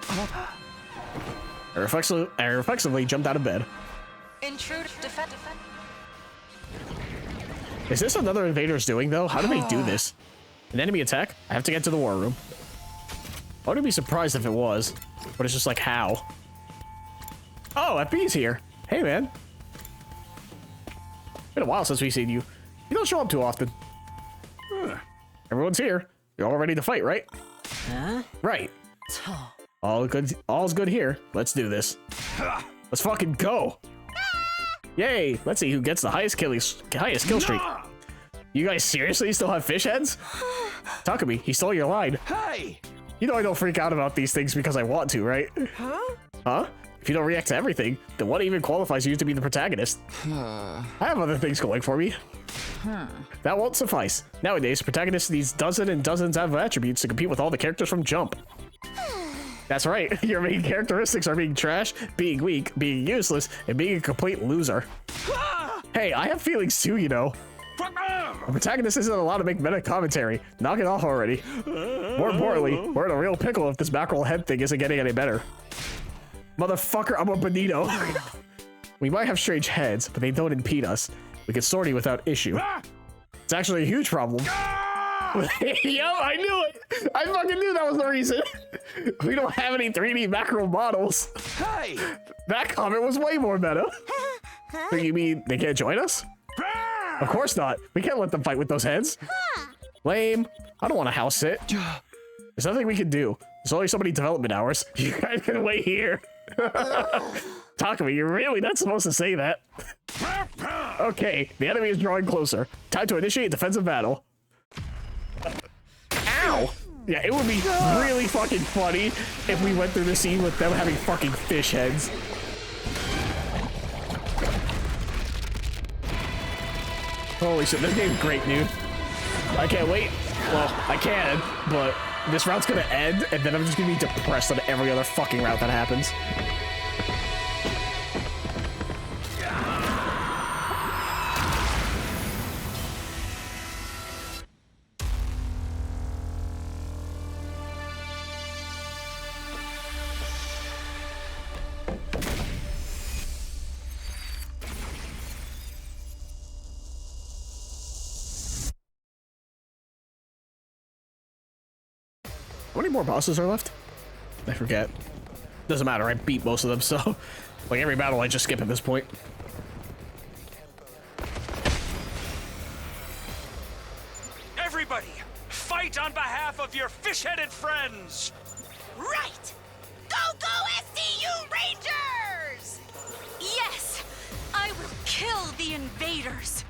I reflexively jumped out of bed. Intrude, defend. Is this another invader's doing, though? How do they do this? An enemy attack? I have to get to the war room. I wouldn't be surprised if it was, but it's just like, how? Oh, FB's here. Hey, man. Been a while since we've seen you. You don't show up too often. Everyone's here. You're all ready to fight, right? Huh? Right. All's good here. Let's do this. Let's fucking go. Yay! Let's see who gets the highest kill streak. You guys seriously still have fish heads? Takumi, he stole your line. Hey! You know I don't freak out about these things because I want to, right? Huh? If you don't react to everything, then what even qualifies you to be the protagonist? I have other things going for me. That won't suffice. Nowadays, protagonists needs dozens and dozens of attributes to compete with all the characters from Jump. That's right, your main characteristics are being trash, being weak, being useless, and being a complete loser. Hey, I have feelings too, you know. A protagonist isn't allowed to make meta commentary. Knock it off already. More importantly, we're in a real pickle if this mackerel head thing isn't getting any better. Motherfucker, I'm a bonito. We might have strange heads, but they don't impede us. We can sort you without issue. It's actually a huge problem. Yo, I knew it! I fucking knew that was the reason. We don't have any 3D mackerel models. Hey! That comment was way more meta. So you mean they can't join us? Of course not. We can't let them fight with those heads. Lame. I don't want to house sit. There's nothing we can do. There's only so many development hours. You guys can wait here. Takumi, you're really not supposed to say that. Okay, the enemy is drawing closer. Time to initiate defensive battle. Ow! Yeah, it would be really fucking funny if we went through the scene with them having fucking fish heads. Holy shit, this game's great, dude. I can't wait. Well, I can, but this route's gonna end, and then I'm just gonna be depressed on every other fucking route that happens. How many more bosses are left? I forget. Doesn't matter, I beat most of them, so like every battle I just skip at this point. Everybody, fight on behalf of your fish-headed friends! Right! Go, go, SDU Rangers! Yes! I will kill the invaders!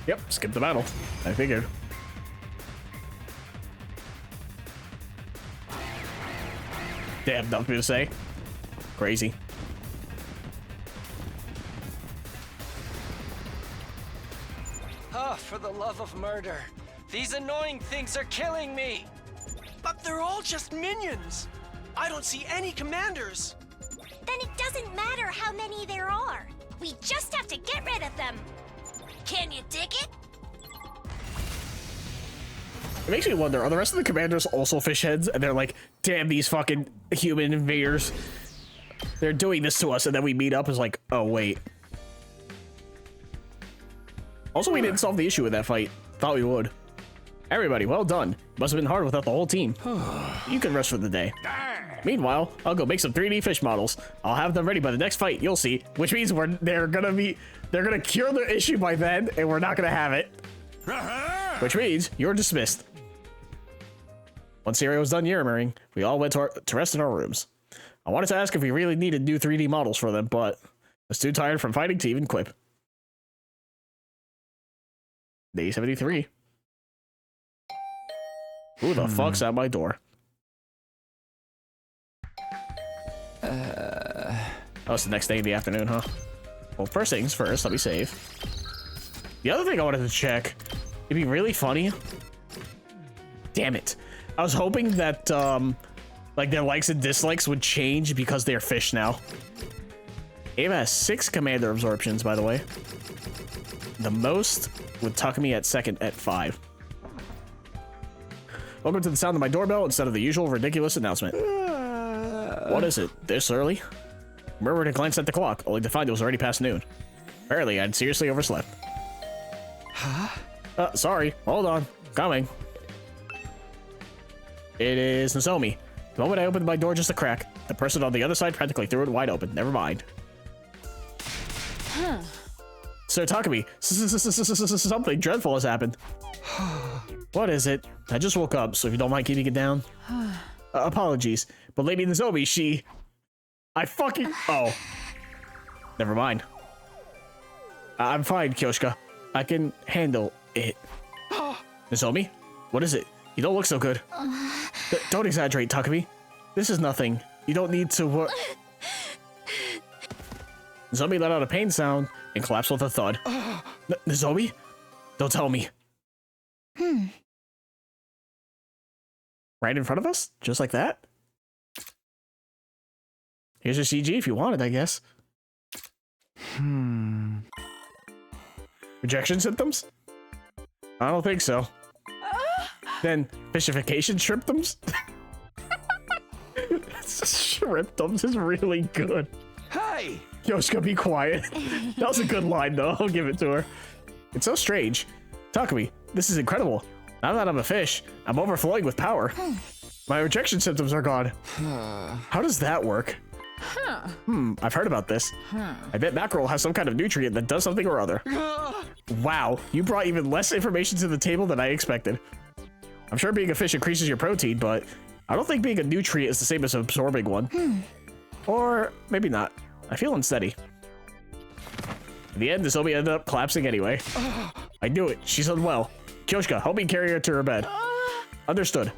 Yep, skip the battle. I figured. Damn, nothing to say. Crazy. Oh, for the love of murder. These annoying things are killing me! But they're all just minions. I don't see any commanders. Then it doesn't matter how many there are. We just have to get rid of them. Can you dig it? It makes me wonder, are the rest of the commanders also fish heads? And they're like, damn, these fucking human invaders. They're doing this to us, and then we meet up as like, oh, wait. Also, we didn't solve the issue with that fight. Thought we would. Everybody, well done. Must have been hard without the whole team. You can rest for the day. Meanwhile, I'll go make some 3D fish models. I'll have them ready by the next fight, you'll see. Which means they're gonna cure the issue by then, and we're not gonna have it. Which means you're dismissed. Once Sirei was done Yurimaring, we all went to rest in our rooms. I wanted to ask if we really needed new 3D models for them, but I was too tired from fighting to even quip. Day 73. Who the fuck's at my door? Oh, it's the next day in the afternoon, huh? Well, first things first, let me save. The other thing I wanted to check, it'd be really funny. Damn it. I was hoping that, like, their likes and dislikes would change because they're fish now. Ava has 6 commander absorptions, by the way. The most would tuck me at second at 5. Welcome to the sound of my doorbell instead of the usual ridiculous announcement. What is it? This early? Remember to glance at the clock, only to find it was already past noon. Apparently, I'd seriously overslept. Huh? Sorry. Hold on. Coming. It is Nozomi. The moment I opened my door just a crack, the person on the other side practically threw it wide open. Never mind. Huh. Sir Takumi, something dreadful has happened. What is it? I just woke up, so if you don't mind keeping it down. Apologies, but Lady Nozomi, I fucking... Oh. Never mind. I'm fine, Kyoshka. I can handle it. Nozomi? What is it? You don't look so good. Don't exaggerate, Takumi. This is nothing. You don't need to work. Nozomi let out a pain sound and collapsed with a thud. Nozomi? Don't tell me. Right in front of us? Just like that? Here's your CG if you want it, I guess. Rejection symptoms? I don't think so. Then fishification shrimptoms? Shrimptoms is really good. Hey! Yoshika, be quiet. That was a good line, though. I'll give it to her. It's so strange. Takumi, this is incredible. Now that I'm a fish, I'm overflowing with power. My rejection symptoms are gone. How does that work? I've heard about this. I bet mackerel has some kind of nutrient that does something or other. Wow, you brought even less information to the table than I expected. I'm sure being a fish increases your protein, but I don't think being a nutrient is the same as absorbing one. Or maybe not. I feel unsteady. In the end, Nozomi ended up collapsing anyway. I knew it. She's unwell. Kyoshka, help me carry her to her bed. Understood.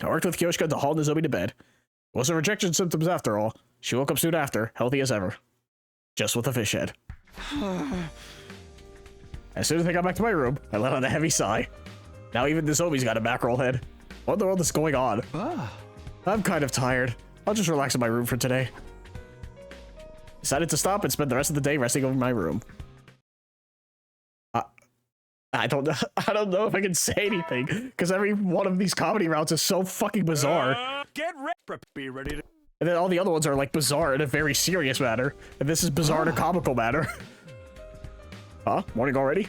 I worked with Kyoshka to haul Nozomi to bed. Wasn't rejection symptoms after all. She woke up soon after, healthy as ever. Just with a fish head. As soon as I got back to my room, I let out a heavy sigh. Now even this Obi's got a mackerel head. What in the world is going on? I'm kind of tired. I'll just relax in my room for today. Decided to stop and spend the rest of the day resting over my room. I don't know if I can say anything, because every one of these comedy routes is so fucking bizarre. Get ready. Be ready to. And then all the other ones are like bizarre in a very serious manner. And this is bizarre in a comical manner. Huh? Morning already?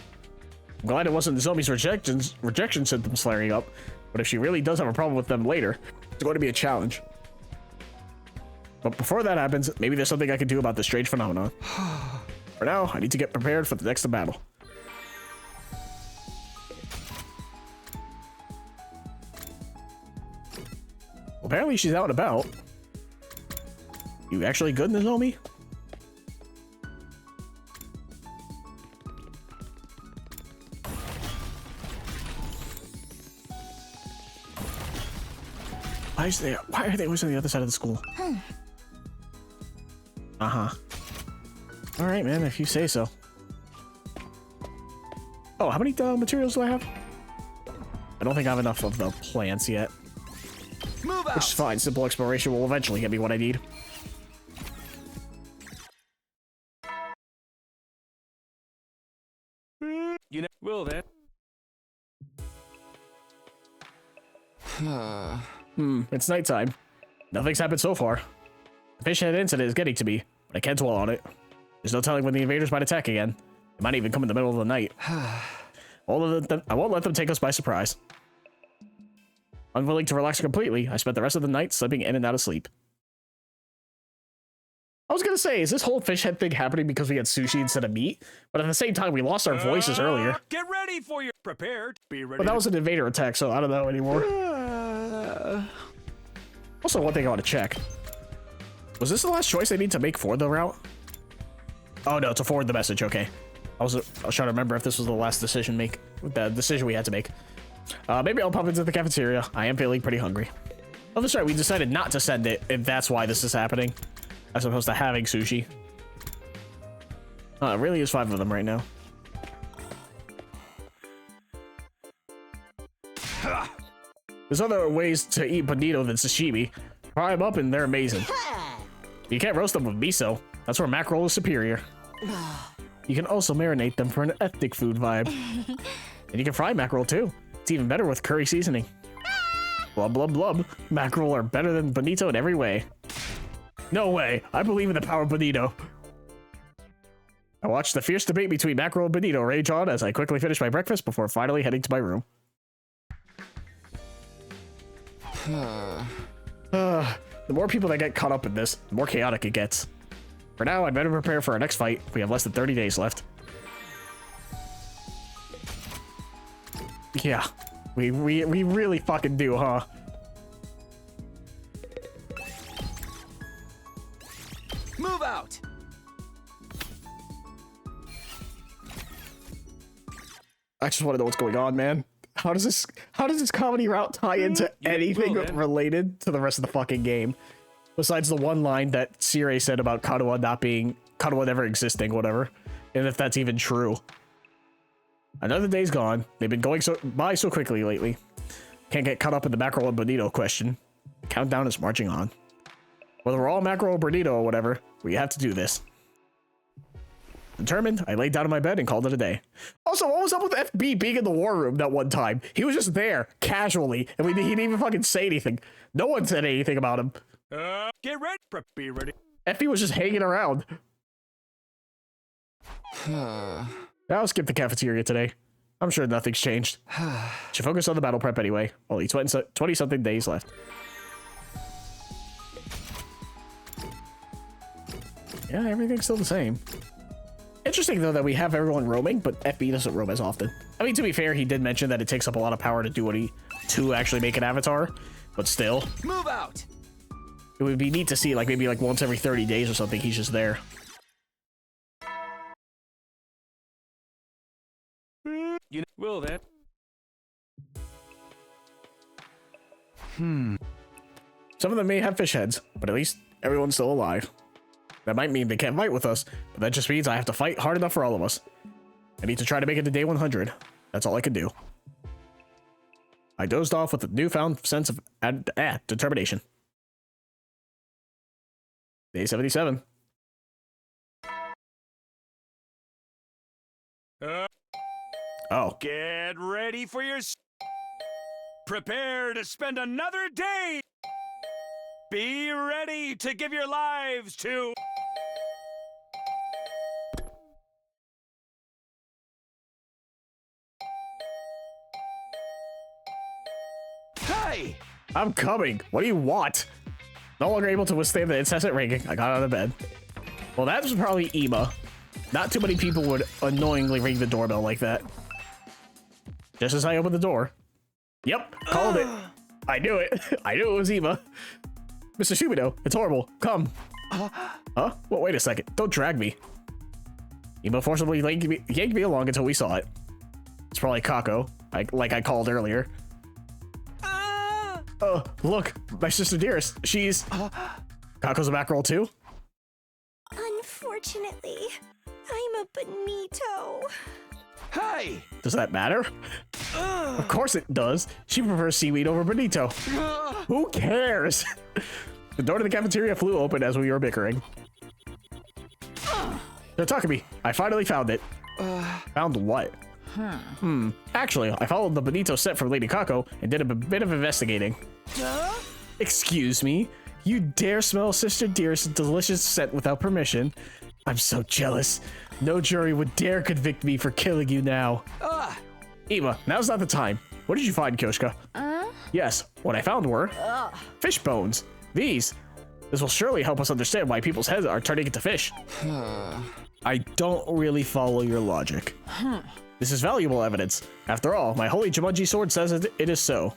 I'm glad it wasn't the zombie's rejection symptoms flaring up. But if she really does have a problem with them later, it's going to be a challenge. But before that happens, maybe there's something I can do about this strange phenomenon. For now, I need to get prepared for the next battle. Well, apparently she's out and about. You actually good, Nozomi? Why are they always on the other side of the school? Uh-huh. Alright, man, if you say so. Oh, how many materials do I have? I don't think I have enough of the plants yet. Move out. Which is fine. Simple exploration will eventually get me what I need. You know, will that? It's nighttime. Nothing's happened so far. The fish head incident is getting to me, but I can't dwell on it. There's no telling when the invaders might attack again. They might even come in the middle of the night. I won't let them take us by surprise. Unwilling to relax completely, I spent the rest of the night slipping in and out of sleep. I was gonna say, is this whole fish head thing happening because we had sushi instead of meat? But at the same time, we lost our voices earlier. Get ready for your prepared. Be ready. But that was an invader attack, so I don't know anymore. Also, one thing I want to check. Was this the last choice I need to make for the route? Oh no, to forward the message, okay. I was trying to remember if this was the last decision we had to make. Maybe I'll pop into the cafeteria. I am feeling pretty hungry. Oh, that's right, we decided not to send it, and that's why this is happening. As opposed to having sushi. It really is 5 of them right now. There's other ways to eat bonito than sashimi. Fry them up and they're amazing. You can't roast them with miso. That's where mackerel is superior. You can also marinate them for an ethnic food vibe. And you can fry mackerel too. It's even better with curry seasoning. Blub blub blub. Mackerel are better than bonito in every way. No way. I believe in the power of bonito. I watched the fierce debate between mackerel and bonito rage on as I quickly finished my breakfast before finally heading to my room. The more people that get caught up in this, the more chaotic it gets. For now, I'd better prepare for our next fight. We have less than 30 days left. Yeah, we really fucking do, huh? Move out. I just want to know what's going on, man. How does this comedy route tie into anything related to the rest of the fucking game? Besides the one line that Sirei said about Kadoa never existing, whatever. And if that's even true. Another day's gone. They've been going by so quickly lately. Can't get caught up in the mackerel and bonito question. The countdown is marching on. Whether we're all mackerel or bonito or whatever, we have to do this. Determined, I laid down in my bed and called it a day. Also, what was up with FB being in the war room that one time? He was just there, casually, and he didn't even fucking say anything. No one said anything about him. Get ready. Be ready. FB was just hanging around. I'll skip the cafeteria today. I'm sure nothing's changed. Should focus on the battle prep anyway. Only 20-something days left. Yeah, everything's still the same. Interesting, though, that we have everyone roaming, but FB doesn't roam as often. I mean, to be fair, he did mention that it takes up a lot of power to do to actually make an avatar, but still. Move out! It would be neat to see, like, maybe like once every 30 days or something, he's just there. You know, will that? Some of them may have fish heads, but at least everyone's still alive. That might mean they can't fight with us, but that just means I have to fight hard enough for all of us. I need to try to make it to day 100. That's all I can do. I dozed off with a newfound sense of determination. Day 77. Oh. Get ready for your... Prepare to spend another day. Be ready to give your lives to... Hey! I'm coming. What do you want? No longer able to withstand the incessant ringing, I got out of bed. Well, that was probably Ema. Not too many people would annoyingly ring the doorbell like that. Just as I opened the door. Yep, called it. I knew it. I knew it was Ema. Mr. Shubido, it's horrible. Come. Huh? Well, wait a second. Don't drag me. Ema forcibly yanked me along until we saw it. It's probably Kako, like I called earlier. Oh, look, my sister Dearest. She's... Kako's a mackerel too? Unfortunately, I'm a bonito. Hey! Does that matter? Of course it does. She prefers seaweed over bonito. Who cares? The door to the cafeteria flew open as we were bickering. Takumi, I finally found it. Found what? Actually, I followed the bonito set from Lady Kako and did a bit of investigating. Excuse me? You dare smell Sister Dearest's delicious scent without permission? I'm so jealous. No jury would dare convict me for killing you now. Ema, now's not the time. What did you find, Kyoshka? Yes, what I found were fish bones. This will surely help us understand why people's heads are turning into fish. I don't really follow your logic. This is valuable evidence. After all, my holy Jumanji sword says it is so.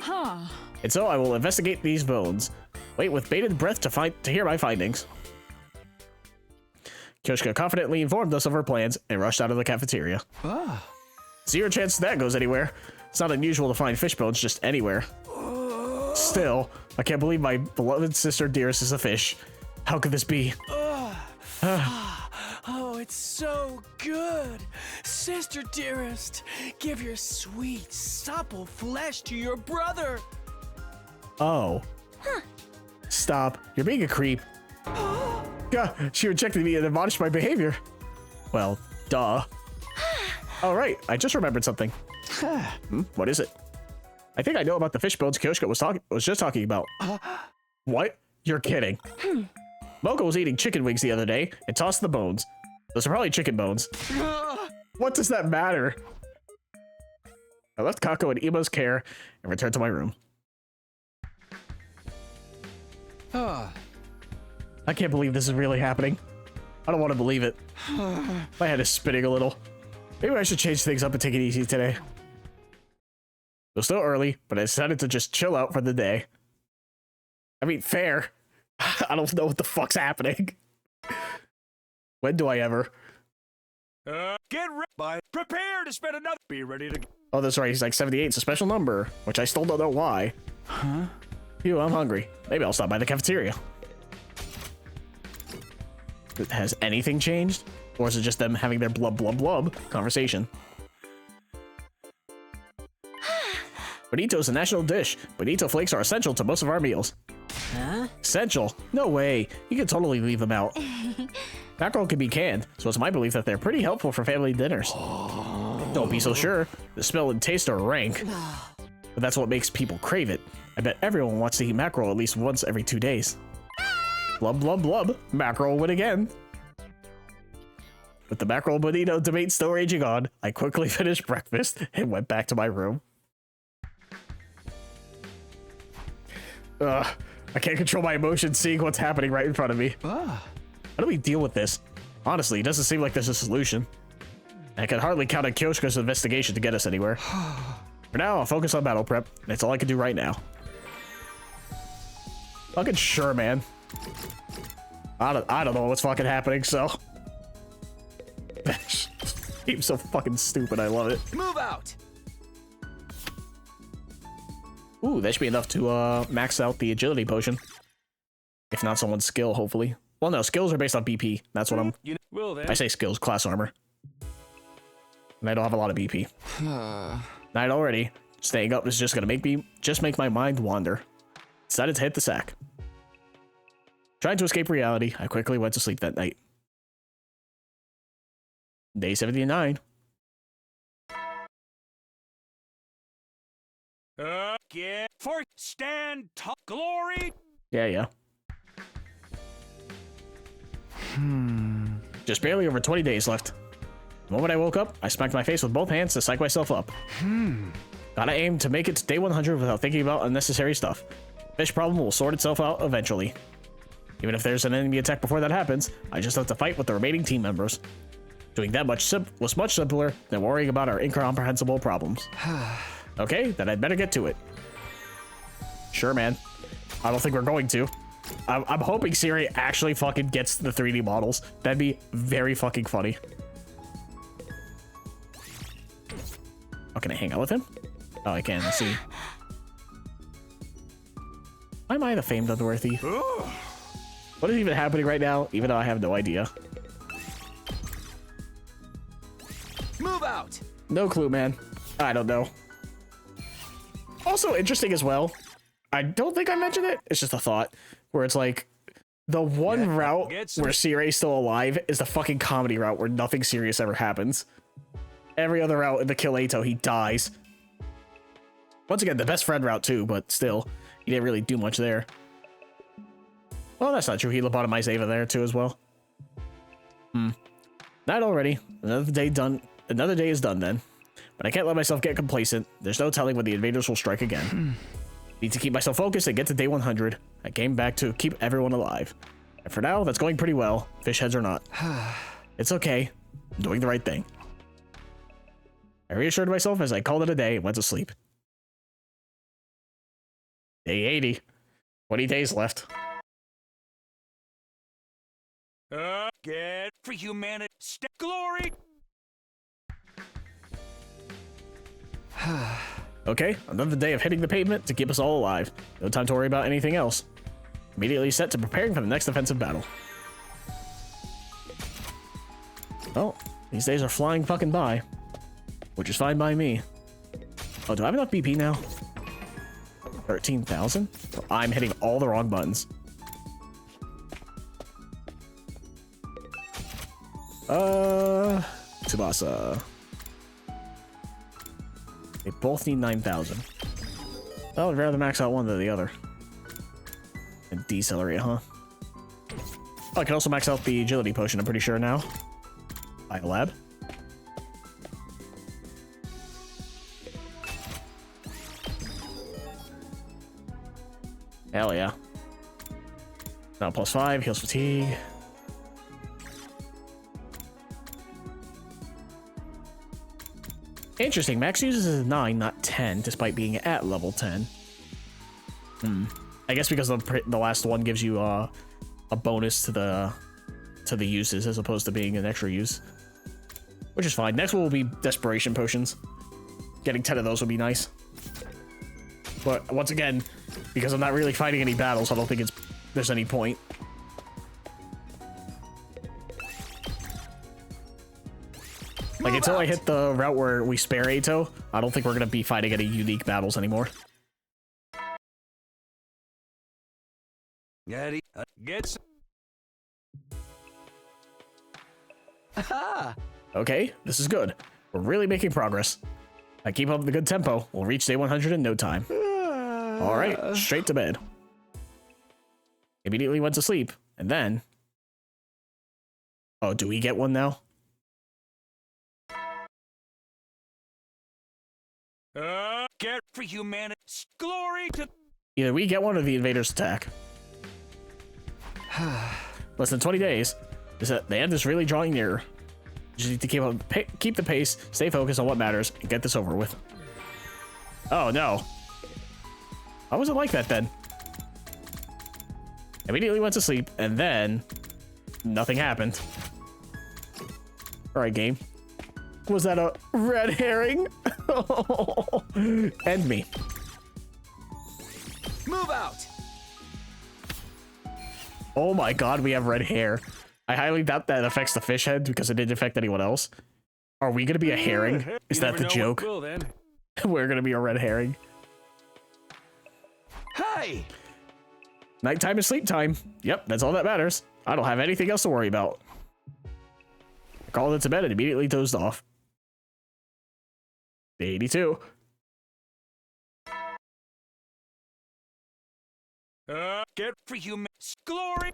And so I will investigate these bones. Wait with bated breath to hear my findings. Kyoshka confidently informed us of her plans and rushed out of the cafeteria. Zero chance that goes anywhere. It's not unusual to find fish bones just anywhere. Still, I can't believe my beloved sister Dearest is a fish. How could this be? Oh, it's so good. Sister Dearest, give your sweet, supple flesh to your brother. Oh. Stop. You're being a creep. She rejected me and admonished my behavior. Well, duh. All right, I just remembered something. What is it? I think I know about the fish bones Kyoshka was just talking about. What? You're kidding. Moko was eating chicken wings the other day and tossed the bones. Those are probably chicken bones. What does that matter? I left Kako in Ema's care and returned to my room. I can't believe this is really happening. I don't want to believe it. My head is spinning a little. Maybe I should change things up and take it easy today. It was still early, but I decided to just chill out for the day. I mean, fair. I don't know what the fuck's happening. When do I ever? Get ready. Prepare to spend another... Be ready to... Oh, that's right. He's like 78. It's a special number, which I still don't know why. Phew, I'm hungry. Maybe I'll stop by the cafeteria. Has anything changed? Or is it just them having their blub blub blub conversation? Bonito's a national dish. Bonito flakes are essential to most of our meals. Essential? No way. You can totally leave them out. Mackerel can be canned, so it's my belief that they're pretty helpful for family dinners. Don't be so sure. The smell and taste are rank. But that's what makes people crave it. I bet everyone wants to eat mackerel at least once every 2 days. Blub blub blub. Mackerel win again. With the mackerel bonito debate still raging on, I quickly finished breakfast and went back to my room. I can't control my emotions seeing what's happening right in front of me. How do we deal with this? Honestly, it doesn't seem like there's a solution. I can hardly count on Kyoshka's investigation to get us anywhere. For now, I'll focus on battle prep. That's all I can do right now. Fucking sure, man. I don't know what's fucking happening, so... Seems so fucking stupid, I love it. Move out! Ooh, that should be enough to max out the agility potion. If not someone's skill, hopefully. Well, no, skills are based on BP. That's what I'm... I say skills, class armor. And I don't have a lot of BP. Night already. Staying up is just gonna make my mind wander. Decided to hit the sack. Trying to escape reality, I quickly went to sleep that night. Day 79. Get for stand top glory. Yeah. Just barely over 20 days left. The moment I woke up, I smacked my face with both hands to psych myself up. Gotta aim to make it to day 100 without thinking about unnecessary stuff. Fish problem will sort itself out eventually. Even if there's an enemy attack before that happens, I just have to fight with the remaining team members. Doing that was much simpler than worrying about our incomprehensible problems. Okay, then I'd better get to it. Sure, man. I don't think we're going to. I'm hoping Sirei actually fucking gets the 3D models. That'd be very fucking funny. Oh, can I hang out with him? Oh, I can. Let's see. Why am I the famed underwear thief? What is even happening right now? Even though I have no idea. Move out! No clue, man. I don't know. Also interesting as well. I don't think I mentioned it. It's just a thought. Where it's like, the one route where Sirei's still alive is the fucking comedy route where nothing serious ever happens. Every other route in the Kill Ato, he dies. Once again, the best friend route too, but still, he didn't really do much there. Well, that's not true. He lobotomized Ava there too as well. Night already. Another day done. Another day is done then. But I can't let myself get complacent. There's no telling when the invaders will strike again. Need to keep myself focused and get to day 100. I came back to keep everyone alive. And for now, that's going pretty well, fish heads or not. It's okay. I'm doing the right thing. I reassured myself as I called it a day and went to sleep. Day 80. 20 days left. Get for humanity. Glory. Okay, another day of hitting the pavement to keep us all alive. No time to worry about anything else. Immediately set to preparing for the next offensive battle. Well, these days are flying fucking by. Which is fine by me. Oh, do I have enough BP now? 13,000? I'm hitting all the wrong buttons. Tsubasa. They both need 9,000. I would rather max out one than the other. And decelerate, huh? Oh, I can also max out the agility potion, I'm pretty sure now. By a lab. Hell yeah. Now +5, heals fatigue. Interesting, max uses is 9, not 10, despite being at level 10. I guess because the last one gives you a bonus to the uses as opposed to being an extra use. Which is fine. Next one will be desperation potions. Getting 10 of those would be nice. But once again, because I'm not really fighting any battles, I don't think there's any point. Like, until I hit the route where we spare Ato, I don't think we're gonna be fighting any unique battles anymore. Gets. Okay, this is good. We're really making progress. I keep up the good tempo. We'll reach day 100 in no time. All right, straight to bed. Immediately went to sleep, and then... Oh, do we get one now? Get for humanity. Glory to... Either we get one or the invaders attack. Less than 20 days. The end is really drawing nearer. Just need to keep the pace, stay focused on what matters, and get this over with. Oh no. How was it like that then? Immediately went to sleep, and then nothing happened. Alright, game. Was that a red herring? End me. Move out! Oh my god, we have red hair. I highly doubt that affects the fish head because it didn't affect anyone else. Are we gonna be a herring? Is that the joke? We're gonna be a red herring. Hey! Nighttime is sleep time. Yep, that's all that matters. I don't have anything else to worry about. I crawled into bed and immediately dozed off. Day 82. Get for human glory.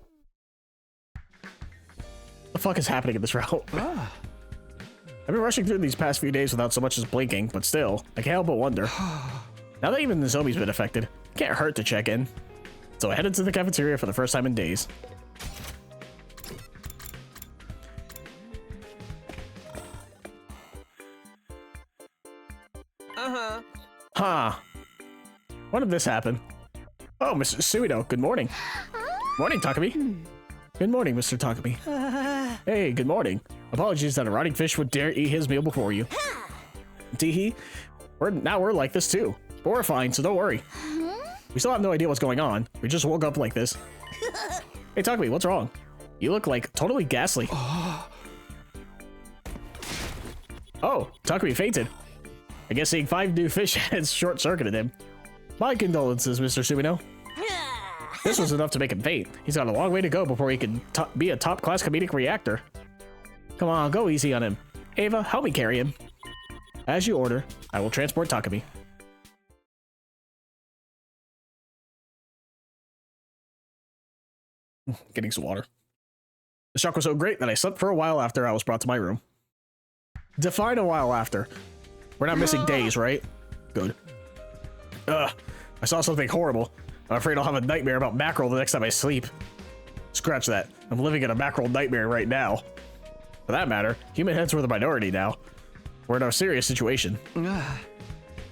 What the fuck is happening in this route? I've been rushing through these past few days without so much as blinking, but still, I can't help but wonder. Now that even the zombie's been affected, it can't hurt to check in. So I headed to the cafeteria for the first time in days. Huh. When did this happen? Oh, Mr. Suido, good morning. Morning, Takumi. Good morning, Mr. Takumi. Hey, good morning. Apologies that a rotting fish would dare eat his meal before you. Teehee, we're like this too. But we're fine, so don't worry. We still have no idea what's going on. We just woke up like this. Hey, Takumi, what's wrong? You look like totally ghastly. Oh, Takumi fainted. I guess seeing 5 new fish heads short-circuited him. My condolences, Mr. Sumino. This was enough to make him faint. He's got a long way to go before he can be a top-class comedic reactor. Come on, go easy on him. Ava, help me carry him. As you order, I will transport Takumi. Getting some water. The shock was so great that I slept for a while after I was brought to my room. Define a while after. We're not missing days, right? Good. I saw something horrible. I'm afraid I'll have a nightmare about mackerel the next time I sleep. Scratch that. I'm living in a mackerel nightmare right now. For that matter, human heads were the minority now. We're in a serious situation.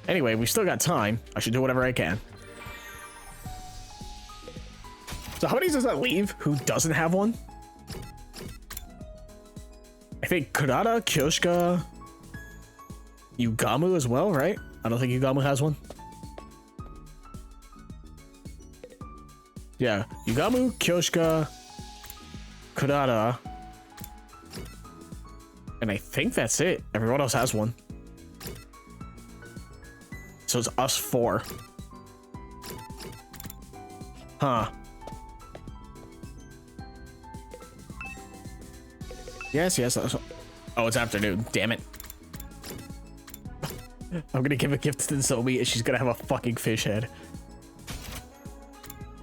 Anyway, we still got time. I should do whatever I can. So how many does that leave who doesn't have one? I think Kurata, Kyoshika, Yugamu as well, right? I don't think Yugamu has one. Yeah, Yugamu, Kyoshika, Kurata, and I think that's it. Everyone else has one. So it's us 4. Huh. Yes. Oh, it's afternoon. Damn it. I'm gonna give a gift to Zoe and she's gonna have a fucking fish head.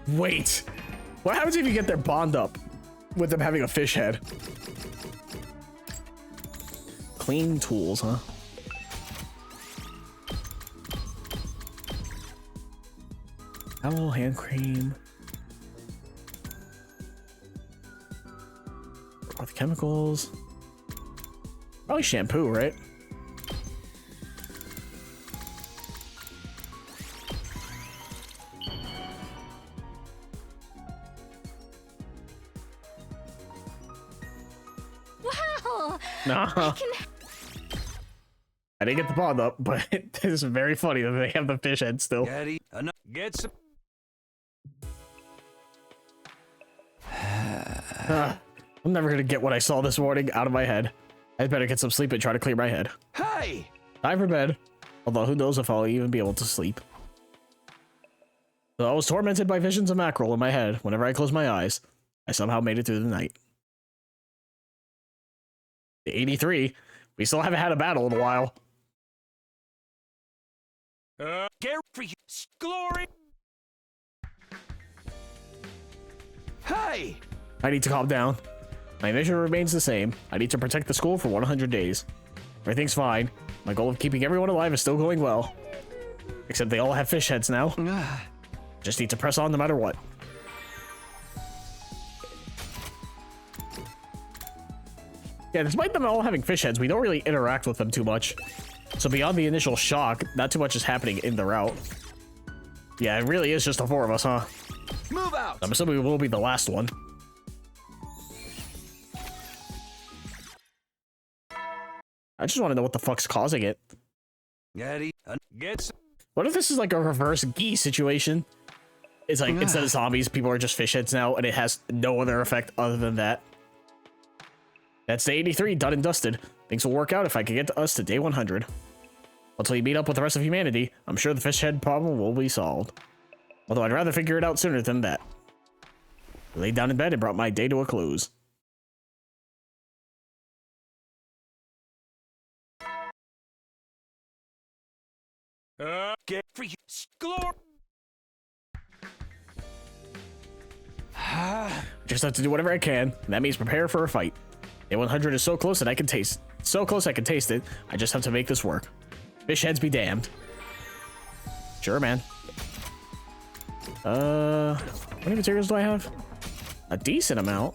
Wait. What happens if you get their bond up with them having a fish head? Clean tools, huh? Towel, hand cream. With chemicals. Probably shampoo, right? Wow! No. I didn't get the bond up, but it is very funny that they have the fish head still. Get some. I'm never gonna get what I saw this morning out of my head. I'd better get some sleep and try to clear my head. Hey! Time for bed. Although who knows if I'll even be able to sleep. Though I was tormented by visions of mackerel in my head whenever I closed my eyes, I somehow made it through the night. 83. We still haven't had a battle in a while. Get for you, glory. Hey! I need to calm down. My mission remains the same. I need to protect the school for 100 days. Everything's fine. My goal of keeping everyone alive is still going well. Except they all have fish heads now. Just need to press on no matter what. Yeah, despite them all having fish heads, we don't really interact with them too much. So beyond the initial shock, not too much is happening in the route. Yeah, it really is just the 4 of us, huh? Move out! I'm assuming we will be the last one. I just want to know what the fuck's causing it. Get some. What if this is like a reverse Gi situation? It's like, instead of zombies, people are just fish heads now, and it has no other effect other than that. That's day 83, done and dusted. Things will work out if I can get us to day 100. Once we meet up with the rest of humanity, I'm sure the fish head problem will be solved. Although I'd rather figure it out sooner than that. I laid down in bed and brought my day to a close. Get for you, glory. Just have to do whatever I can, and that means prepare for a fight. Day 100 is so close that I can taste it. I just have to make this work. Fish heads be damned. Sure, man. How many materials do I have? A decent amount.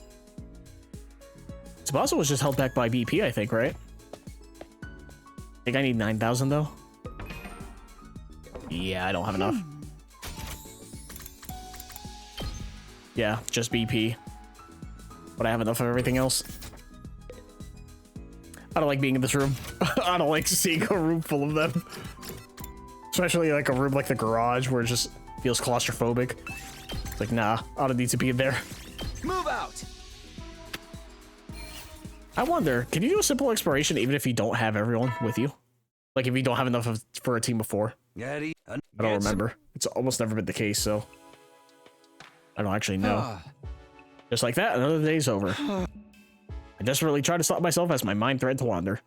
Tsubasa was just held back by BP, I think, right? I think I need 9,000 though. Yeah, I don't have enough. Yeah, just BP. But I have enough of everything else. I don't like being in this room. I don't like seeing a room full of them. Especially like a room like the garage where it just feels claustrophobic. It's like, nah, I don't need to be in there. Move out! I wonder, can you do a simple exploration even if you don't have everyone with you? Like if you don't have enough for a team of 4? I don't remember. It's almost never been the case, so I don't actually know. Just like that, another day's over. I desperately try to stop myself as my mind threatened to wander.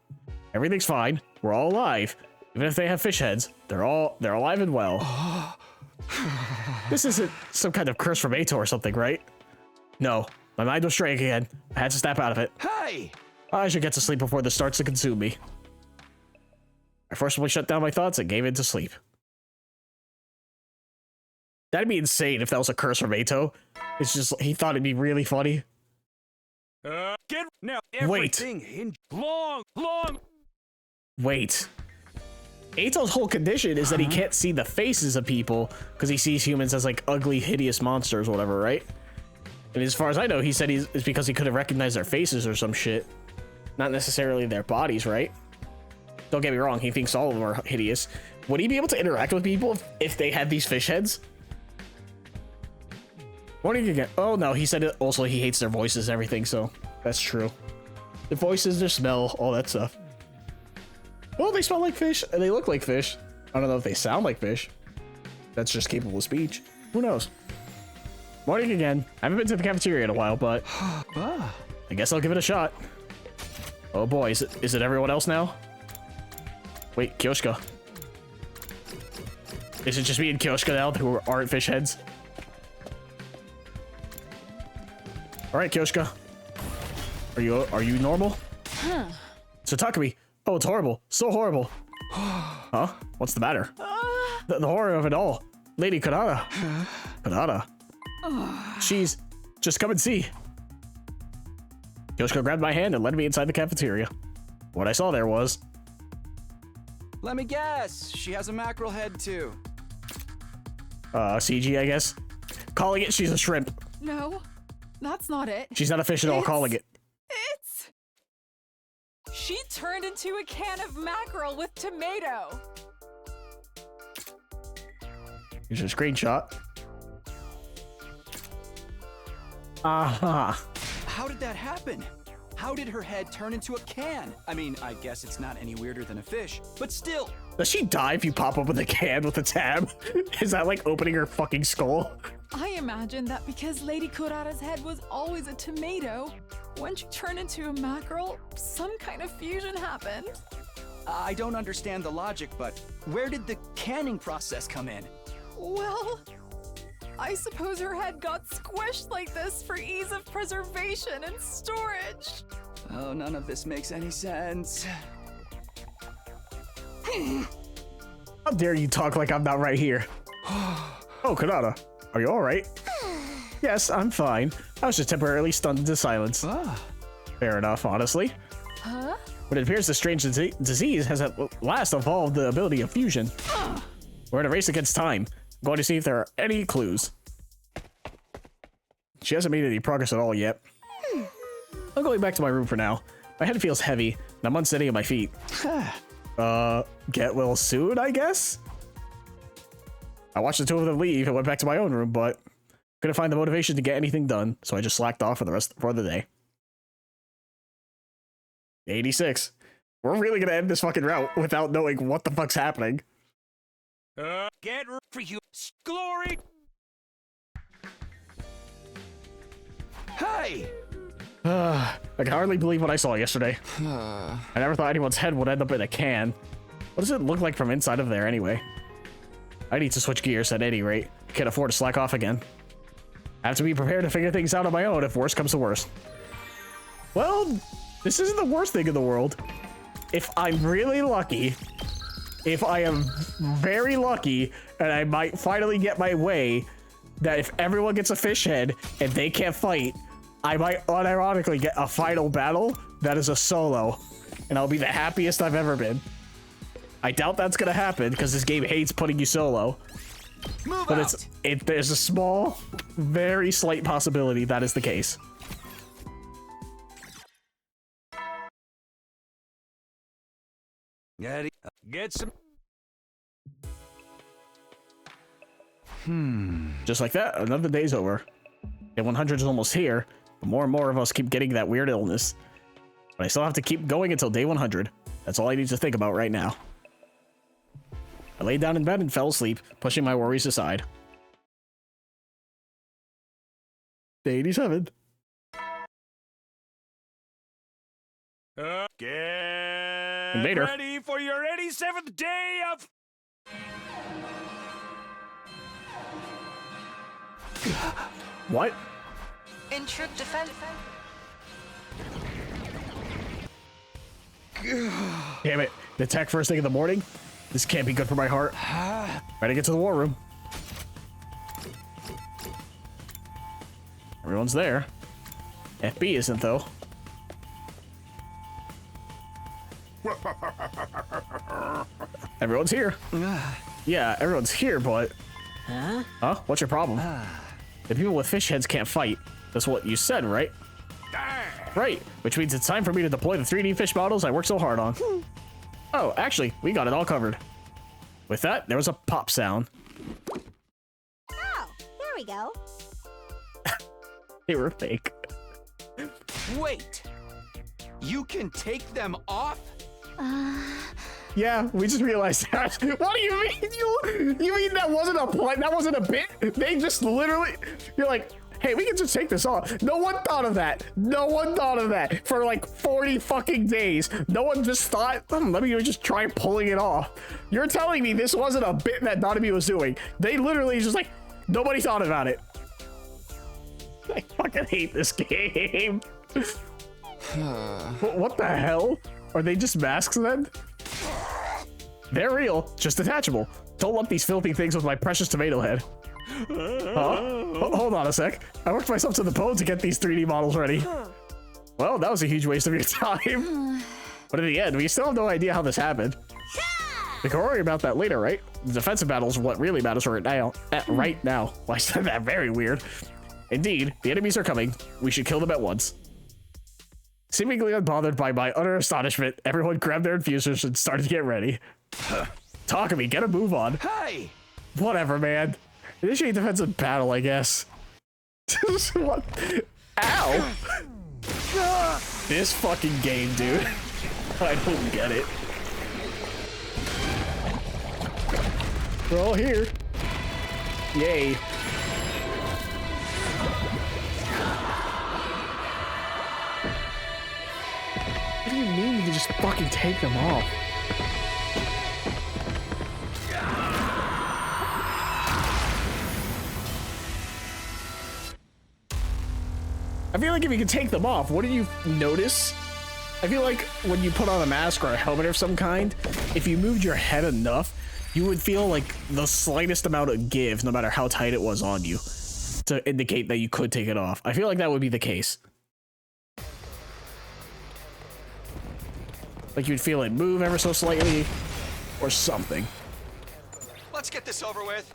Everything's fine. We're all alive. Even if they have fish heads, they're alive and well. This isn't some kind of curse from Ato or something, right? No, my mind was straying again. I had to snap out of it. Hey! I should get to sleep before this starts to consume me. I forcibly shut down my thoughts and gave in to sleep. That'd be insane if that was a curse from Ato. It's just, he thought it'd be really funny. Get now. Wait. Long. Wait. Ato's whole condition is that he can't see the faces of people because he sees humans as like ugly, hideous monsters or whatever, right? And as far as I know, he said it's because he couldn't recognize their faces or some shit. Not necessarily their bodies, right? Don't get me wrong, he thinks all of them are hideous. Would he be able to interact with people if they had these fish heads? What did you get? Oh no, he said it also he hates their voices and everything, so that's true. Their voices, their smell, all that stuff. Well, they smell like fish and they look like fish. I don't know if they sound like fish. That's just capable of speech. Who knows? Morning again. I haven't been to the cafeteria in a while, but I guess I'll give it a shot. Oh boy, is it everyone else now? Wait, Kyoshka. Is it just me and Kyoshka now who aren't fish heads? All right, Kyoshka. Are you normal? So Takumi. Oh, it's horrible. So horrible. Huh? What's the matter? The horror of it all. Lady Kanata. Kanata. She's... Just come and see. Kyoshka grabbed my hand and led me inside the cafeteria. What I saw there was... Let me guess. She has a mackerel head too. CG, I guess. Calling it, she's a shrimp. No, that's not it. She's not a fish at all, calling it. She turned into a can of mackerel with tomato. Here's a screenshot. Aha. How did that happen? How did her head turn into a can? I mean, I guess it's not any weirder than a fish, but still. Does she die if you pop open the can with a tab? Is that like opening her fucking skull? I imagine that because Lady Kurara's head was always a tomato, when she turned into a mackerel, some kind of fusion happened. I don't understand the logic, but where did the canning process come in? Well, I suppose her head got squished like this for ease of preservation and storage. Oh, none of this makes any sense. How dare you talk like I'm not right here? Oh, Kanata, are you all right? Yes, I'm fine. I was just temporarily stunned into silence. Fair enough, honestly. Huh? But it appears the strange disease has at last evolved the ability of fusion. We're in a race against time. I'm going to see if there are any clues. She hasn't made any progress at all yet. I'm going back to my room for now. My head feels heavy, and I'm unsteady on my feet. Get well soon, I guess? I watched the two of them leave and went back to my own room, but couldn't find the motivation to get anything done, so I just slacked off for the day. 86. We're really gonna end this fucking route without knowing what the fuck's happening. Get ready for you, glory! Hey! I can hardly believe what I saw yesterday. I never thought anyone's head would end up in a can. What does it look like from inside of there anyway? I need to switch gears at any rate. Can't afford to slack off again. I have to be prepared to figure things out on my own if worst comes to worst. Well, this isn't the worst thing in the world. If I'm really lucky, if I am very lucky, and I might finally get my way, that if everyone gets a fish head and they can't fight, I might unironically get a final battle that is a solo, and I'll be the happiest I've ever been. I doubt that's gonna happen because this game hates putting you solo. Move but out. there's a small, very slight possibility that is the case. Get some. Just like that, another day's over. Day 100 is almost here, but more and more of us keep getting that weird illness. But I still have to keep going until day 100. That's all I need to think about right now. I laid down in bed and fell asleep, pushing my worries aside. Day 87. Get Invader. ready for your 87th day of... What? In troop defense. Damn it. The attack first thing in the morning? This can't be good for my heart. Ready to get to the war room. Everyone's there. FB isn't, though. Everyone's here. Yeah, everyone's here, but... Huh? What's your problem? The people with fish heads can't fight. That's what you said, right? Right, which means it's time for me to deploy the 3D fish models I worked so hard on. Oh, actually, we got it all covered. With that, there was a pop sound. Oh, there we go. They were fake. Wait! You can take them off? Yeah, we just realized that. What do you mean? You mean that wasn't a play? That wasn't a bit? They just literally... You're like, hey, we can just take this off. No one thought of that. No one thought of that. For like 40 fucking days. No one just thought, let me just try pulling it off. You're telling me this wasn't a bit that Nanami was doing. They literally just like, nobody thought about it. I fucking hate this game. What the hell? Are they just masks then? They're real, just detachable. Don't lump these filthy things with my precious tomato head. Hold on a sec. I worked myself to the bone to get these 3D models ready. Well, that was a huge waste of your time. But in the end, we still have no idea how this happened. We can worry about that later, right? The defensive battles are what really matters right now. Right now. Well, I said that very weird. Indeed, the enemies are coming. We should kill them at once. Seemingly unbothered by my utter astonishment, everyone grabbed their infusers and started to get ready. Takumi, get a move on. Hey! Whatever, man. Initiate defensive battle, I guess. What? Ow! This fucking game, dude. I don't get it. We're all here. Yay. What do you mean you can just fucking take them off? I feel like if you can take them off, wouldn't you notice? I feel like when you put on a mask or a helmet of some kind, if you moved your head enough, you would feel like the slightest amount of give, no matter how tight it was on you, to indicate that you could take it off. I feel like that would be the case. Like you'd feel it move ever so slightly, or something. Let's get this over with.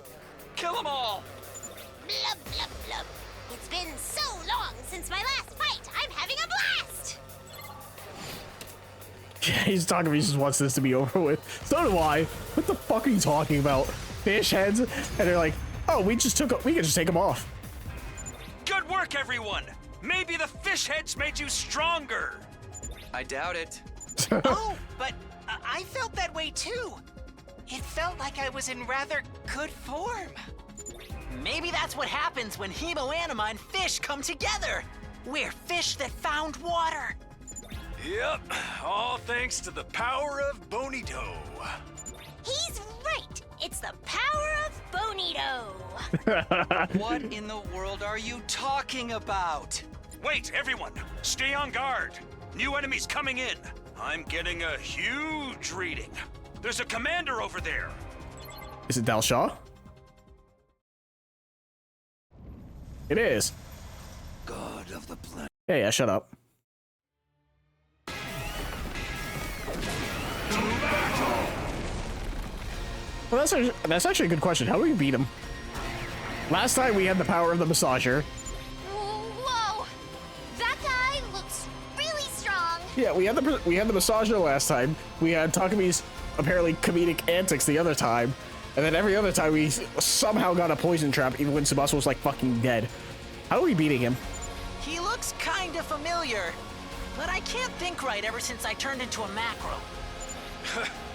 Kill them all! Blub, blub, blub. It's been so long since my last fight. I'm having a blast! He's talking, he just wants this to be over with. So do I. What the fuck are you talking about? fish heads, and they're like, oh, we can just take them off. Good work, everyone! Maybe the fish heads made you stronger! I doubt it. Oh, but I felt that way too. It felt like I was in rather good form. Maybe that's what happens when hemoanima and fish come together. We're fish that found water. Yep, all thanks to the power of Bonito. He's right. It's the power of Bonito. What in the world are you talking about? Wait, everyone! Stay on guard! New enemies coming in! I'm getting a huge reading. There's a commander over there! Is it Dal Shaw? It is. God of the planet. Hey, yeah, shut up. Well, that's actually a good question. How do we beat him? Last time we had the power of the massager. Whoa! That guy looks really strong. Yeah, we had the massager last time. We had Takami's apparently comedic antics the other time, and then every other time we somehow got a poison trap, even when Tsubasa was like fucking dead. How are we beating him? He looks kind of familiar, but I can't think right ever since I turned into a macro.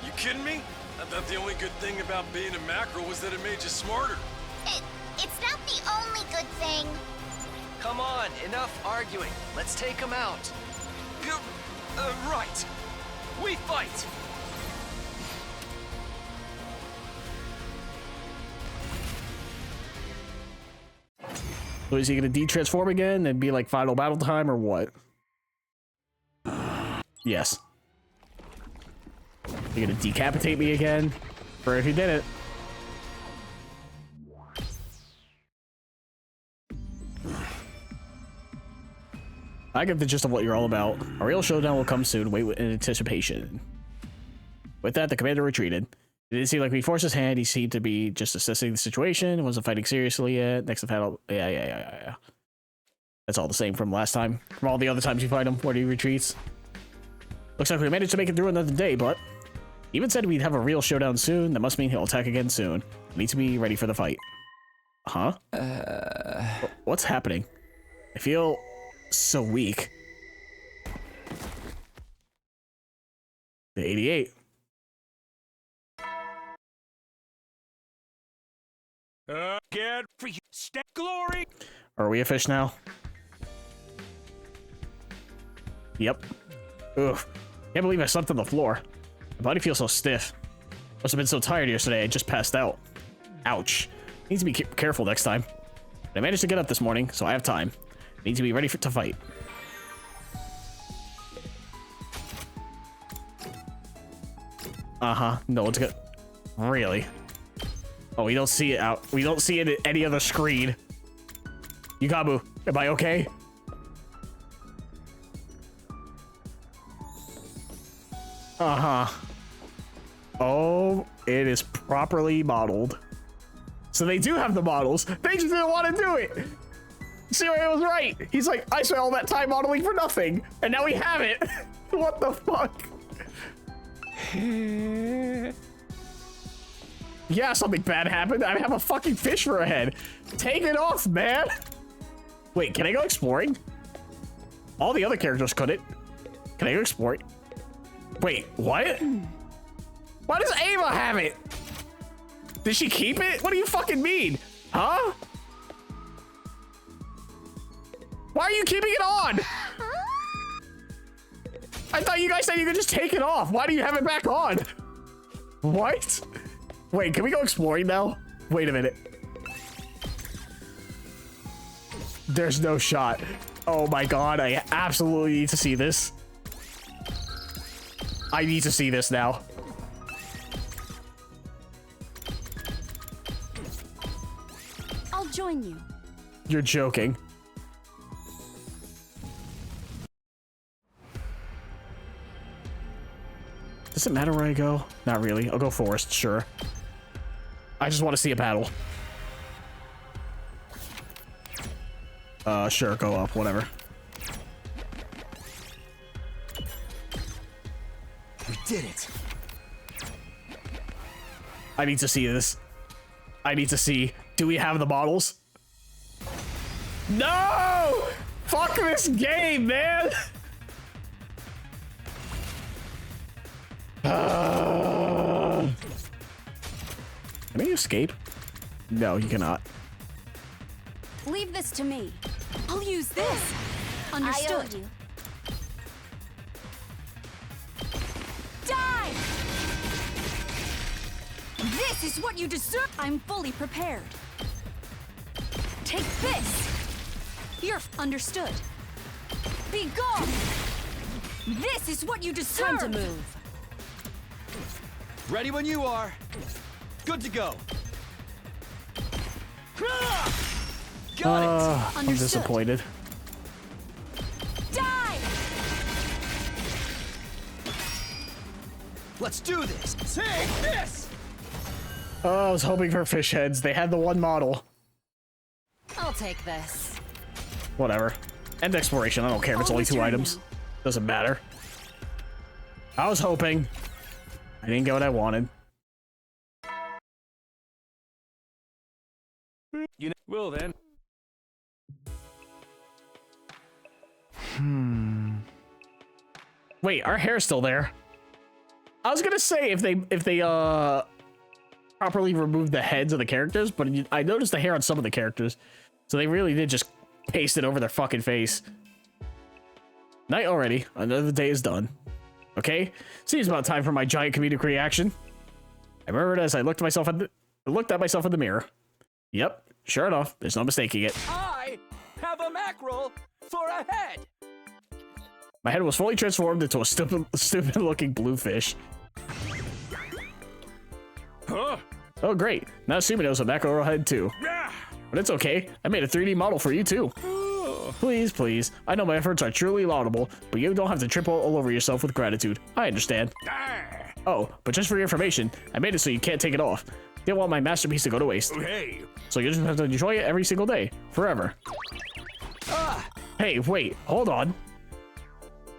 You kidding me? I thought the only good thing about being a mackerel was that it made you smarter. It's not the only good thing. Come on, enough arguing. Let's take him out. Right. We fight. So is he gonna de-transform again and be like final battle time or what? Yes. You're gonna decapitate me again? For if you did it. I get the gist of what you're all about. A real showdown will come soon. Wait in anticipation. With that, the commander retreated. It didn't seem like we forced his hand. He seemed to be just assessing the situation. Wasn't fighting seriously yet. Next to battle. Yeah. That's all the same from last time. From all the other times you fight him, where he retreats. Looks like we managed to make it through another day, but even said we'd have a real showdown soon. That must mean he'll attack again soon. We need to be ready for the fight. Huh? What's happening? I feel so weak. The 88. Get for you, step glory. Are we a fish now? Yep. Ugh. Can't believe I slept on the floor. My body feels so stiff. Must have been so tired yesterday I just passed out. Ouch. Need to be careful next time. But I managed to get up this morning, so I have time. Need to be ready to fight. No one's good. Really? Oh, we don't see it out. We don't see it at any other screen. Yukabu, am I okay? Oh, it is properly modeled. So they do have the models. They just didn't want to do it. Sirei was right. He's like, I spent all that time modeling for nothing, and now we have it. What the fuck? Yeah, something bad happened. I have a fucking fish for a head. Take it off, man. Wait, can I go exploring? All the other characters couldn't. Can I go exploring? Wait, what? Why does Ava have it? Did she keep it? What do you fucking mean? Huh? Why are you keeping it on? I thought you guys said you could just take it off. Why do you have it back on? What? Wait, can we go exploring now? Wait a minute. There's no shot. Oh my god, I absolutely need to see this. I need to see this now. I'll join you. You're joking. Does it matter where I go? Not really. I'll go forest, sure. I just want to see a battle. Sure, go up, whatever. We did it. I need to see this. I need to see. Do we have the models? No! Fuck this game, man! Can you escape? No, you cannot. Leave this to me. I'll use this. Understood. you. Die! This is what you deserve. I'm fully prepared. Take this. You're understood. Be gone. This is what you deserve. Time to move. Ready when you are. Good to go. Got it. I'm disappointed. Die! Let's do this. Take this. Oh, I was hoping for fish heads. They had the one model. I'll take this. Whatever. End exploration. I don't care if it's only 2 items. Doesn't matter. I was hoping. I didn't get what I wanted. You know, well then. Wait, our hair's still there. I was gonna say if they properly removed the heads of the characters, but I noticed the hair on some of the characters, so they really did just paste it over their fucking face. Night already. Another day is done. Okay, seems about time for my giant comedic reaction. I remembered as I looked at myself in the mirror. Yep, sure enough, there's no mistaking it. I have a mackerel for a head. My head was fully transformed into a stupid-looking blue fish. Huh? Oh, great. Now Sumi knows a mackerel head too. But it's okay. I made a 3D model for you too. Please, please. I know my efforts are truly laudable, but you don't have to trip all over yourself with gratitude. I understand. Oh, but just for your information, I made it so you can't take it off. Didn't want my masterpiece to go to waste. Hey. So you just have to enjoy it every single day. Forever. Hey, wait. Hold on.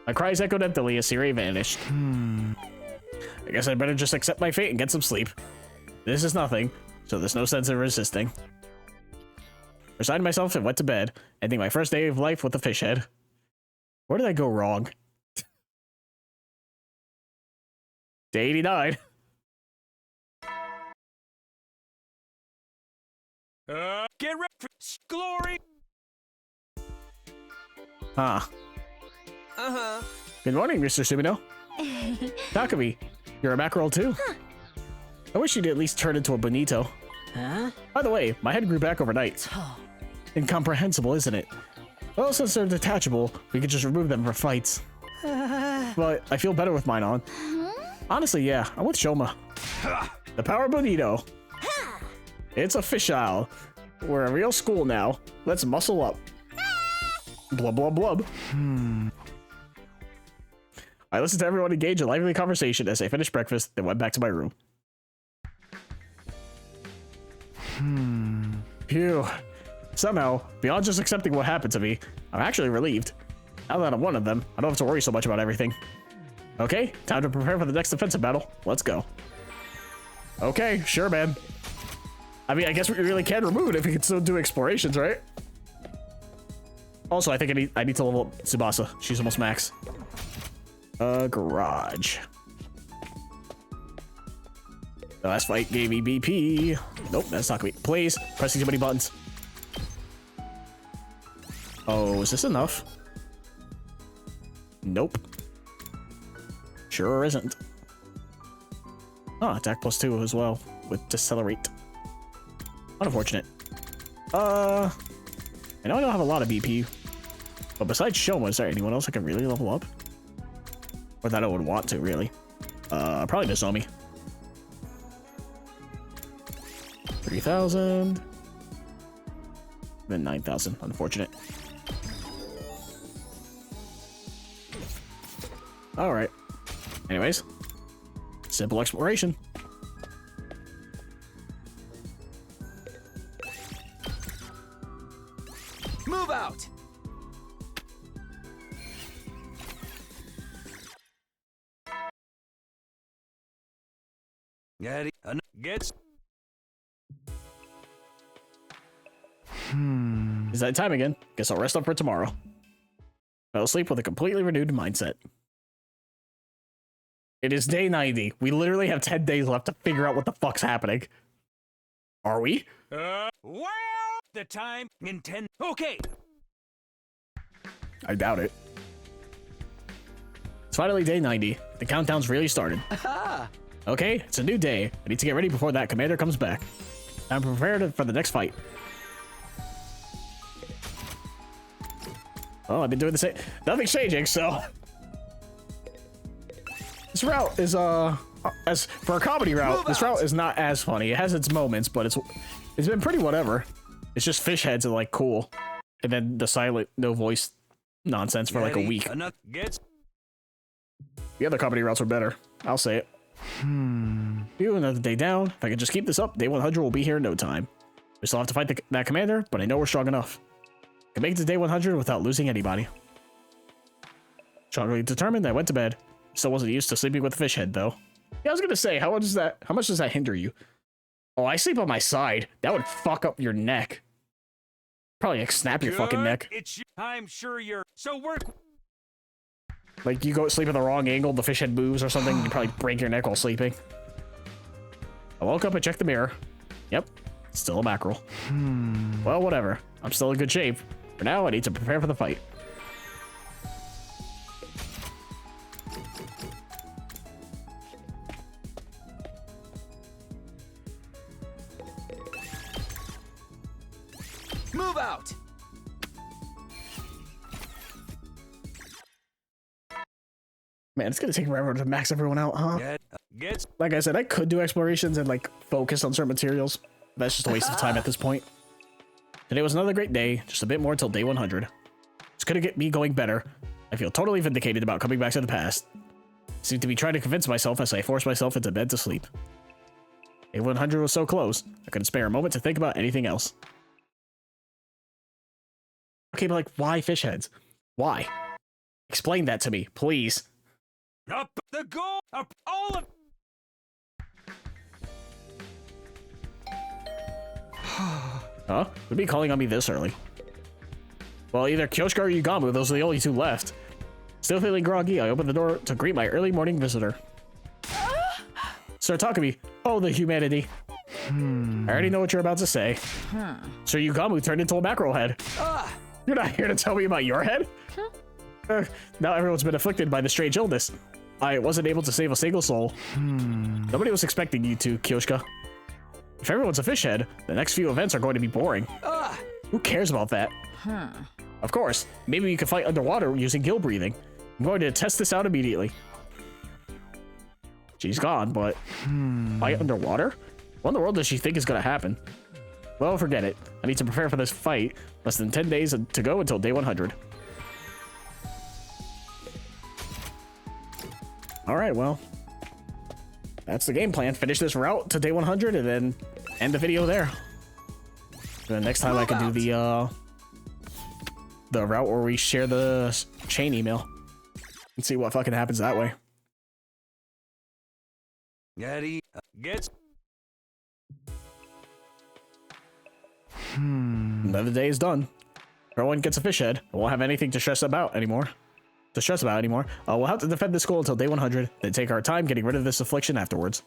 My cries echoed emptily as Sirei vanished. I guess I better just accept my fate and get some sleep. This is nothing, so there's no sense in resisting. Resigned myself and went to bed, ending my first day of life with a fish head. Where did I go wrong? Day 89. Get ready for glory. Huh. Uh-huh. Good morning, Mr. Sumino. Takumi, you're a mackerel too? I wish you'd at least turn into a bonito. Huh? By the way, my head grew back overnight. Incomprehensible, isn't it? Well, since they're detachable, we could just remove them for fights. But I feel better with mine on. Honestly, yeah, I'm with Shoma. The power bonito. It's official. We're a real school now. Let's muscle up. Blub, blub, blub. I listened to everyone engage in lively conversation as I finished breakfast, then went back to my room. Phew. Somehow, beyond just accepting what happened to me, I'm actually relieved. Now that I'm one of them, I don't have to worry so much about everything. Okay, time to prepare for the next defensive battle. Let's go. Okay, sure, man. I mean, I guess we really can remove it if we can still do explorations, right? Also, I think I need to level up Tsubasa. She's almost max. Garage. The last fight gave me BP. Nope, that's not gonna be. Please, pressing too many buttons. Oh, is this enough? Nope. Sure isn't. Oh, attack +2 as well with decelerate. Unfortunate. I know I don't have a lot of BP, but besides Shoma, is there anyone else I can really level up? Or that I would want to, really? Probably Nozomi. 3,000. Then 9,000. Unfortunate. Alright. Anyways. Simple exploration. Move out. Gets. Is that time again? Guess I'll rest up for tomorrow. Fell asleep with a completely renewed mindset. It is day 90. We literally have 10 days left to figure out what the fuck's happening. Are we? Well, the time in 10. Okay. I doubt it. It's finally day 90. The countdown's really started. Okay, it's a new day. I need to get ready before that commander comes back. I'm prepared for the next fight. Oh, I've been doing the same. Nothing's changing, so. This route is, as for a comedy route, this route is not as funny. It has its moments, but it's been pretty whatever. It's just fish heads are like cool. And then the silent, no voice nonsense for like a week. The other comedy routes are better. I'll say it. Another day down. If I can just keep this up, day 100 will be here in no time. We still have to fight that commander, but I know we're strong enough. I can make it to day 100 without losing anybody. Strongly determined, I went to bed. Still wasn't used to sleeping with a fish head, though. Yeah, I was gonna say, how much does that hinder you? Oh, I sleep on my side. That would fuck up your neck. Probably like snap your fucking neck. I'm sure you're so work. Like you go sleep at the wrong angle, the fish head moves or something, you probably break your neck while sleeping. I woke up and checked the mirror. Yep, still a mackerel. Well, whatever. I'm still in good shape. For now, I need to prepare for the fight. Move out! Man, it's gonna take forever to max everyone out, huh? Like I said, I could do explorations and like focus on certain materials. That's just a waste of time at this point. Today was another great day, just a bit more till day 100. It's gonna get me going better. I feel totally vindicated about coming back to the past. Seem to be trying to convince myself as I force myself into bed to sleep. Day 100 was so close, I couldn't spare a moment to think about anything else. Okay, but like, why fish heads? Why? Explain that to me, please. Up the goal! Up all of. Huh? Would be calling on me this early. Well, either Kyoshka or Yugamu, those are the only two left. Still feeling groggy, I opened the door to greet my early morning visitor. Sir Takumi. Oh, the humanity. I already know what you're about to say. Sir Yugamu turned into a mackerel head. You're not here to tell me about your head? Now everyone's been afflicted by the strange illness. I wasn't able to save a single soul. Nobody was expecting you to, Kyoshka. If everyone's a fish head, the next few events are going to be boring. Who cares about that? Of course, maybe we could fight underwater using gill breathing. I'm going to test this out immediately. She's gone, but fight underwater? What in the world does she think is going to happen? Well, forget it. I need to prepare for this fight. Less than 10 days to go until day 100. Alright, well. That's the game plan. Finish this route to day 100 and then end the video there. And then next time I can do the route where we share the chain email. And see what fucking happens that way. Gets. Another day is done. Everyone gets a fish head. I won't have anything to stress about anymore. We'll have to defend this goal until day 100, then take our time getting rid of this affliction afterwards.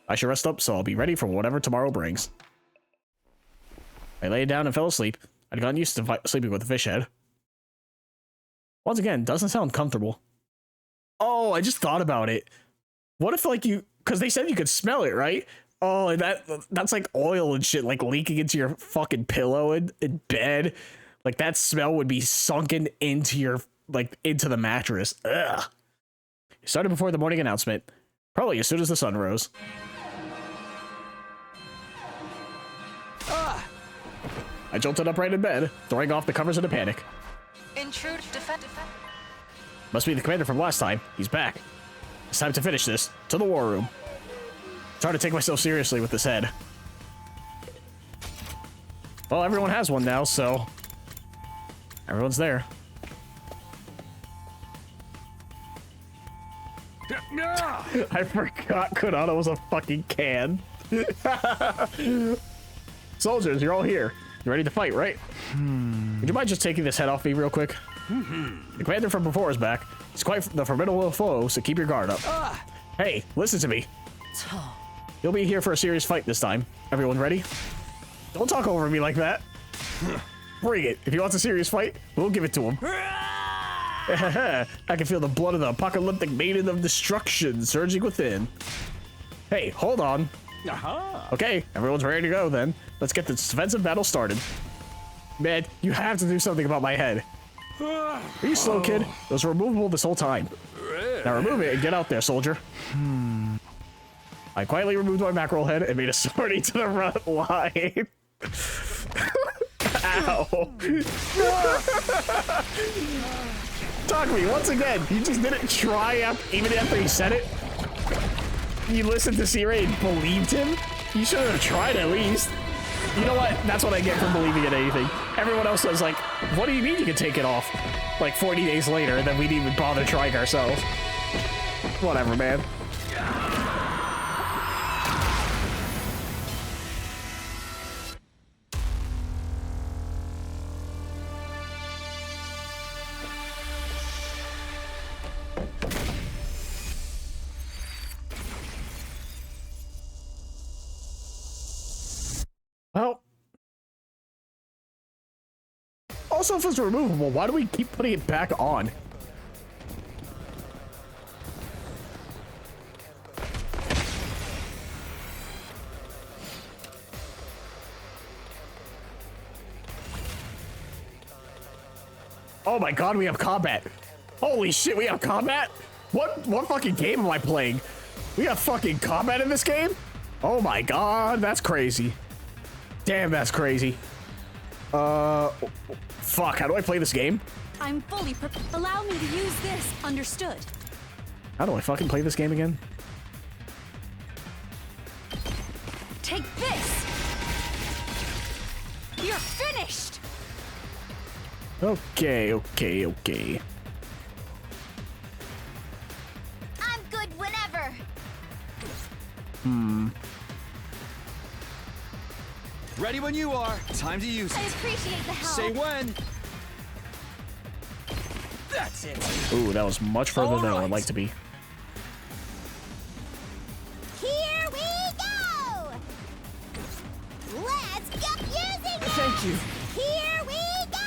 I should rest up, so I'll be ready for whatever tomorrow brings. I lay down and fell asleep. I'd gotten used to sleeping with a fish head. Once again, doesn't sound comfortable. Oh, I just thought about it. What if like because they said you could smell it, right? Oh, and that's like oil and shit, like leaking into your fucking pillow in bed. Like that smell would be sunken into your, like into the mattress. Ugh. It started before the morning announcement. Probably as soon as the sun rose. I jolted upright in bed, throwing off the covers in a panic. Intrude, defend. Must be the commander from last time. He's back. It's time to finish this. To the war room. Try to take myself seriously with this head. Well, everyone has one now, so everyone's there. I forgot Konana was a fucking can. Soldiers, you're all here. You ready to fight, right? Would you mind just taking this head off me real quick? The commander from before is back. He's quite the formidable foe, so keep your guard up. Hey, listen to me. You'll be here for a serious fight this time. Everyone ready? Don't talk over me like that. Bring it. If he wants a serious fight, we'll give it to him. I can feel the blood of the apocalyptic maiden of destruction surging within. Hey, hold on. Okay, everyone's ready to go then. Let's get this defensive battle started. Man, you have to do something about my head. Are you slow, kid? It was removable this whole time. Now remove it and get out there, soldier. I quietly removed my mackerel head and made a sortie to the front line. Ow. Talk to me once again. You just didn't try up even after he said it. You listened to Sirei and believed him? You should have tried at least. You know what? That's what I get from believing in anything. Everyone else was like, what do you mean you can take it off? Like 40 days later, and then we didn't even bother trying ourselves. Whatever, man. Well, also if it's removable, why do we keep putting it back on? Oh my god, we have combat. Holy shit, we have combat? What fucking game am I playing? We have fucking combat in this game? Oh my god, that's crazy. Damn, that's crazy. Fuck, how do I play this game? I'm fully allow me to use this. Understood. How do I fucking play this game again? Take this. You're finished. Okay. I'm good whenever. Ready when you are. Time to use it. I appreciate the help. Say when. That's it. Ooh, that was much further than I would like to be. Here we go. Let's get using it. Thank you. Here we go.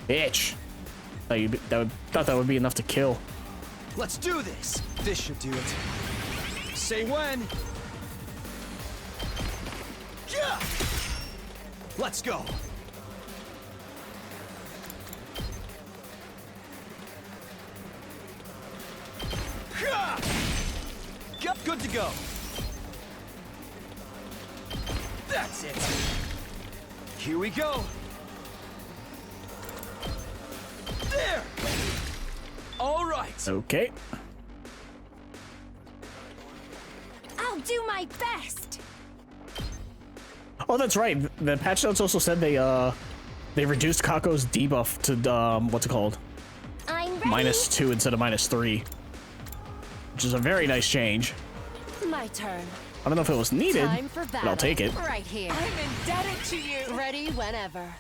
Bitch. Thought that would be enough to kill. Let's do this. This should do it. Say when. Yeah. Let's go. Good to go. That's it. Here we go. There. All right. Okay. I'll do my best. Oh, that's right. The patch notes also said they reduced Kako's debuff to what's it called? I'm ready. -2 instead of -3, which is a very nice change. My turn. I don't know if it was needed, Time for but I'll take it. Right here. I'm indebted to you. Ready whenever.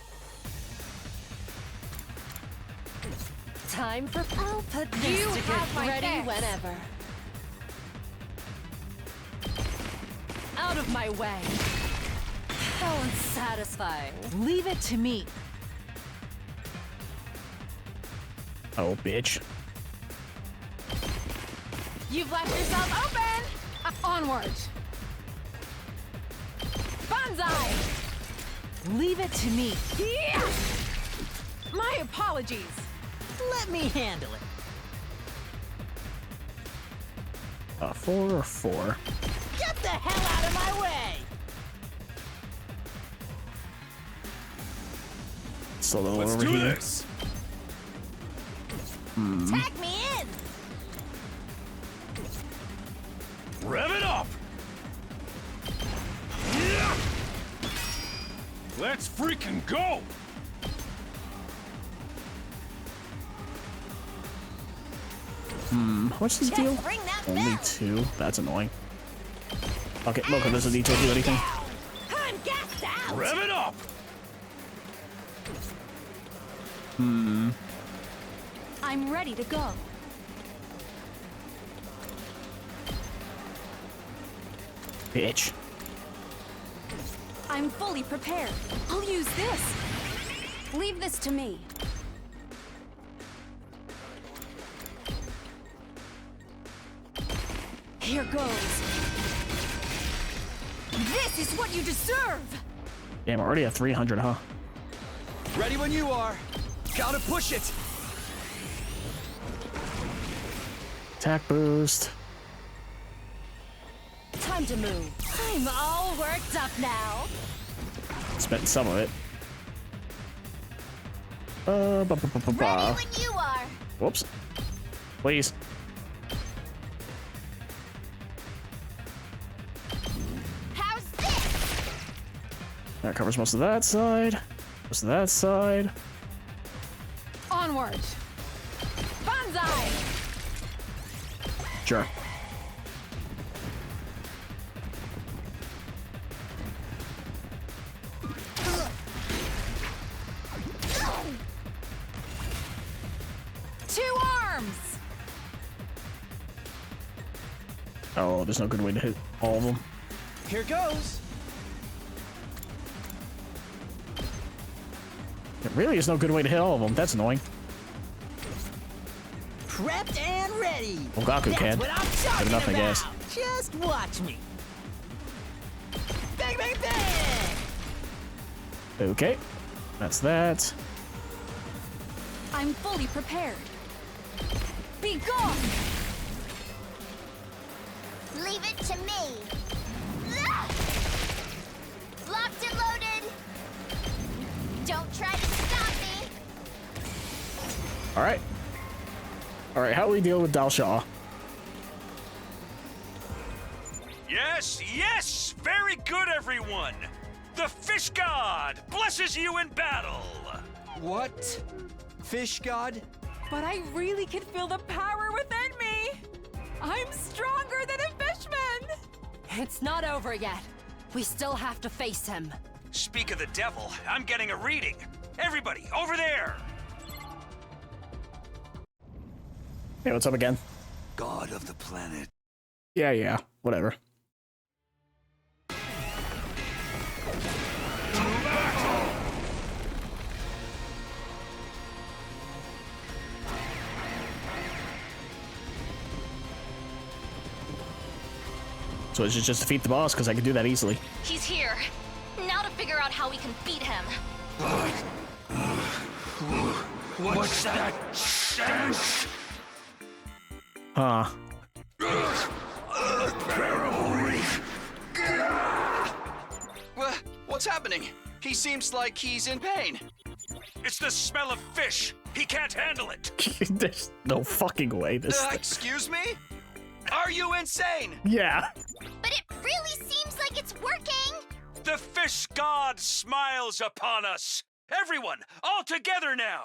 Time for. I'll put this You to have good. my Ready best. whenever. Out of my way. How unsatisfying. Leave it to me. Oh, bitch. You've left yourself open. Onward. Banzai. Leave it to me. Yeah. My apologies. Let me handle it. 4 or 4. Get the hell out of my way! So Let's over do here. this. Tack me in. Rev it up. Yeah. Let's freaking go. What's the deal? Bring that Only back. 2. That's annoying. Okay, Mocha doesn't need to do anything. I'm gassed out. Rev it up! I'm ready to go. Bitch. I'm fully prepared. I'll use this. Leave this to me. Here goes. This is what you deserve! Damn, already at 300, huh? Ready when you are. Gotta push it. Attack boost. Time to move. I'm all worked up now. Spent some of it. Ready when you are. Whoops. Please. How's this? That covers most of that side. Most of that side. Onward. Banzai! Sure. Two arms! Oh, there's no good way to hit all of them. Here goes. There really is no good way to hit all of them. That's annoying. Prepped and ready. Well, Gaku can. What I'm Good talking enough, I about. guess. Just watch me. Bang, bang, bang! Okay. That's that. I'm fully prepared. Be gone! Leave it to me. Ah! Locked and loaded. Don't try to stop me. Alright. Alright, how do we deal with Dal Shaw? Yes, yes! Very good, everyone! The fish god blesses you in battle! What? Fish god? But I really can feel the power within me! I'm stronger than a fishman! It's not over yet. We still have to face him. Speak of the devil, I'm getting a reading. Everybody, over there! Hey, what's up again? God of the planet. Yeah, whatever. So I should just defeat the boss, because I can do that easily. He's here. Now to figure out how we can beat him. What's that stench? Huh. What's happening? He seems like he's in pain. It's the smell of fish. He can't handle it. There's no fucking way this thing... Excuse me? Are you insane? Yeah. But it really seems like it's working. The fish god smiles upon us. Everyone, all together now.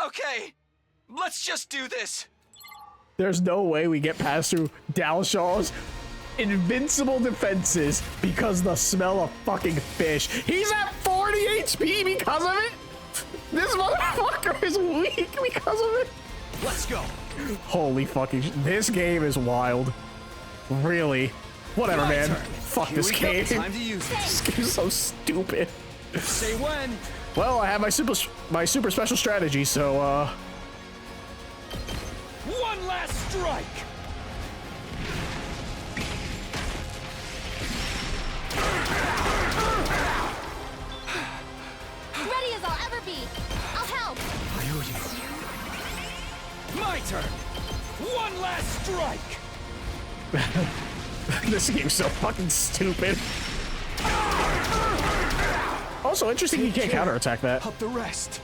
Okay, let's just do this. There's no way we get past through Dalshaw's invincible defenses because the smell of fucking fish. He's at 40 HP because of it. This motherfucker is weak because of it. Let's go. Holy fucking this game is wild. Really. Whatever, My man. turn. Fuck Here this we go. game. Time to use it. This game's so stupid. Say when. Well, I have my super special strategy, so One last strike. Ready as I'll ever be. I'll help. My turn. One last strike. this game's so fucking stupid. Also, interesting you can't counterattack that. Up the rest.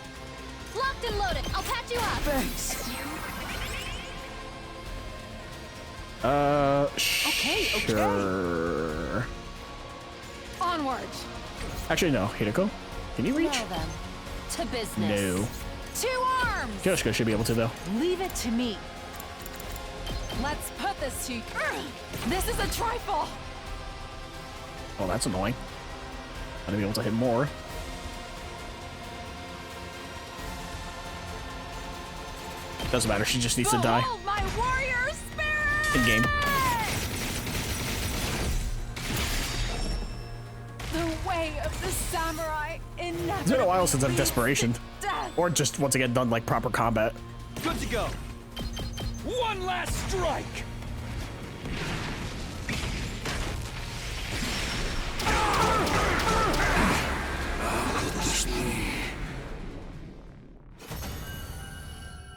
Locked and loaded. I'll patch you up. Thanks. Sure. Onward. Actually, no. Hideko, can you reach? Well then, to business. No. Two arms! Yoshiko should be able to, though. Leave it to me. Let's put this to... This is a trifle! Oh, that's annoying. Gotta be able to hit more. Doesn't matter, she just needs to die. My warrior spirit! In game. The way of the samurai inevitably It's been a while since I've leads to desperation. death. Or just, once again, done like proper combat. Good to go. One last strike.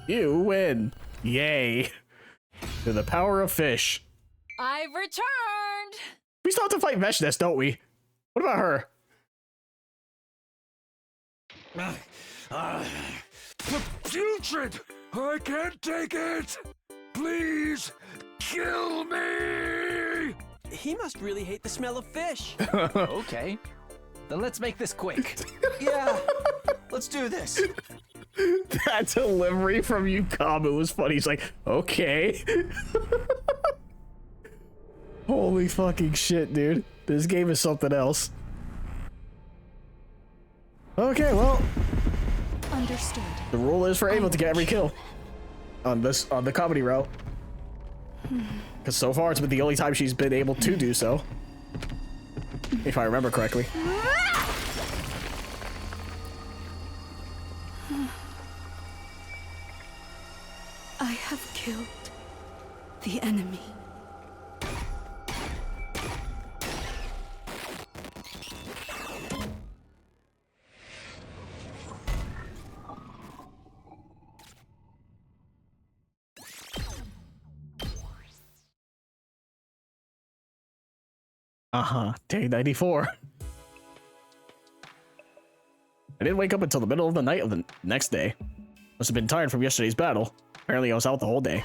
You win. Yay. To the power of fish. I've returned. We still have to fight Veshness, don't we? What about her? Putrid! I can't take it! Please, kill me! He must really hate the smell of fish. Okay. Then let's make this quick. Yeah, let's do this. That delivery from Yukamu was funny. He's like, okay. Holy fucking shit, dude. This game is something else. Okay, well. Understood. The rule is for Ava to get every kill. On the comedy route. Because so far it's been the only time she's been able to do so. If I remember correctly. I have killed the enemy. Day 94. I didn't wake up until the middle of the night of the next day. Must have been tired from yesterday's battle. Apparently I was out the whole day.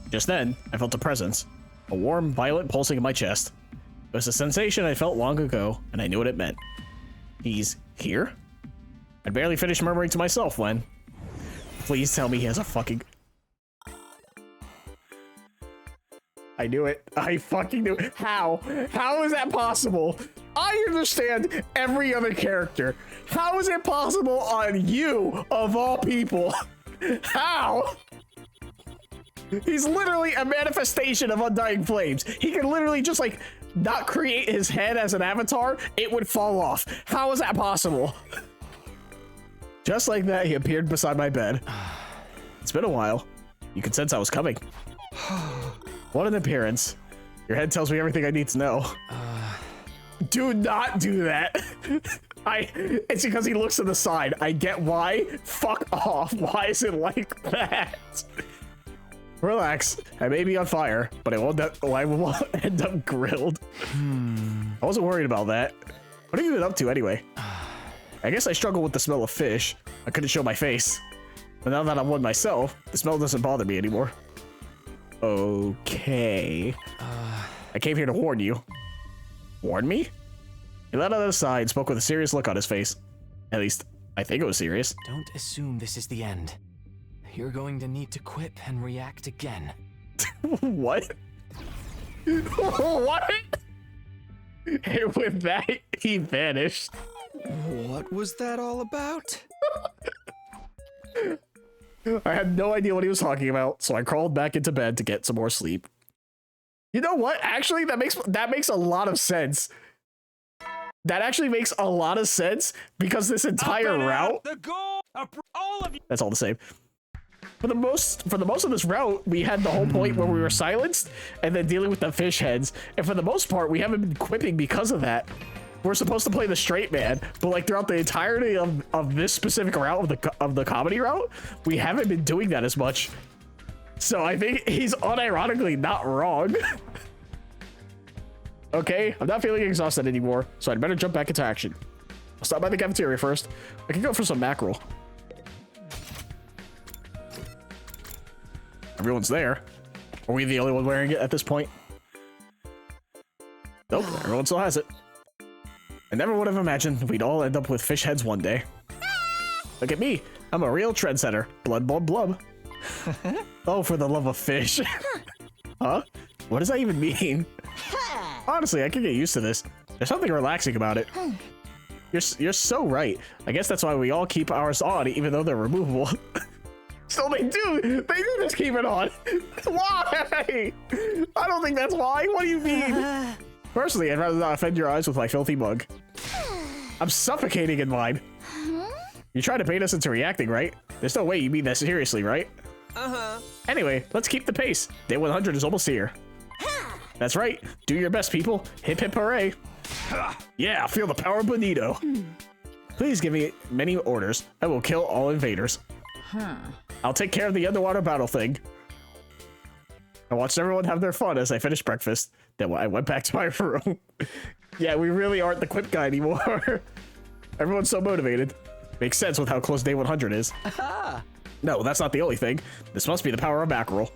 Just then, I felt a presence. A warm, violent pulsing in my chest. It was a sensation I felt long ago, and I knew what it meant. He's here? I'd barely finished murmuring to myself when... Please tell me he has a fucking... I knew it. I fucking knew it. How? How is that possible? I understand every other character. How is it possible on you, of all people? How? He's literally a manifestation of Undying Flames. He can literally just, like, not create his head as an avatar. It would fall off. How is that possible? Just like that, he appeared beside my bed. It's been a while. You could sense I was coming. What an appearance. Your head tells me everything I need to know. Do not do that. It's because he looks to the side. I get why. Fuck off. Why is it like that? Relax. I may be on fire, but I won't end up grilled. I wasn't worried about that. What have you been up to anyway? I guess I struggle with the smell of fish. I couldn't show my face. But now that I'm one myself, the smell doesn't bother me anymore. Okay. I came here to warn you. Warn me? He let out a sigh and spoke with a serious look on his face. At least, I think it was serious. Don't assume this is the end. You're going to need to quip and react again. What? What? And with that, he vanished. What was that all about? I had no idea what he was talking about, so I crawled back into bed to get some more sleep. You know what? Actually, that makes a lot of sense. That actually makes a lot of sense because this entire route. That's all the same. For the most of this route, we had the whole point where we were silenced and then dealing with the fish heads. And for the most part, we haven't been quipping because of that. We're supposed to play the straight man, but like throughout the entirety of this specific route of the comedy route, we haven't been doing that as much. So I think he's unironically not wrong. Okay, I'm not feeling exhausted anymore, so I'd better jump back into action. I'll stop by the cafeteria first. I can go for some mackerel. Everyone's there. Are we the only one wearing it at this point? Nope, everyone still has it. I never would have imagined we'd all end up with fish heads one day. Look at me. I'm a real trendsetter. Blood, blub, blub. Oh, for the love of fish. Huh? What does that even mean? Honestly, I could get used to this. There's something relaxing about it. You're so right. I guess that's why we all keep ours on, even though they're removable. So they do just keep it on. Why? I don't think that's why. What do you mean? Personally, I'd rather not offend your eyes with my filthy mug. I'm suffocating in mine. You tried to bait us into reacting, right? There's no way you mean that seriously, right? Anyway, let's keep the pace. Day 100 is almost here. That's right. Do your best, people. Hip hip hooray. Yeah, feel the power of Bonito. Please give me many orders. I will kill all invaders. I'll take care of the underwater battle thing. I watched everyone have their fun as I finished breakfast. Then I went back to my room. Yeah, we really aren't the quip guy anymore. Everyone's so motivated. Makes sense with how close day 100 is. No, that's not the only thing. This must be the power of mackerel.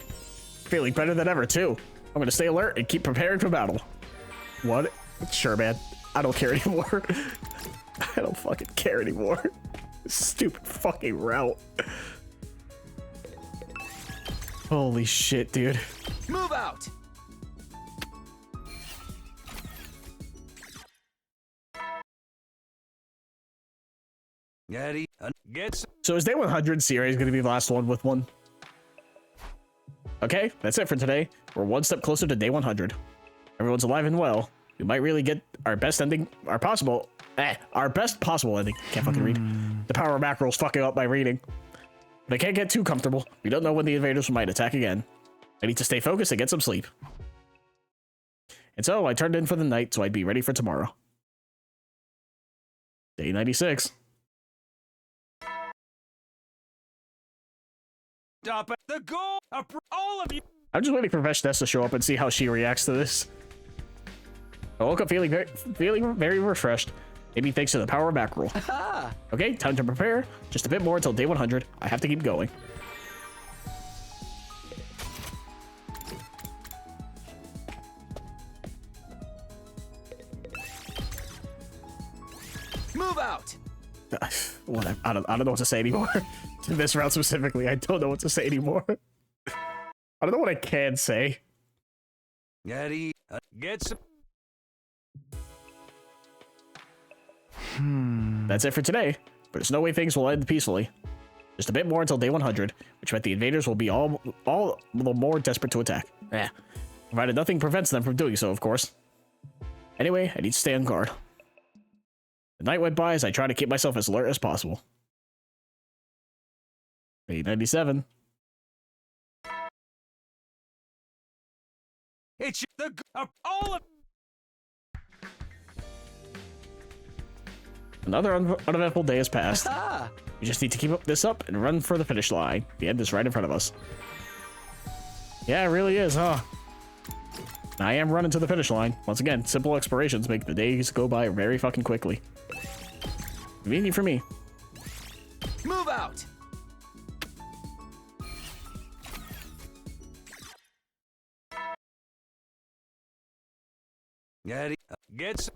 Feeling better than ever, too. I'm gonna stay alert and keep preparing for battle. What? Sure, man. I don't care anymore. I don't fucking care anymore. Stupid fucking route. Holy shit, dude. Move out! So is day 100 Sirei going to be the last one with one? Okay, that's it for today. We're one step closer to day 100. Everyone's alive and well. We might really get our best ending, our best possible ending. Can't fucking read. The power of mackerel's fucking up my reading. But I can't get too comfortable. We don't know when the invaders might attack again. I need to stay focused and get some sleep. And so I turned in for the night so I'd be ready for tomorrow. Day 96. Stop at the goal! All of you! I'm just waiting for Veshness to show up and see how she reacts to this. I woke up feeling very refreshed. Maybe thanks to the power of mackerel. Okay, time to prepare. Just a bit more until day 100. I have to keep going. Move out! What? I don't know what to say anymore. To this round specifically, I don't know what to say anymore. I don't know what I can say. Get some. That's it for today, but there's no way things will end peacefully. Just a bit more until day 100, which meant the invaders will be all the more desperate to attack. Provided nothing prevents them from doing so, of course. Anyway, I need to stay on guard. The night went by as I tried to keep myself as alert as possible. Day 97. It's all of. Another uneventful day has passed. We just need to keep this up and run for the finish line. The end is right in front of us. Yeah, it really is, huh? I am running to the finish line. Once again, simple explorations make the days go by very fucking quickly. Convenient for me. Move out! Get some.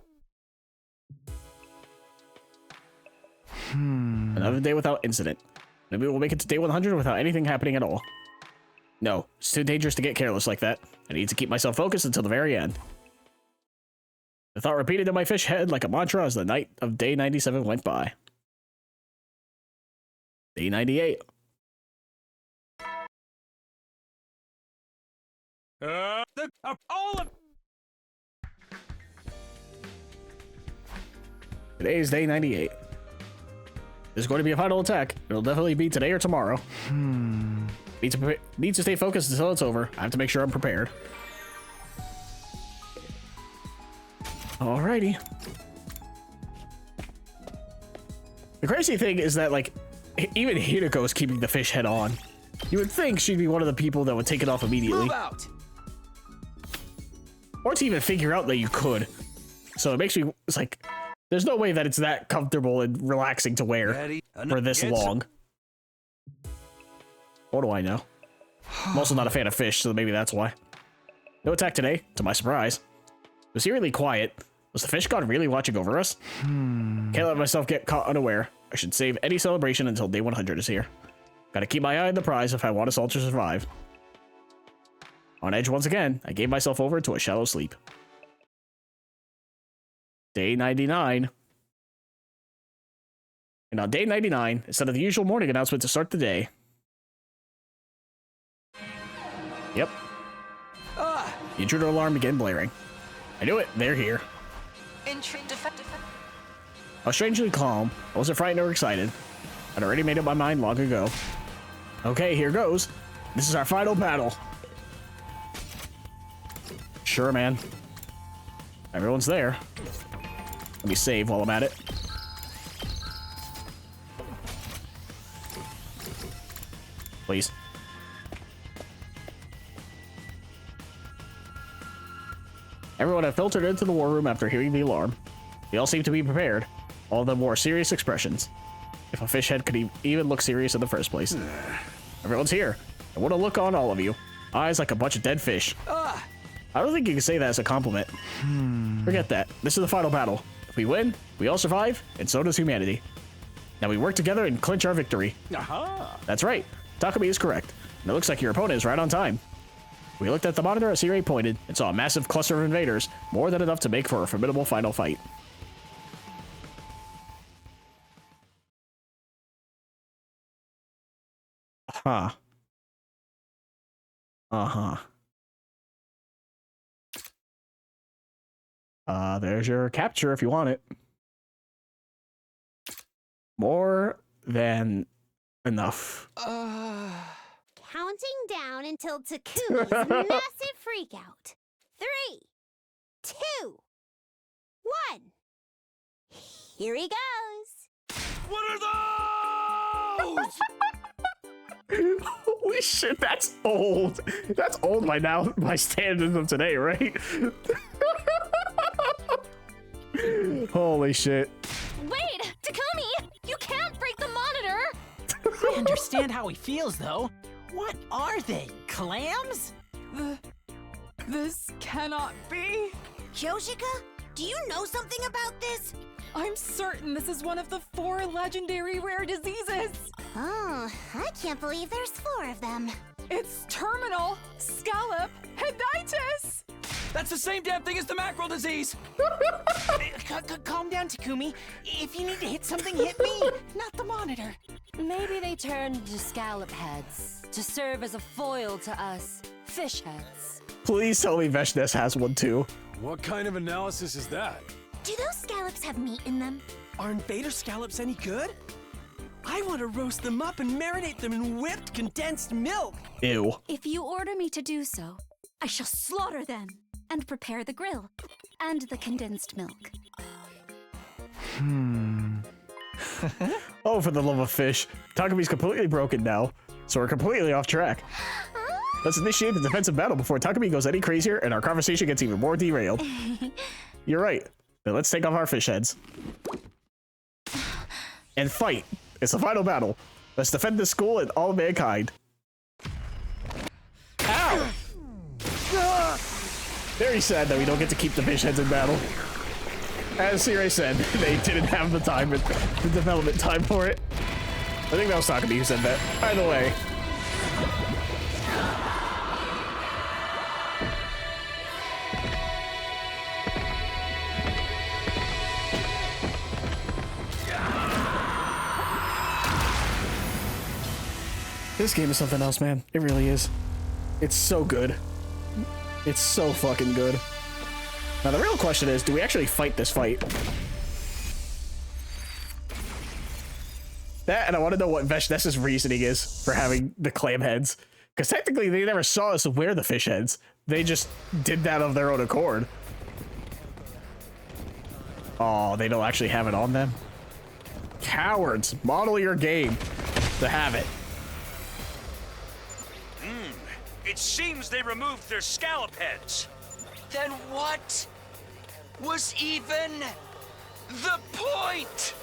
Another day without incident. Maybe we'll make it to day 100 without anything happening at all. No, it's too dangerous to get careless like that. I need to keep myself focused until the very end. The thought repeated in my fish head like a mantra as the night of day 97 went by. Day 98. All of. Today is day 98. There's going to be a final attack. It'll definitely be today or tomorrow. Need to stay focused until it's over. I have to make sure I'm prepared. Alrighty. The crazy thing is that, like, even Hinako is keeping the fish head on. You would think she'd be one of the people that would take it off immediately. Move out! Or to even figure out that you could. So it makes me, it's like, there's no way that it's that comfortable and relaxing to wear for this long. What do I know? I'm also not a fan of fish, so maybe that's why. No attack today, to my surprise. It was eerily quiet. Was the fish god really watching over us? Can't let myself get caught unaware. I should save any celebration until day 100 is here. Gotta keep my eye on the prize if I want us all to survive. On edge once again, I gave myself over to a shallow sleep. Day 99. And on day 99, instead of the usual morning announcement to start the day. Yep. The intruder alarm began blaring. I knew it. They're here. I was strangely calm. I wasn't frightened or excited. I'd already made up my mind long ago. Okay, here goes. This is our final battle. Sure, man. Everyone's there. Let me save while I'm at it. Please. Everyone had filtered into the war room after hearing the alarm. They all seemed to be prepared. All of them wore serious expressions. If a fish head could even look serious in the first place. Everyone's here. And what a look on all of you. Eyes like a bunch of dead fish. I don't think you can say that as a compliment. Forget that. This is the final battle. If we win, we all survive, and so does humanity. Now we work together and clinch our victory. That's right. Takumi is correct. And it looks like your opponent is right on time. We looked at the monitor as Sirei pointed and saw a massive cluster of invaders, more than enough to make for a formidable final fight. There's your capture if you want it. More than enough. Counting down until Takumi's massive freakout. 3, 2, 1. Here he goes. What are those? Holy shit, that's old. That's old by now, by standards of today, right? Holy shit. Wait, Takumi! You can't break the monitor! I understand how he feels, though. What are they? Clams? This cannot be. Yoshika, do you know something about this? I'm certain this is one of the 4 legendary rare diseases. Oh, I can't believe there's 4 of them. It's terminal scallop headitis. That's the same damn thing as the mackerel disease. Calm down, Takumi. If you need to hit something, hit me, not the monitor. Maybe they turned into scallop heads to serve as a foil to us fish heads. Please tell me Veshness has one too. What kind of analysis is that? Do those scallops have meat in them? Are invader scallops any good? I want to roast them up and marinate them in whipped condensed milk. Ew. If you order me to do so, I shall slaughter them and prepare the grill and the condensed milk. Oh, for the love of fish. Takumi's completely broken now, so we're completely off track. Let's initiate the defensive battle before Takumi goes any crazier and our conversation gets even more derailed. You're right. Then let's take off our fish heads. And fight. It's the final battle. Let's defend this school and all mankind. Ow! Very sad that we don't get to keep the fish heads in battle. As Sirei said, they didn't have the time, the development time for it. I think that was Takumi who said that. Either way. This game is something else, man. It really is. It's so good. It's so fucking good. Now the real question is, do we actually fight this fight? That, and I want to know what Veshness's reasoning is for having the clam heads. Because technically they never saw us wear the fish heads. They just did that of their own accord. Oh, they don't actually have it on them? Cowards, model your game to have it. It seems they removed their scallop heads. Then what was even the point?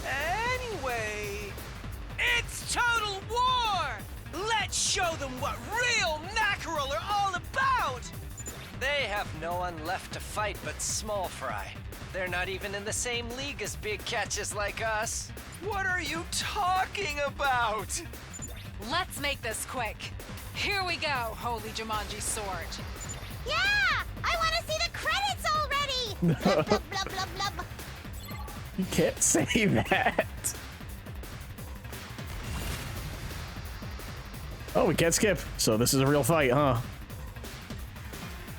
Anyway, it's total war! Let's show them what real mackerel are all about! They have no one left to fight but small fry. They're not even in the same league as big catches like us. What are you talking about? Let's make this quick. Here we go, Holy Jumanji Sword. Yeah! I want to see the credits already! Blub, blub, blub, blub, blub. You can't say that. Oh, we can't skip. So this is a real fight, huh?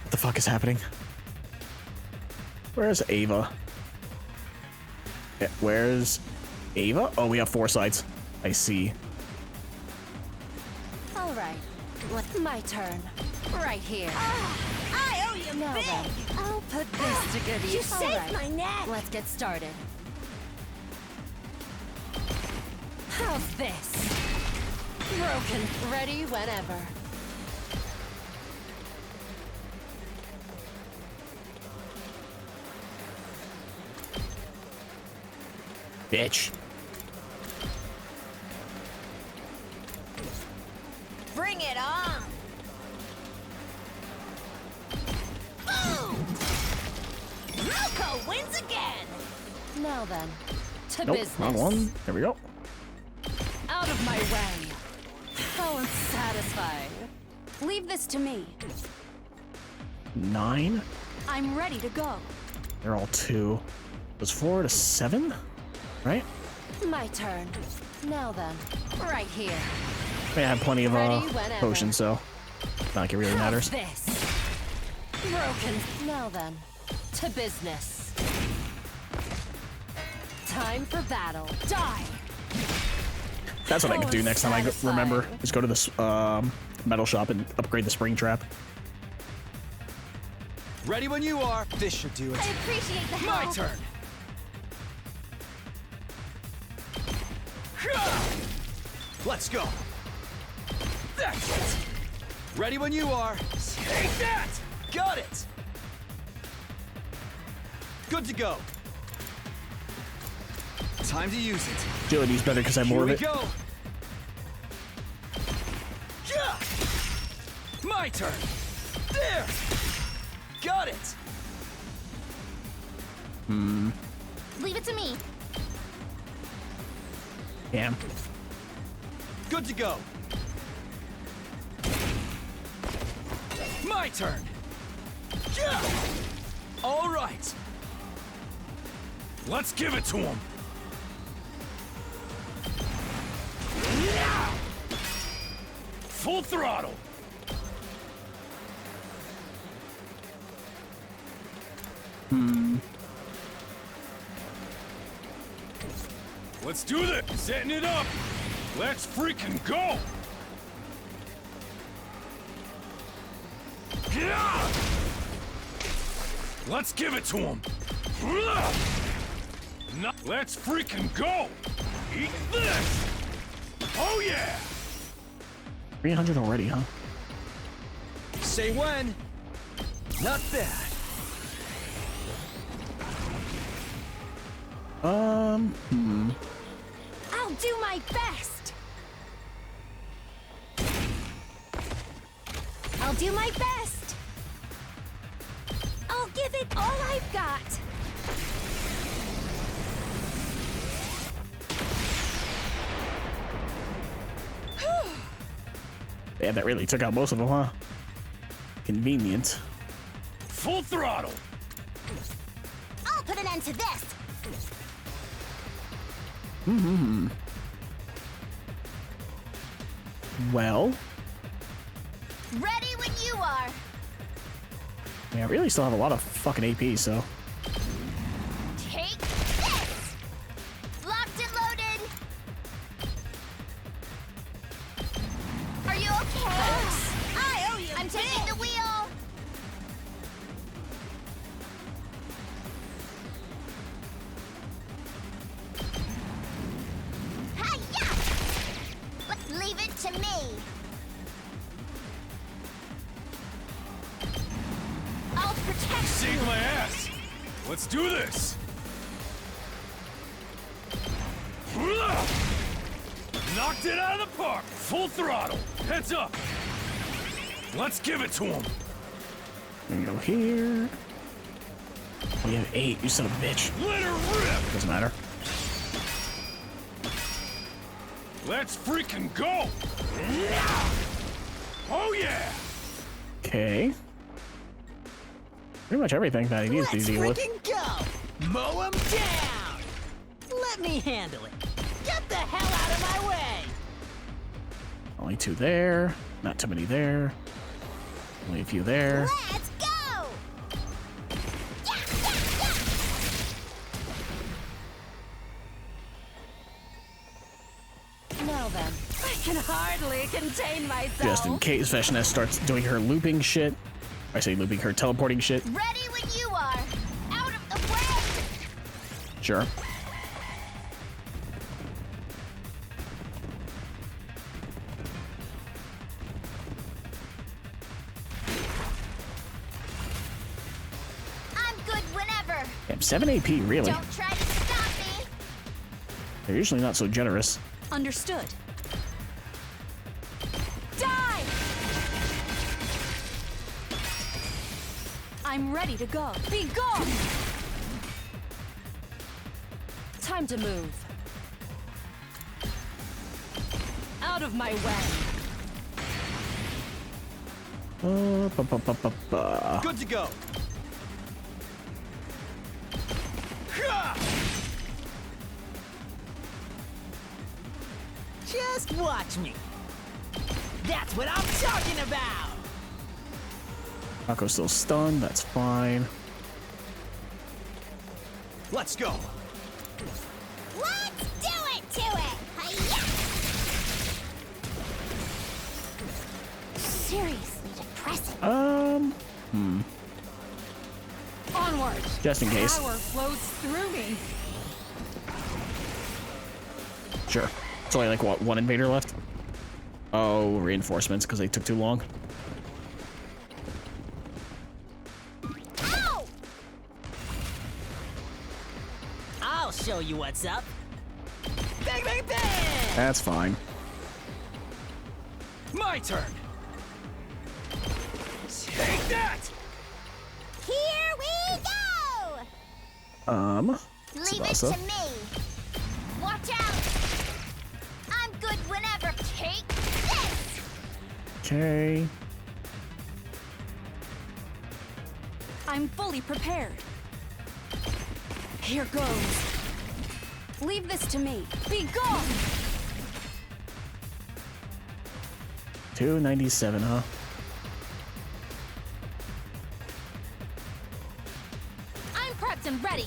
What the fuck is happening? Where's Ava? Yeah, where's Ava? Oh, we have 4 sides. I see. All right. My turn. Right here. I owe you Now big. then, I'll put this to good use. You saved All right, my neck. Let's get started. How's this? Broken. Ready whenever. Bitch. Bring it on. Boom! Malco wins again. Now then, to Nope, business. wrong one. There we go. Out of my way. How unsatisfying. Leave this to me. 9. I'm ready to go. They're all 2. Was 4 to 7? Right? My turn. Now then, right here. I have plenty of Ready whenever. potions, so not like it really matters. How's this? Broken. Now then, to business. Time for battle. Die. That's what I could do next time I remember. Is go to this metal shop and upgrade the spring trap. Ready when you are. This should do it. I appreciate the help. My turn. Let's go. That's it. Ready when you are. Take that! Got it! Good to go. Time to use it. Agility's better because I have more of it. Here we go. Yeah! My turn. There! Got it! Leave it to me. Damn. Good to go. My turn. Yeah! All right. Let's give it to him. Full throttle. Let's do this. Setting it up. Let's freaking go. Yeah! Let's give it to him. No, let's freaking go. Eat this. Oh yeah. 300 already, huh? Say when. Not bad. I'll do my best. I'll do my best. I'll give it all I've got. Yeah, that really took out most of them, huh? Convenient. Full throttle. I'll put an end to this. Well, Ready when you are. yeah, I really still have a lot of fucking AP, so. Take this. Locked and loaded. Are you okay? I owe you. I'm taking the wheel. Hi-ya! Leave it to me. I'll protect you. Saved my ass. Let's do this. Knocked it out of the park. Full throttle. Heads up. Let's give it to him. We go here. We have 8, you son of a bitch. Let her rip. Doesn't matter. Let's freaking go. Oh yeah. Okay. Pretty much everything that he needs to deal with. Freaking go! Mow him down! Let me handle it. Get the hell out of my way! Only 2 there. Not too many there. Only a few there. Let's go! Now then, I can hardly contain myself. Just in case Veshness starts doing her looping shit. I say looping, her teleporting shit. Ready when you are. Out of the way! Sure. I'm good whenever. Damn, 7 AP, really? Don't try to stop me. They're usually not so generous. Understood. Die! I'm ready to go. Be gone! Time to move. Out of my way. Good to go. Just watch me. That's what I'm talking about. Taco's still stunned, that's fine. Let's go. Let's do it to it! Hi-ya! Seriously depressing. Onward! Just in case. Power flows through me. Sure. It's only like, what, 1 invader left? Oh, reinforcements, because they took too long. Ow! I'll show you what's up. Bang, bang, bang! That's fine. My turn. Take that! Here we go! Leave it Tsubasa. to me. Watch out! I'm good whenever. Take this! Okay. I'm fully prepared. Here goes. Leave this to me. Be gone! 297, huh? I'm prepped and ready.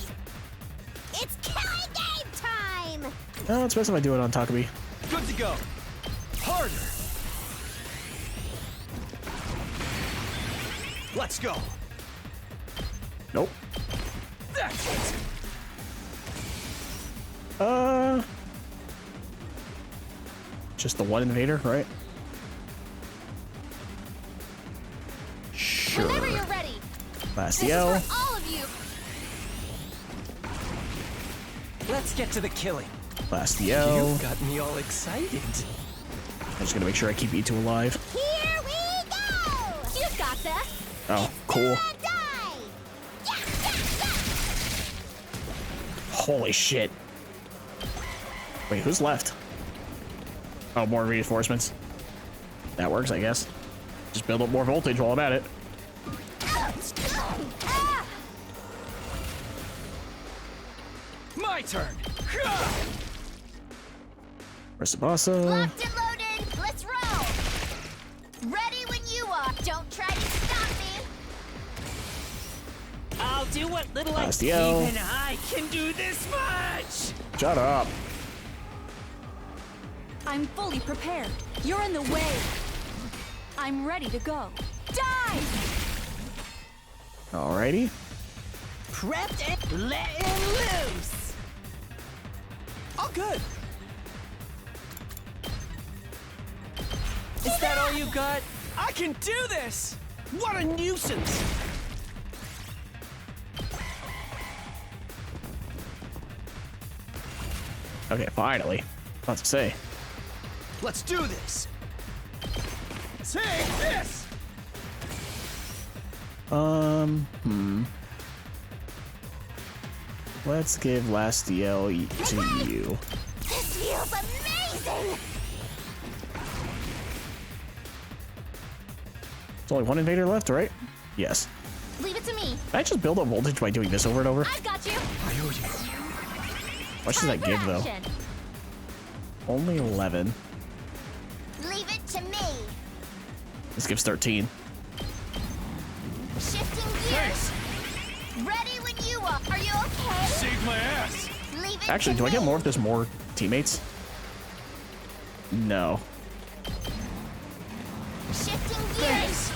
It's killing game time! No, it's best if I do it on Takumi. Good to go. Harder. Let's go. Nope. That's it. Just the 1 invader, right? Sure. Whenever you're ready. Bastiel. This is for all of you. Let's get to the killing. Bastiel. You got me all excited. I'm just gonna make sure I keep E2 alive. Here we go! You got this. Oh, cool. Die! Holy shit. Wait, who's left? Oh, more reinforcements. That works, I guess. Just build up more voltage while I'm at it. My turn. Tsubasa. Locked and loaded. Let's roll. Ready when you are. Don't try to stop me. I'll do what little Bastiel. even I can do this much. Shut up. I'm fully prepared. You're in the way. I'm ready to go. Die! Alrighty. Prepped and letting loose. All good. Is that all you got? I can do this. What a nuisance. Okay, finally. About to say. Let's do this. Take this. Let's give Lastiel to you. This feels amazing! There's only 1 invader left, right? Yes. Leave it to me. me. Can I just build up voltage by doing this over and over? I've got you. How much does that give, though? Only 11. Leave it to me. This gives 13. Shifting gears. Ready when you are. Are you okay? Saved my ass. Leave it Actually, to do I get me. more if there's more teammates? No. Shifting gears.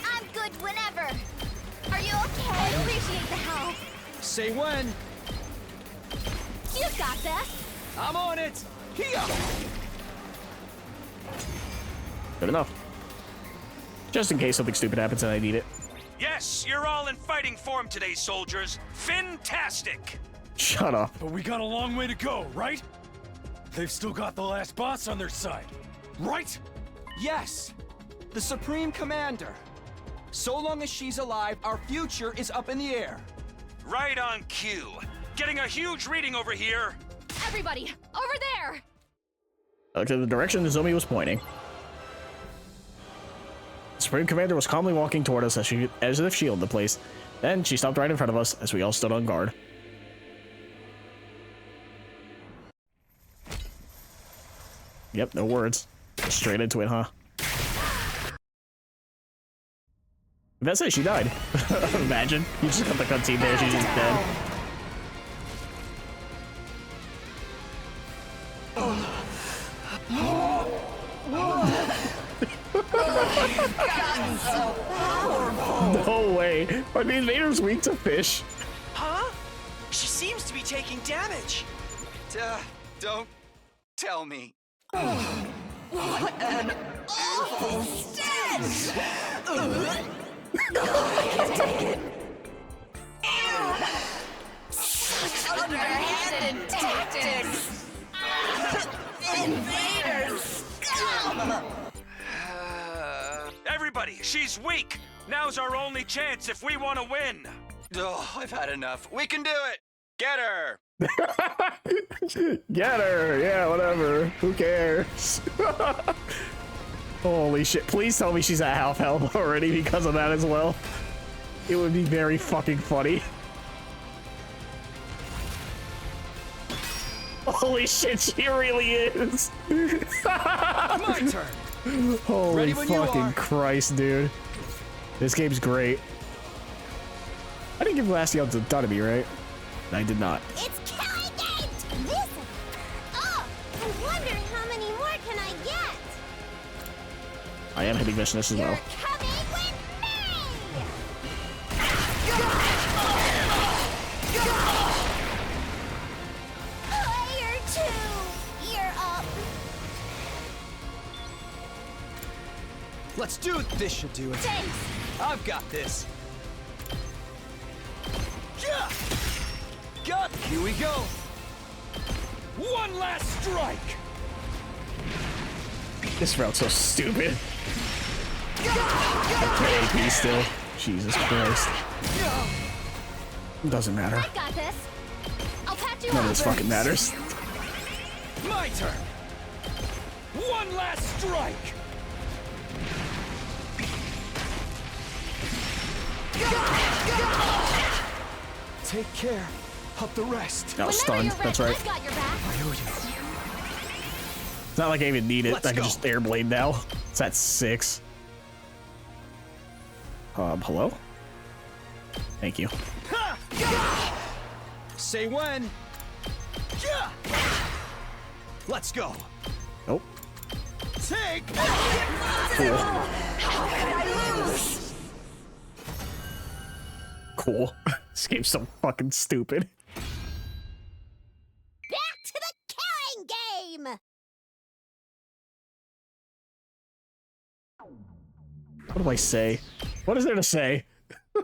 I'm good whenever. Are you okay? I appreciate the help. Say when. You got this. I'm on it. Here. Good enough. Just in case something stupid happens and I need it. Yes, you're all in fighting form today, soldiers. Fantastic! Shut up. But we got a long way to go, right? They've still got the last boss on their side, right? Yes. The Supreme Commander. So long as she's alive, our future is up in the air. Right on cue. Getting a huge reading over here. Everybody, over there. Look to the direction Nozomi was pointing. The Supreme Commander was calmly walking toward us as if shielding the place. Then she stopped right in front of us as we all stood on guard. Yep, no words. Just straight into it, huh? That's it, she died. Imagine. You just got the cutscene there, she's just dead. No way. Are the invaders weak to fish? Huh? She seems to be taking damage. Don't tell me. What an awful stench! Such underhanded tactics! Invaders! Scum! Everybody, she's weak. Now's our only chance if we want to win. Oh, I've had enough. We can do it. Get her. Get her! Yeah, whatever. Who cares? Holy shit. Please tell me she's at half health already because of that as well. It would be very fucking funny. Holy shit, she really is! My turn. Holy fucking Christ, dude. This game's great. I didn't give Last Yell to Dotamy, right? I did not. It's killing it! This. Oh, I'm wondering how many more can I get? I am hitting Vicious as well. Coming with me! Player 2, you're up. Let's do it. This should do it. Thanks. I've got this. Yeah. Got. Here we go. One last strike. This route's so stupid. I play AP still. Jesus Christ. Doesn't matter. I got this. I'll patch you None up. of this fucking matters. My turn. One last strike. Take care of the rest. I was stunned. That's right. I've got your back. I owe you. It's not like I even need it. Let's I can go. just airblade now. It's at 6. Hello? Thank you. Say when. Let's go. Nope. Take. Cool. How could I lose? Cool. This game's so fucking stupid. Back to the killing game! What do I say? What is there to say?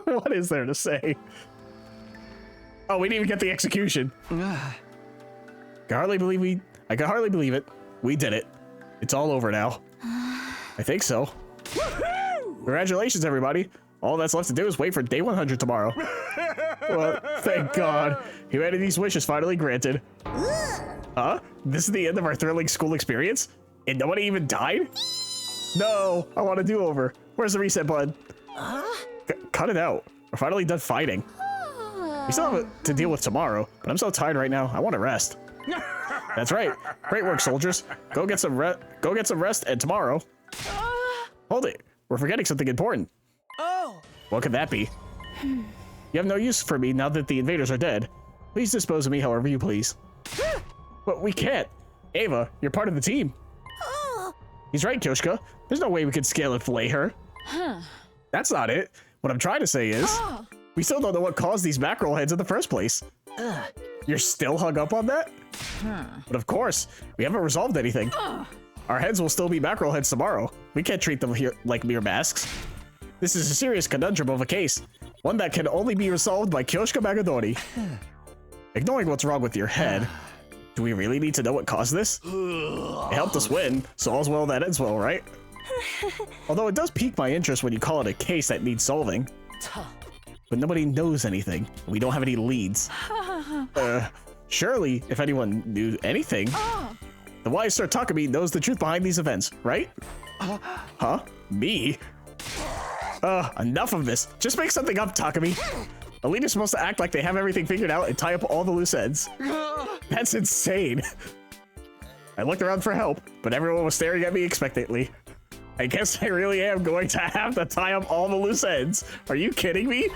What is there to say? Oh, we didn't even get the execution. I can hardly believe it. We did it. It's all over now. I think so. Congratulations, everybody. All that's left to do is wait for day 100 tomorrow. Well, thank God. Humanity's wish is finally granted. Huh? This is the end of our thrilling school experience? And nobody even died? No, I want a do-over. Where's the reset button? Cut it out. We're finally done fighting. We still have to deal with tomorrow, but I'm so tired right now. I want to rest. That's right. Great work, soldiers. Go get some rest, and tomorrow. Hold it. We're forgetting something important. Oh. What could that be? You have no use for me now that the invaders are dead. Please dispose of me however you please. But we can't. Ava, you're part of the team. He's right, Kyoshka. There's no way we could scale and fillet her. That's not it. What I'm trying to say is, we still don't know what caused these mackerel heads in the first place. You're still hung up on that? But of course, we haven't resolved anything. Our heads will still be mackerel heads tomorrow. We can't treat them here like mere masks. This is a serious conundrum of a case, one that can only be resolved by Kyoshka Magadori. Ignoring what's wrong with your head, do we really need to know what caused this? It helped us win, so all's well that ends well, right? Although it does pique my interest when you call it a case that needs solving. But nobody knows anything. We don't have any leads. Surely, if anyone knew anything, the wise Sir Takumi knows the truth behind these events, right? Huh? Me? Enough of this. Just make something up, Takumi. A leader's supposed to act like they have everything figured out and tie up all the loose ends. That's insane. I looked around for help, but everyone was staring at me expectantly. I guess I really am going to have to tie up all the loose ends. Are you kidding me?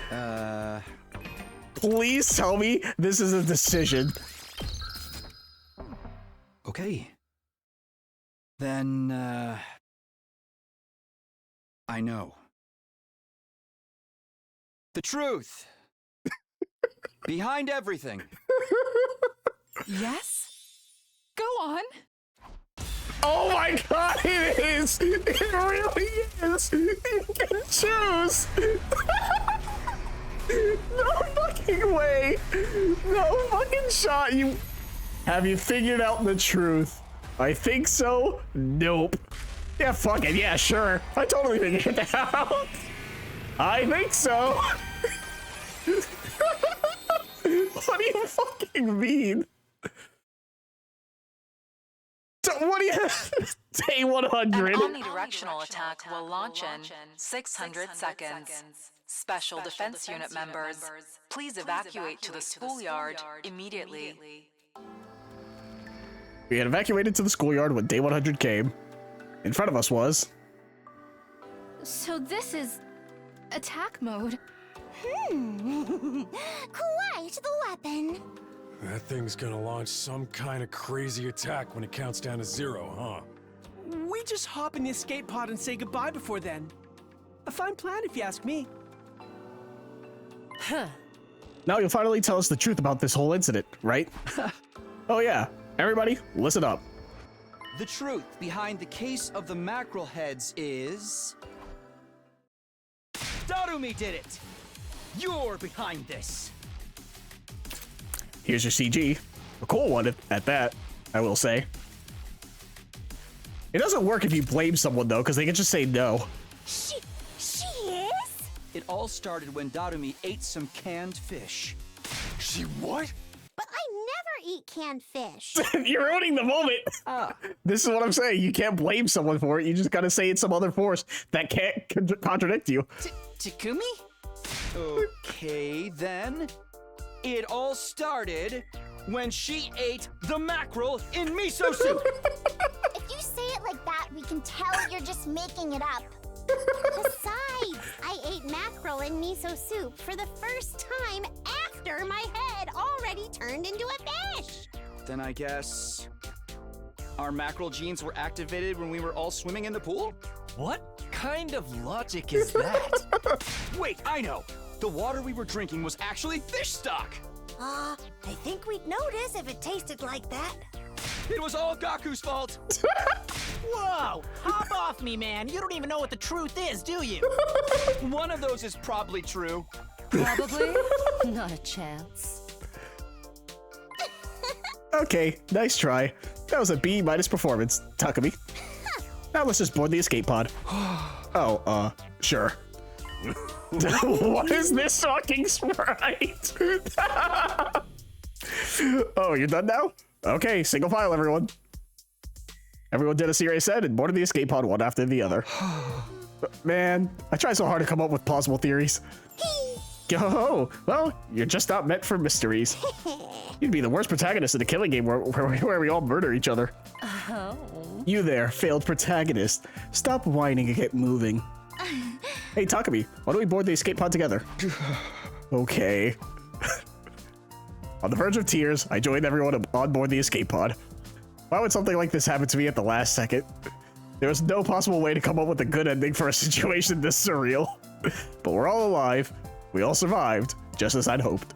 Please tell me this is a decision. Okay. Then, I know. The truth. Behind everything. Yes? Go on. Oh my god, it is! It really is! You can choose! No fucking way! No fucking shot! Have you figured out the truth? I think so? Nope. Yeah, fuck it, yeah, sure. I totally figured it out. I think so. What do you fucking mean? What do you day 100? An omnidirectional attack will launch in 600 seconds. Special Defense Unit members, please evacuate to the schoolyard immediately. We had evacuated to the schoolyard when day 100 came. In front of us was... So this is attack mode. Quite the weapon. That thing's gonna launch some kind of crazy attack when it counts down to 0, huh? We just hop in the escape pod and say goodbye before then. A fine plan if you ask me. Now you'll finally tell us the truth about this whole incident, right? Oh yeah, everybody, listen up. The truth behind the case of the mackerel heads is... Darumi did it! You're behind this! Here's your CG. A cool one at that, I will say. It doesn't work if you blame someone though, because they can just say no. She is? It all started when Darumi ate some canned fish. She what? But I never eat canned fish. You're ruining the moment. This is what I'm saying. You can't blame someone for it. You just gotta say it's some other force that can't contradict you. Takumi? Okay, then. It all started when she ate the mackerel in miso soup. If you say it like that, we can tell you're just making it up. Besides, I ate mackerel in miso soup for the first time after my head already turned into a fish. Then I guess our mackerel genes were activated when we were all swimming in the pool? What kind of logic is that? Wait, I know. The water we were drinking was actually fish stock. I think we'd notice if it tasted like that. It was all Gaku's fault. Whoa! Hop off me, man. You don't even know what the truth is, do you? One of those is probably true. Probably. Not a chance. Okay, nice try. That was a B- performance, Takumi. Now let's just board the escape pod. Oh, sure. What is this fucking sprite? Oh, you're done now? Okay, single file, everyone. Everyone did as Sirei said and boarded the escape pod one after the other. Man, I tried so hard to come up with plausible theories. Oh, well, you're just not meant for mysteries. You'd be the worst protagonist in a killing game where we all murder each other. Oh. You there, failed protagonist. Stop whining and get moving. Hey, Takumi, why don't we board the escape pod together? Okay. On the verge of tears, I joined everyone on board the escape pod. Why would something like this happen to me at the last second? There was no possible way to come up with a good ending for a situation this surreal. But we're all alive. We all survived, just as I'd hoped.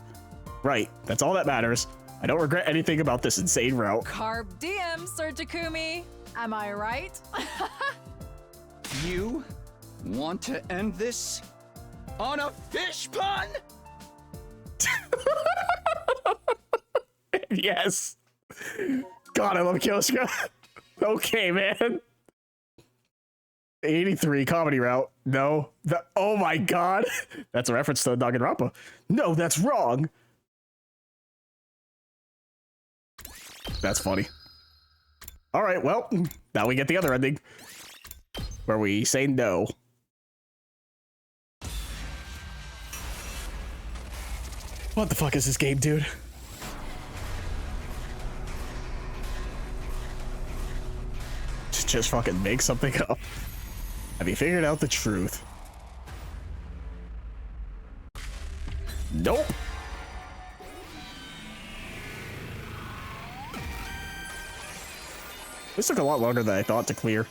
Right, that's all that matters. I don't regret anything about this insane route. Carb diem, Sir Takumi. Am I right? You want to end this on a fish pun? Yes. God, I love Kyosuke. Okay, man. 83 comedy route. No. Oh my god. That's a reference to Danganronpa. No, that's wrong. That's funny. All right, well, now we get the other ending where we say no. What the fuck is this game, dude? Just fucking make something up. Have you figured out the truth? Nope. This took a lot longer than I thought to clear.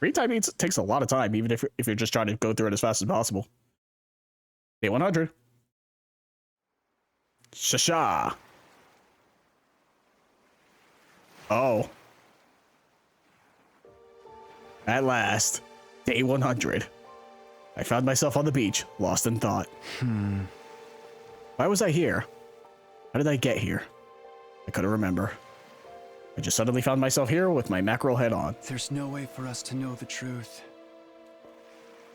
Retyping takes a lot of time, even if you're just trying to go through it as fast as possible. Day 100. Shasha. Oh. At last, day 100. I found myself on the beach, lost in thought. Why was I here? How did I get here? I couldn't remember. I just suddenly found myself here with my mackerel head on. There's no way for us to know the truth.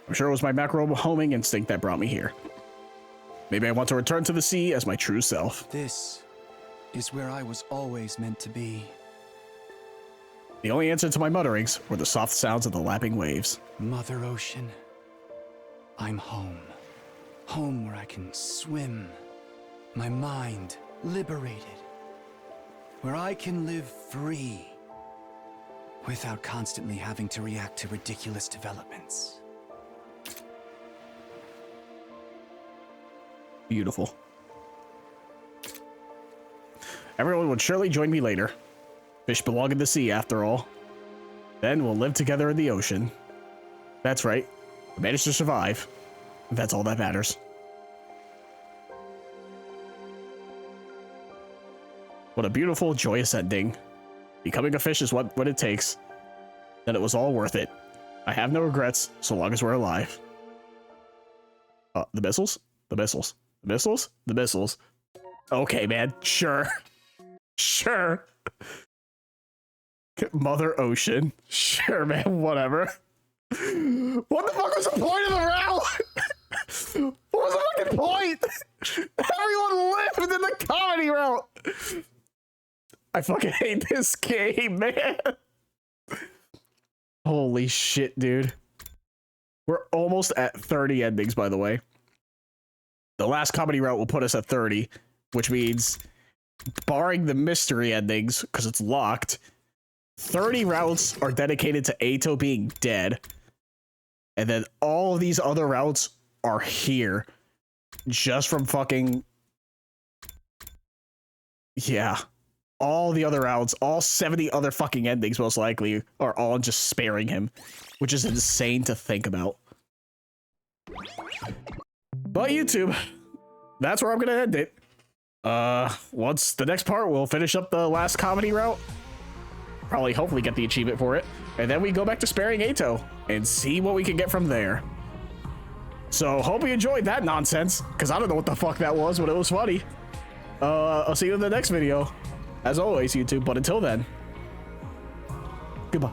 I'm sure it was my mackerel homing instinct that brought me here. Maybe I want to return to the sea as my true self. This is where I was always meant to be. The only answer to my mutterings were the soft sounds of the lapping waves. Mother Ocean, I'm home. Home where I can swim. My mind liberated. Where I can live free. Without constantly having to react to ridiculous developments. Beautiful. Everyone would surely join me later. Fish belong in the sea, after all. Then we'll live together in the ocean. That's right. We managed to survive. That's all that matters. What a beautiful, joyous ending. Becoming a fish is what it takes. Then it was all worth it. I have no regrets, so long as we're alive. The missiles? The missiles. The missiles? The missiles. Okay, man. Sure. Sure. Mother Ocean. Sure, man. Whatever. What the fuck was the point of the route? What was the fucking point? Everyone lived in the comedy route. I fucking hate this game, man. Holy shit, dude. We're almost at 30 endings, by the way. The last comedy route will put us at 30, which means, barring the mystery endings, because it's locked, 30 routes are dedicated to Eito being dead. And then all of these other routes are here. Just from fucking... Yeah. All the other routes, all 70 other fucking endings, most likely, are all just sparing him. Which is insane to think about. But YouTube, that's where I'm gonna end it. Once the next part, we'll finish up the last comedy route. Probably, hopefully get the achievement for it. And then we go back to sparing Eito and see what we can get from there. So, hope you enjoyed that nonsense, because I don't know what the fuck that was, but it was funny. I'll see you in the next video. As always, YouTube, but until then, goodbye.